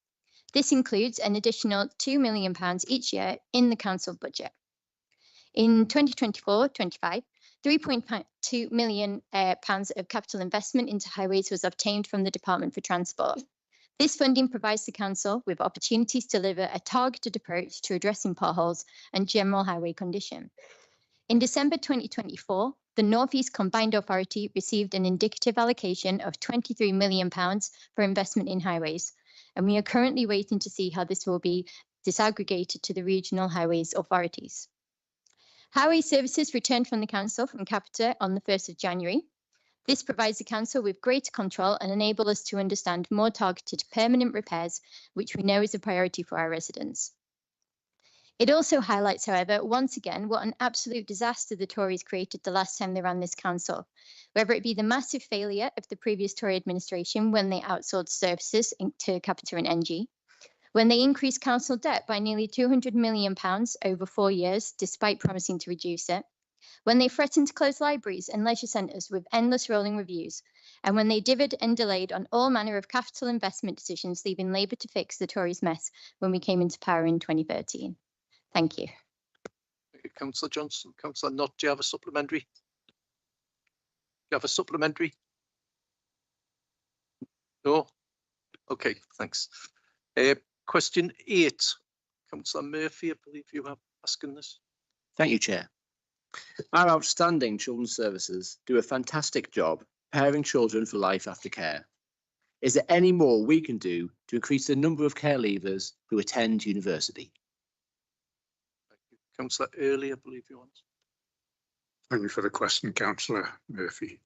This includes an additional £2 million each year in the council budget. In 2024-25, £3.2 million of capital investment into highways was obtained from the Department for Transport. This funding provides the council with opportunities to deliver a targeted approach to addressing potholes and general highway condition. In December 2024, the North East Combined Authority received an indicative allocation of £23 million for investment in highways, and we are currently waiting to see how this will be disaggregated to the regional highways authorities. Highway Services returned from the council from Capita on the 1st of January. This provides the council with greater control and enables us to understand more targeted permanent repairs, which we know is a priority for our residents. It also highlights, however, once again, what an absolute disaster the Tories created the last time they ran this council, whether it be the massive failure of the previous Tory administration when they outsourced services to Capita and NG, when they increased council debt by nearly £200 million over 4 years, despite promising to reduce it, when they threatened to close libraries and leisure centres with endless rolling reviews, and when they divvied and delayed on all manner of capital investment decisions, leaving Labour to fix the Tories' mess when we came into power in 2013. Thank you. Councillor Johnson. Councillor Knott, do you have a supplementary? Do you have a supplementary? No? Okay, thanks. Question 8. Councillor Murphy, I believe you are asking this. Thank you, Chair. Our outstanding children's services do a fantastic job preparing children for life after care. Is there any more we can do to increase the number of care leavers who attend university? Councillor Early, I believe you want. Thank you for the question, Councillor Murphy.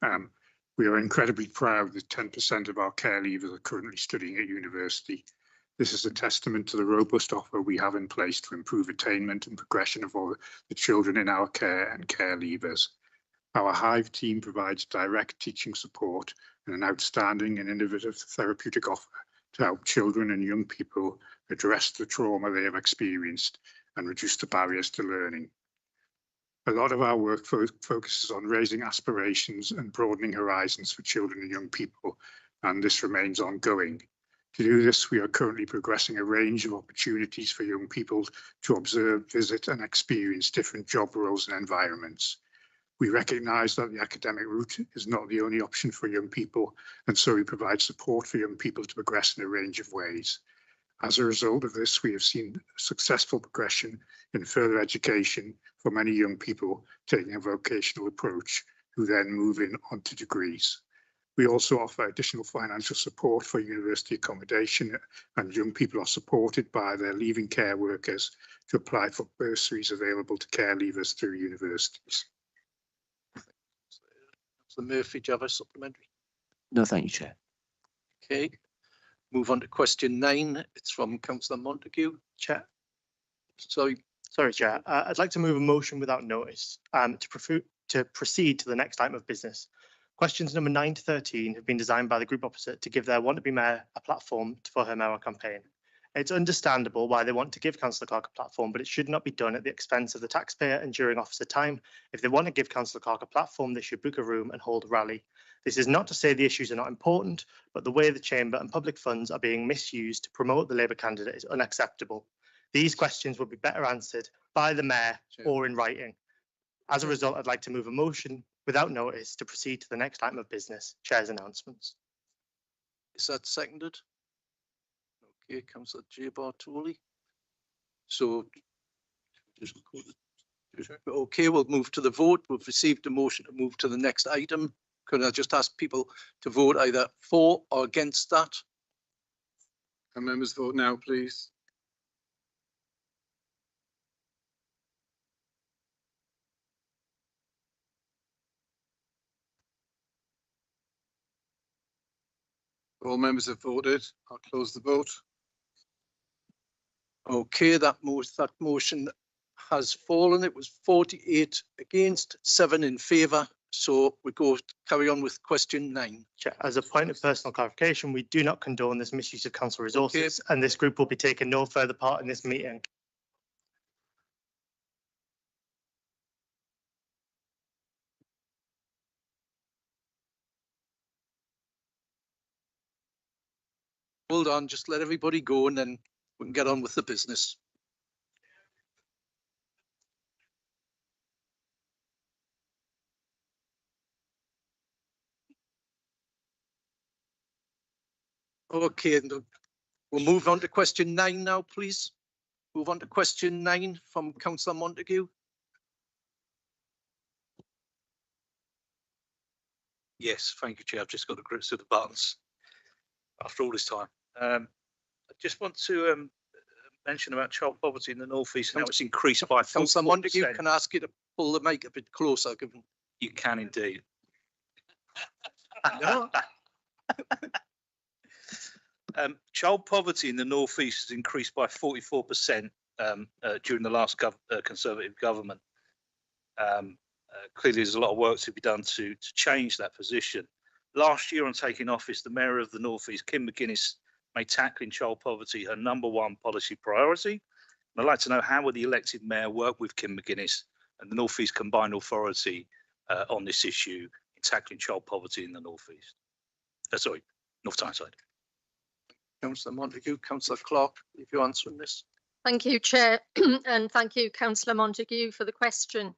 We are incredibly proud that 10% of our care leavers are currently studying at university. This is a testament to the robust offer we have in place to improve attainment and progression of all the children in our care and care leavers. Our Hive team provides direct teaching support and an outstanding and innovative therapeutic offer to help children and young people address the trauma they have experienced and reduce the barriers to learning. A lot of our work focuses on raising aspirations and broadening horizons for children and young people, and this remains ongoing. To do this, we are currently progressing a range of opportunities for young people to observe, visit, and experience different job roles and environments. We recognise that the academic route is not the only option for young people, and so we provide support for young people to progress in a range of ways. As a result of this, we have seen successful progression in further education for many young people taking a vocational approach, who then move on to degrees. We also offer additional financial support for university accommodation, and young people are supported by their leaving care workers to apply for bursaries available to care leavers through universities. Councillor Murphy, do you have a supplementary? No, thank you, Chair. Okay. Move on to question 9. It's from Councillor Montague. Chair. Sorry, Chair. I'd like to move a motion without notice to proceed to the next item of business. Questions number 9 to 13 have been designed by the group opposite to give their want-to-be mayor a platform for her mayoral campaign. It's understandable why they want to give Councillor Clark a platform, but it should not be done at the expense of the taxpayer and during officer time. If they want to give Councillor Clark a platform, they should book a room and hold a rally. This is not to say the issues are not important, but the way the Chamber and public funds are being misused to promote the Labour candidate is unacceptable. These questions would be better answered by the mayor or in writing. As a result, I'd like to move a motion without notice to proceed to the next item of business, Chair's announcements. is that seconded? Okay, Councillor J. Bartoli. So, okay, we'll move to the vote. We've received a motion to move to the next item. Could I just ask people to vote either for or against that? Can members vote now, please? All members have voted. I'll close the vote. Okay, that motion has fallen. It was 48 against, 7 in favour. So we carry on with question 9. Chair, as a point of personal clarification, we do not condone this misuse of council resources, and this group will be taking no further part in this meeting. Hold on, just let everybody go and then we can get on with the business. Okay, we'll move on to question 9 now, please. Move on to question 9 from Councillor Montague. Yes, thank you, Chair. I've just got the grips with the buttons after all this time. I just want to mention about child poverty in the North East and how it's increased by 40%. Councillor Montague, can I ask you to pull the mic a bit closer, given. You can indeed. No. Child poverty in the North East has increased by 44% during the last Conservative government. Clearly, there's a lot of work to be done to change that position. Last year, on taking office, the Mayor of the North East, Kim McGuinness, made tackling child poverty her #1 policy priority. And I'd like to know, how will the elected Mayor work with Kim McGuinness and the North East Combined Authority on this issue in tackling child poverty in the North East? Sorry, North Tyneside. Councillor Montague, Councillor Clark, if you're answering this. Thank you, Chair, and thank you, Councillor Montague, for the question.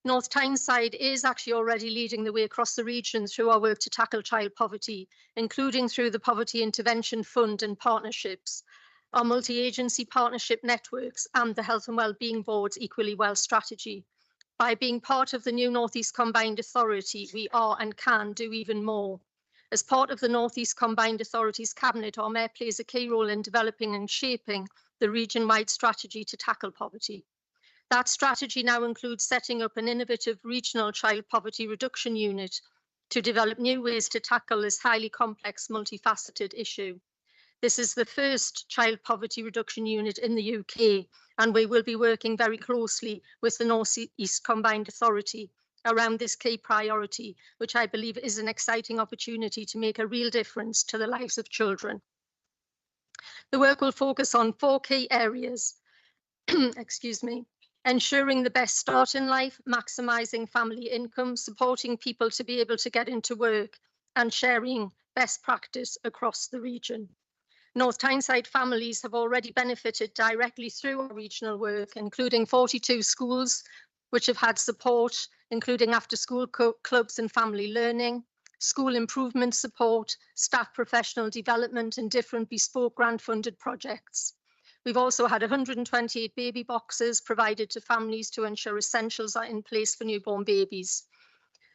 North Tyneside is actually already leading the way across the region through our work to tackle child poverty, including through the Poverty Intervention Fund and partnerships, our multi-agency partnership networks and the Health and Wellbeing Board's Equally Well strategy. By being part of the new North East Combined Authority, we are and can do even more. As part of the North East Combined Authority's Cabinet, our Mayor plays a key role in developing and shaping the region-wide strategy to tackle poverty. That strategy now includes setting up an innovative regional child poverty reduction unit to develop new ways to tackle this highly complex, multifaceted issue. This is the first child poverty reduction unit in the UK, and we will be working very closely with the North East Combined Authority around this key priority, which I believe is an exciting opportunity to make a real difference to the lives of children. The work will focus on 4 key areas, excuse me, ensuring the best start in life, maximising family income, supporting people to be able to get into work, and sharing best practice across the region. North Tyneside families have already benefited directly through our regional work, including 42 schools which have had support, including after-school clubs and family learning, school improvement support, staff professional development, and different bespoke grant-funded projects. We've also had 128 baby boxes provided to families to ensure essentials are in place for newborn babies.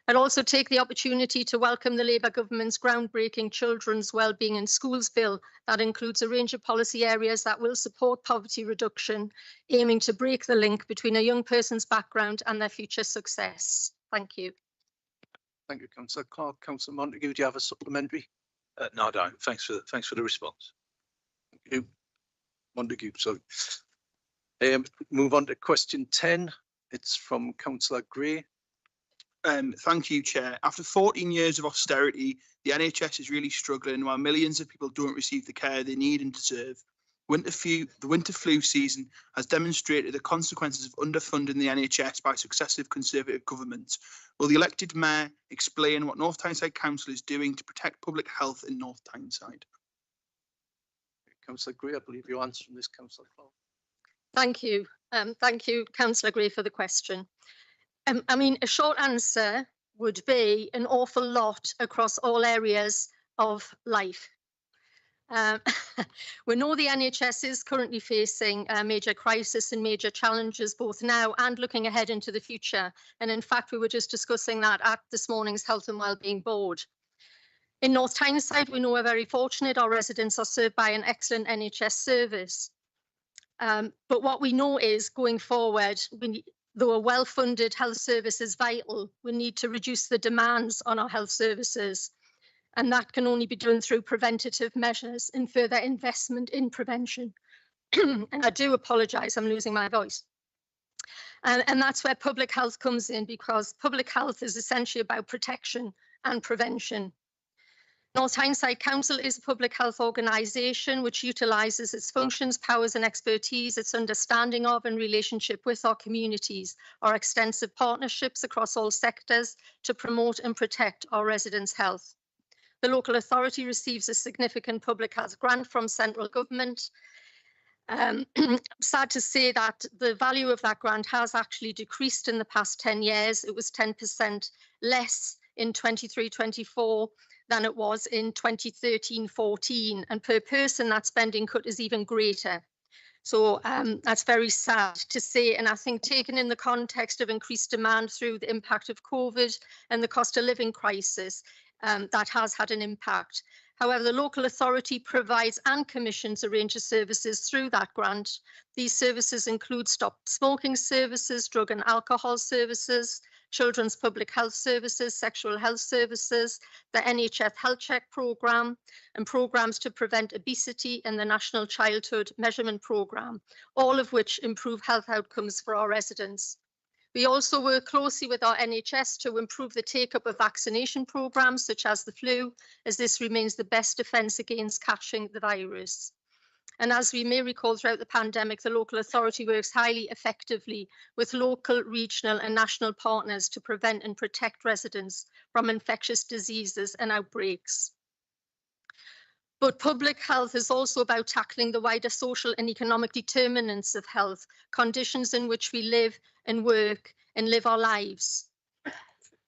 I'd also take the opportunity to welcome the Labour government's groundbreaking Children's Wellbeing in Schools bill that includes a range of policy areas that will support poverty reduction, aiming to break the link between a young person's background and their future success. Thank you. Thank you, Councillor Clark. Councillor Montague, do you have a supplementary? No, I don't. Thanks for the response. Thank you. Montague, sorry. Move on to question 10. It's from Councillor Gray. Thank you, Chair. After 14 years of austerity, the NHS is really struggling while millions of people don't receive the care they need and deserve. The winter flu season has demonstrated the consequences of underfunding the NHS by successive Conservative governments. Will the elected Mayor explain what North Tyneside Council is doing to protect public health in North Tyneside? Councillor Gray, I believe you're answering this, Councillor Clark. Thank you. Thank you, Councillor Gray, for the question. I mean, a short answer would be an awful lot across all areas of life. We know the NHS is currently facing a major crisis and major challenges both now and looking ahead into the future. And in fact, we were just discussing that at this morning's Health and Wellbeing Board. In North Tyneside, we know we're very fortunate. Our residents are served by an excellent NHS service. But what we know is going forward, though a well-funded health service is vital, we need to reduce the demands on our health services. And that can only be done through preventative measures and further investment in prevention. And I do apologise, I'm losing my voice. And that's where public health comes in, because public health is essentially about protection and prevention. North Tyneside Council is a public health organisation which utilises its functions, powers and expertise, its understanding of and relationship with our communities, our extensive partnerships across all sectors to promote and protect our residents' health. The local authority receives a significant public health grant from central government. Sad to say that the value of that grant has actually decreased in the past 10 years. It was 10% less in 23-24 than it was in 2013-14, and per person that spending cut is even greater. So that's very sad to say, and I think taken in the context of increased demand through the impact of COVID and the cost of living crisis, that has had an impact. However, the local authority provides and commissions a range of services through that grant. These services include stop smoking services, drug and alcohol services, children's public health services, sexual health services, the NHS Health Check programme, and programmes to prevent obesity and the National Childhood Measurement Programme, all of which improve health outcomes for our residents. We also work closely with our NHS to improve the take-up of vaccination programmes such as the flu, as this remains the best defence against catching the virus. And as we may recall throughout the pandemic, the local authority works highly effectively with local, regional and national partners to prevent and protect residents from infectious diseases and outbreaks. But public health is also about tackling the wider social and economic determinants of health, conditions in which we live and work and live our lives.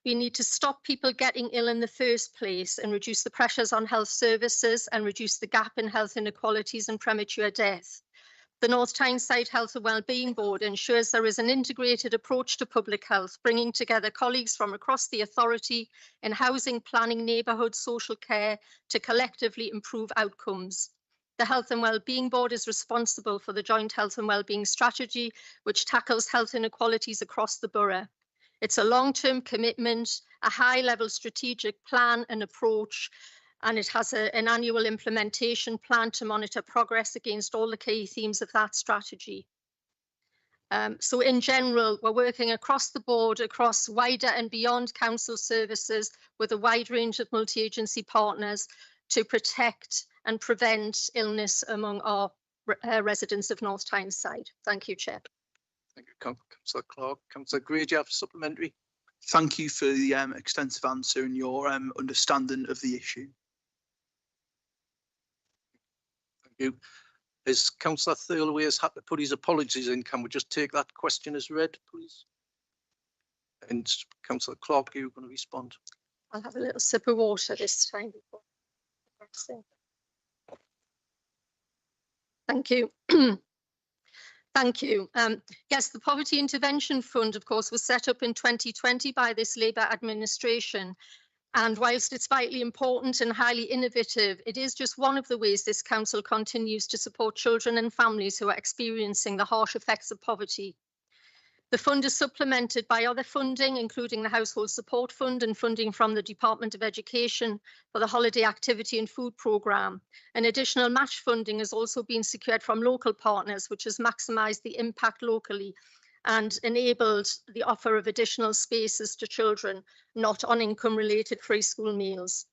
We need to stop people getting ill in the first place and reduce the pressures on health services and reduce the gap in health inequalities and premature death. The North Tyneside Health and Wellbeing Board ensures there is an integrated approach to public health, bringing together colleagues from across the authority in housing, planning, neighbourhood, social care to collectively improve outcomes. The Health and Wellbeing Board is responsible for the Joint Health and Wellbeing Strategy, which tackles health inequalities across the borough. It's a long-term commitment, a high-level strategic plan and approach, and it has an annual implementation plan to monitor progress against all the key themes of that strategy. So in general, we're working across the board, across wider and beyond council services with a wide range of multi-agency partners to protect and prevent illness among our residents of North Tyneside. Thank you, Chair. Thank you, Councillor Clark. Councillor Gray, do you have a supplementary? Thank you for the extensive answer and your understanding of the issue. Thank you. As Councillor Thirlway has had to put his apologies in, can we just take that question as read, please? And Councillor Clark, are you going to respond? I'll have a little sip of water this time before. Thank you. Thank you. Yes, the Poverty Intervention Fund, of course, was set up in 2020 by this Labour administration. And whilst it's vitally important and highly innovative, it is just one of the ways this council continues to support children and families who are experiencing the harsh effects of poverty. The fund is supplemented by other funding, including the Household Support Fund and funding from the Department of Education for the Holiday Activity and Food Programme. An additional match funding has also been secured from local partners, which has maximised the impact locally and enabled the offer of additional spaces to children not on income-related free school meals.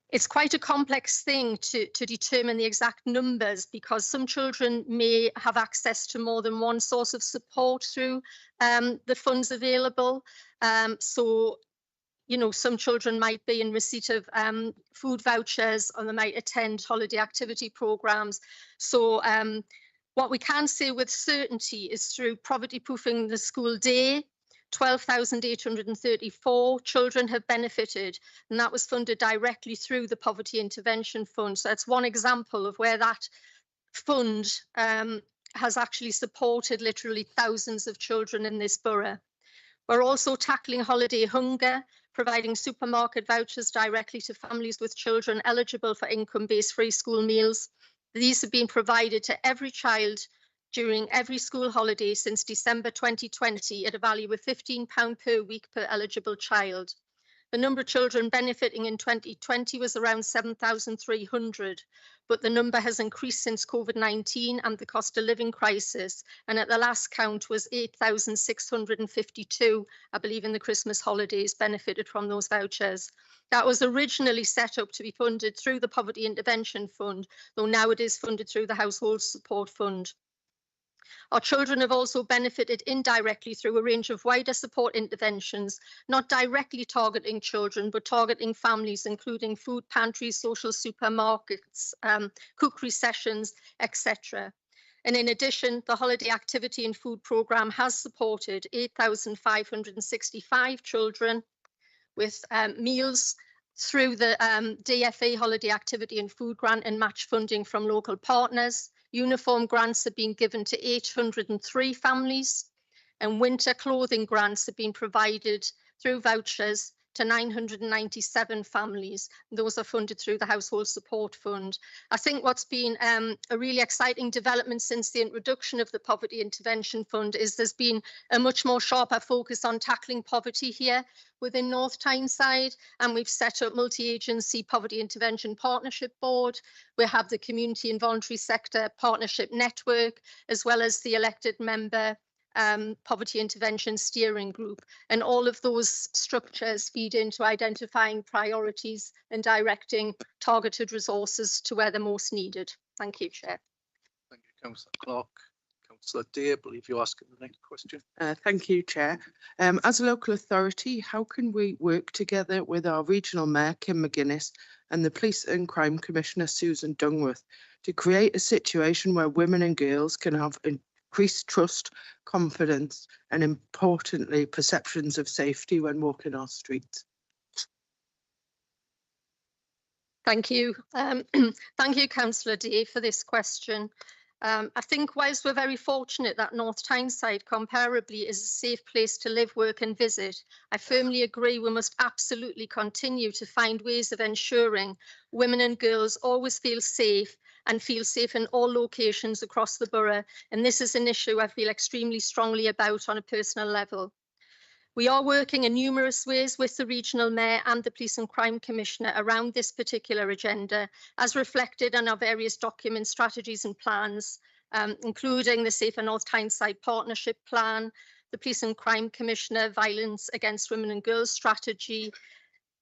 It's quite a complex thing to determine the exact numbers because some children may have access to more than one source of support through the funds available. So, you know, some children might be in receipt of food vouchers or they might attend holiday activity programmes. So what we can say with certainty is through poverty proofing the school day, 12,834 children have benefited, and that was funded directly through the Poverty Intervention Fund. So that's one example of where that fund has actually supported literally thousands of children in this borough. We're also tackling holiday hunger, providing supermarket vouchers directly to families with children eligible for income-based free school meals. These have been provided to every child during every school holiday since December 2020 at a value of £15 per week per eligible child. The number of children benefiting in 2020 was around 7,300, but the number has increased since COVID-19 and the cost of living crisis, and at the last count was 8,652, I believe, in the Christmas holidays benefited from those vouchers. That was originally set up to be funded through the Poverty Intervention Fund, though now it is funded through the Household Support Fund. Our children have also benefited indirectly through a range of wider support interventions, not directly targeting children, but targeting families, including food pantries, social supermarkets, cookery sessions, etc. And in addition, the Holiday Activity and Food Programme has supported 8,565 children with meals through the DFA Holiday Activity and Food Grant and match funding from local partners. Uniform grants have been given to 803 families, and winter clothing grants have been provided through vouchers to 997 families. Those are funded through the Household Support Fund. I think what's been a really exciting development since the introduction of the Poverty Intervention Fund is there's been a much more sharper focus on tackling poverty here within North Tyneside, and we've set up multi-agency Poverty Intervention Partnership Board. We have the Community and Voluntary Sector Partnership Network, as well as the elected member Poverty Intervention Steering Group, and all of those structures feed into identifying priorities and directing targeted resources to where they're most needed. Thank you, Chair. Thank you, Councillor Clark. Councillor Day, I believe you're asking the next question. Thank you, Chair. As a local authority, how can we work together with our regional mayor, Kim McGuinness, and the Police and Crime Commissioner, Susan Dungworth, to create a situation where women and girls can have increased trust, confidence, and importantly, perceptions of safety when walking our streets? Thank you. Thank you, Councillor Day, for this question. I think whilst we're very fortunate that North Tyneside comparably is a safe place to live, work and visit, I firmly agree we must absolutely continue to find ways of ensuring women and girls always feel safe and feel safe in all locations across the borough. And this is an issue I feel extremely strongly about on a personal level. We are working in numerous ways with the regional mayor and the Police and Crime Commissioner around this particular agenda, as reflected in our various documents, strategies and plans, including the Safer North Tyneside Partnership Plan, the Police and Crime Commissioner Violence Against Women and Girls Strategy,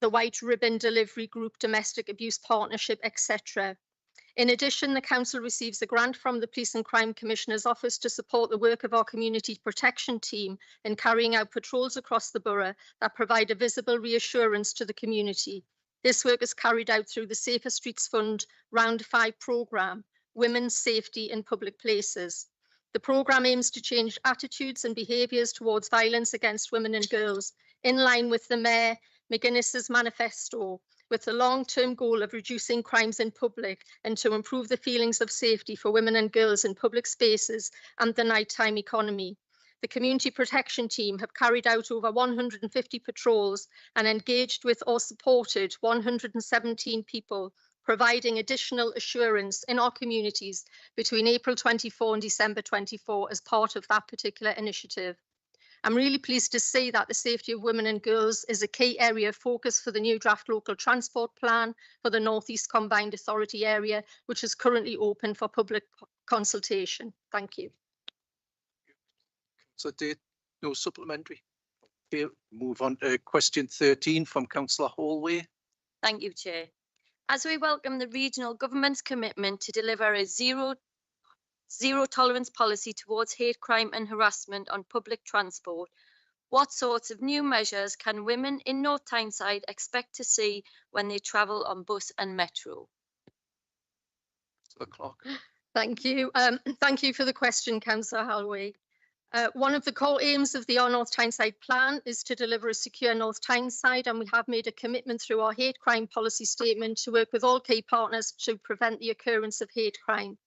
the White Ribbon Delivery Group Domestic Abuse Partnership, etc. In addition, the Council receives a grant from the Police and Crime Commissioner's Office to support the work of our Community Protection Team in carrying out patrols across the borough that provide a visible reassurance to the community. This work is carried out through the Safer Streets Fund Round 5 programme, Women's Safety in Public Places. The programme aims to change attitudes and behaviours towards violence against women and girls, in line with the Mayor McGuinness's manifesto, with the long-term goal of reducing crimes in public and to improve the feelings of safety for women and girls in public spaces and the nighttime economy. The Community Protection Team have carried out over 150 patrols and engaged with or supported 117 people, providing additional assurance in our communities between April 24 and December 24 as part of that particular initiative. I'm really pleased to see that the safety of women and girls is a key area of focus for the new draft local transport plan for the North East Combined Authority area, which is currently open for public consultation. Thank you. So did no supplementary. Okay, move on to question 13 from Councillor Hallway. Thank you, Chair. As we welcome the regional government's commitment to deliver a zero tolerance policy towards hate crime and harassment on public transport, what sorts of new measures can women in North Tyneside expect to see when they travel on bus and metro? Thank you. Thank you for the question, Councillor Holloway. One of the core aims of the Our North Tyneside plan is to deliver a secure North Tyneside, and we have made a commitment through our hate crime policy statement to work with all key partners to prevent the occurrence of hate crime.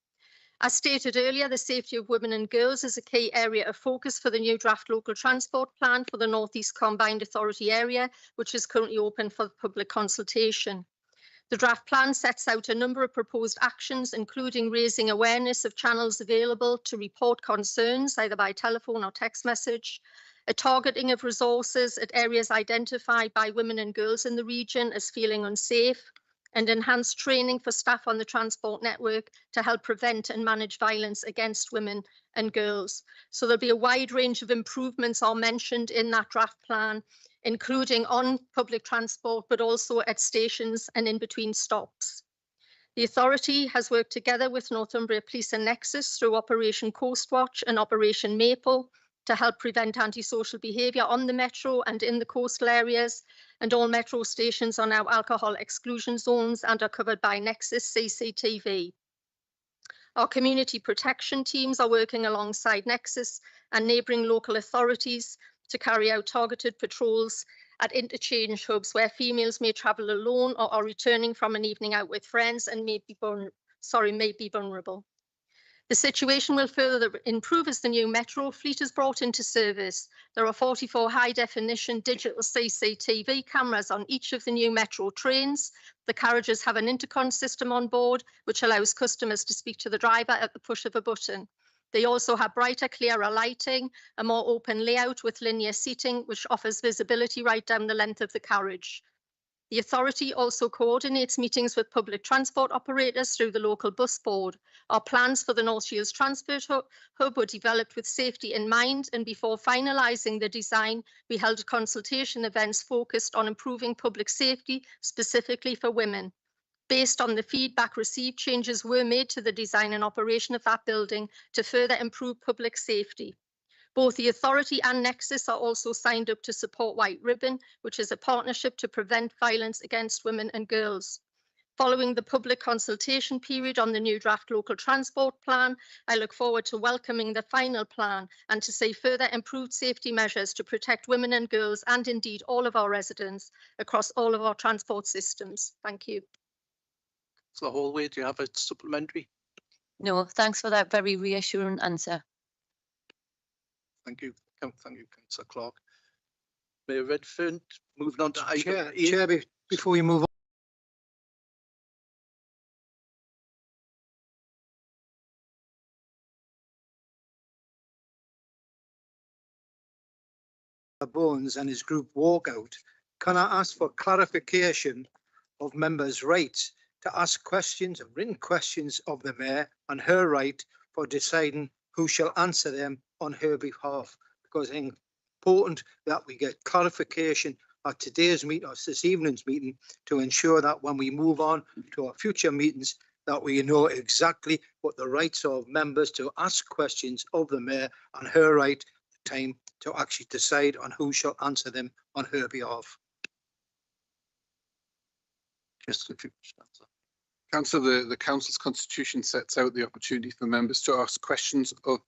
As stated earlier, the safety of women and girls is a key area of focus for the new draft local transport plan for the North East Combined Authority area, which is currently open for public consultation. The draft plan sets out a number of proposed actions, including raising awareness of channels available to report concerns, either by telephone or text message, a targeting of resources at areas identified by women and girls in the region as feeling unsafe, and enhanced training for staff on the transport network to help prevent and manage violence against women and girls. So there'll be a wide range of improvements are mentioned in that draft plan, including on public transport, but also at stations and in between stops. The authority has worked together with Northumbria Police and Nexus through Operation Coastwatch and Operation Maple to help prevent antisocial behaviour on the metro and in the coastal areas, and all metro stations are now alcohol exclusion zones and are covered by Nexus CCTV. Our community protection teams are working alongside Nexus and neighbouring local authorities to carry out targeted patrols at interchange hubs where females may travel alone or are returning from an evening out with friends and may be vulnerable. The situation will further improve as the new metro fleet is brought into service. There are 44 high-definition digital CCTV cameras on each of the new metro trains. The carriages have an intercom system on board, which allows customers to speak to the driver at the push of a button. They also have brighter, clearer lighting, a more open layout with linear seating, which offers visibility right down the length of the carriage. The authority also coordinates meetings with public transport operators through the local bus board. Our plans for the North Shields Transport Hub were developed with safety in mind, and before finalising the design, we held consultation events focused on improving public safety, specifically for women. Based on the feedback received, changes were made to the design and operation of that building to further improve public safety. Both the authority and Nexus are also signed up to support White Ribbon, which is a partnership to prevent violence against women and girls. Following the public consultation period on the new draft local transport plan, I look forward to welcoming the final plan and to see further improved safety measures to protect women and girls and indeed all of our residents across all of our transport systems. Thank you. So Hallway, do you have a supplementary? No, thanks for that very reassuring answer. Thank you. Thank you, Councillor Clark. Mayor Redfern, moving on to item eight. Chair, before we move on, Bones and his group walkout, can I ask for clarification of members' rights to ask questions, written questions of the Mayor and her right for deciding who shall answer them on her behalf? Because it's important that we get clarification at today's meeting or this evening's meeting to ensure that when we move on to our future meetings, that we know exactly what the rights of members to ask questions of the Mayor and her right time to actually decide on who shall answer them on her behalf. Just if you answer. Councillor, the council's constitution sets out the opportunity for members to ask questions of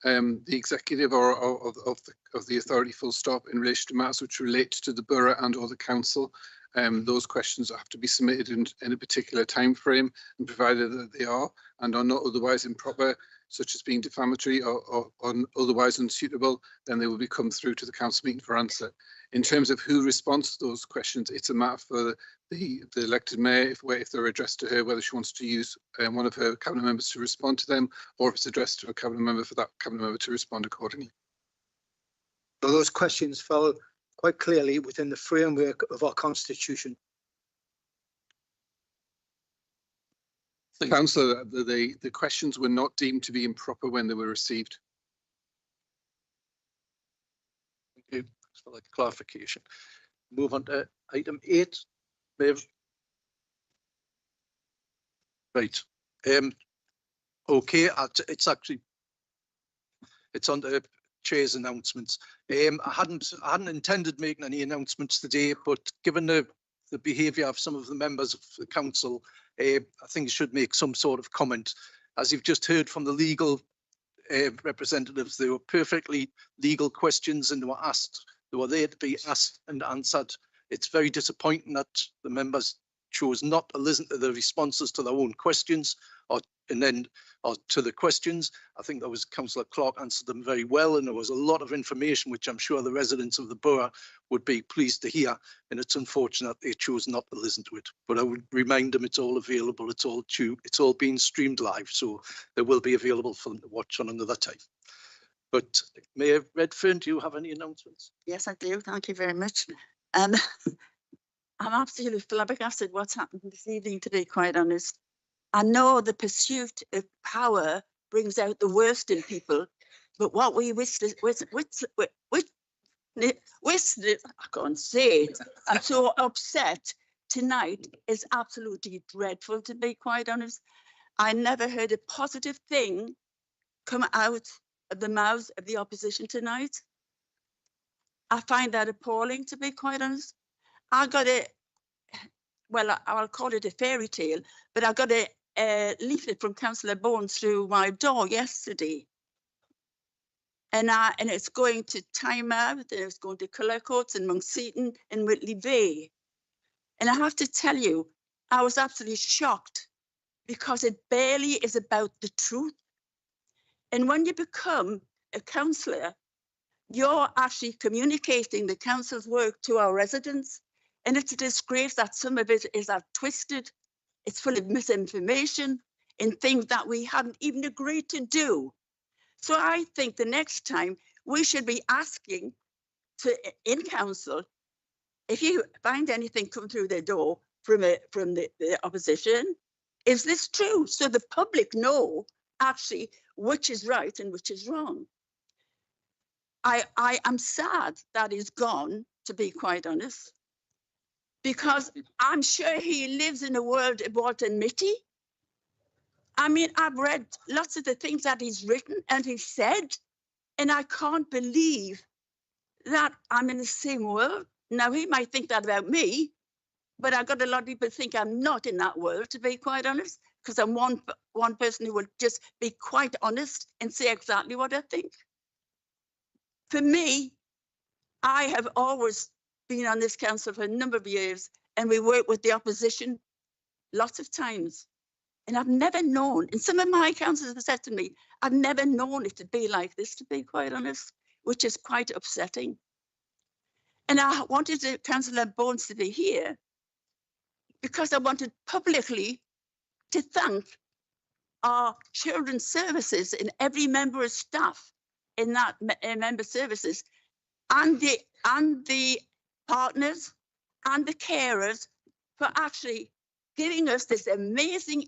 the executive or of the authority full stop in relation to matters which relate to the borough and or the council. Those questions have to be submitted in a particular time frame, and provided that they are and are not otherwise improper, such as being defamatory or otherwise unsuitable, then they will be come through to the council meeting for answer. In terms of who responds to those questions, it's a matter for the elected mayor, if they're addressed to her, whether she wants to use one of her cabinet members to respond to them, or if it's addressed to a cabinet member, for that cabinet member to respond accordingly. So those questions fall quite clearly within the framework of our constitution. Councillor, the questions were not deemed to be improper when they were received. Thank you. Thanks for that clarification. Move on to item 8. Maeve. Right. Okay, it's on the chair's announcements. I hadn't intended making any announcements today, but given the behaviour of some of the members of the council, I think it should make some sort of comment. As you've just heard from the legal representatives, they were perfectly legal questions, and they were there to be asked and answered. It's very disappointing that the members chose not to listen to the responses to their own questions or to the questions. I think that was Councillor Clark answered them very well, and there was a lot of information which I'm sure the residents of the borough would be pleased to hear, and it's unfortunate they chose not to listen to it. But I would remind them it's all available, it's all being streamed live, so they will be available for them to watch on another time. But Mayor Redfern, do you have any announcements? Yes, I do. Thank you very much. I'm absolutely flabbergasted what's happened this evening, to be quite honest. I know the pursuit of power brings out the worst in people, but what we I can't say it. I'm so upset tonight is absolutely dreadful, to be quite honest. I never heard a positive thing come out of the mouths of the opposition tonight. I find that appalling, to be quite honest. I got I'll call it a fairy tale, but I got a leaflet from Councillor Bones through my door yesterday. And it's going to Tynemouth, and it's going to Cullercoats and Monkseaton and Whitley Bay. And I have to tell you, I was absolutely shocked, because it barely is about the truth. And when you become a councillor, you're actually communicating the council's work to our residents. And it's a disgrace that some of it is twisted. It's full of misinformation and things that we hadn't even agreed to do. So I think the next time we should be asking in council, if you find anything come through their door from the opposition, is this true? So the public know actually which is right and which is wrong. I am sad that he's gone, to be quite honest, because I'm sure he lives in a world of Walter Mitty. I mean, I've read lots of the things that he's written and he said, and I can't believe that I'm in the same world. Now, he might think that about me, but I've got a lot of people think I'm not in that world, to be quite honest, because I'm one person who will just be quite honest and say exactly what I think. For me, I have always been on this council for a number of years, and we work with the opposition lots of times. And I've never known, and some of my councillors have said to me, I've never known it to be like this, to be quite honest, which is quite upsetting. And I wanted Councillor Bones to be here because I wanted publicly to thank our children's services and every member of staff in that member services, and the partners and the carers for actually giving us this amazing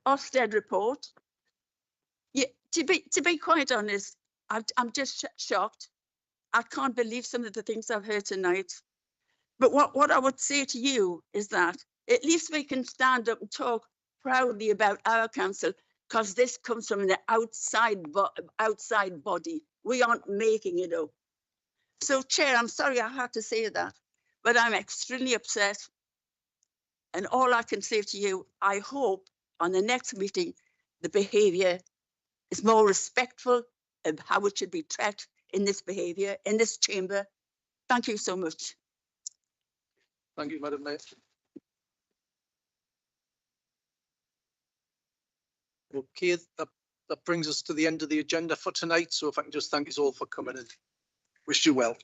Ofsted report. Yeah, to be quite honest, I'm just shocked. I can't believe some of the things I've heard tonight. But what I would say to you is that at least we can stand up and talk proudly about our council, because this comes from the outside body. We aren't making it up. So, Chair, I'm sorry I had to say that, but I'm extremely upset. And all I can say to you, I hope on the next meeting, the behaviour is more respectful of how it should be treated in this behaviour, in this chamber. Thank you so much. Thank you, Madam Mayor. Okay, that brings us to the end of the agenda for tonight. So if I can just thank you all for coming and wish you well.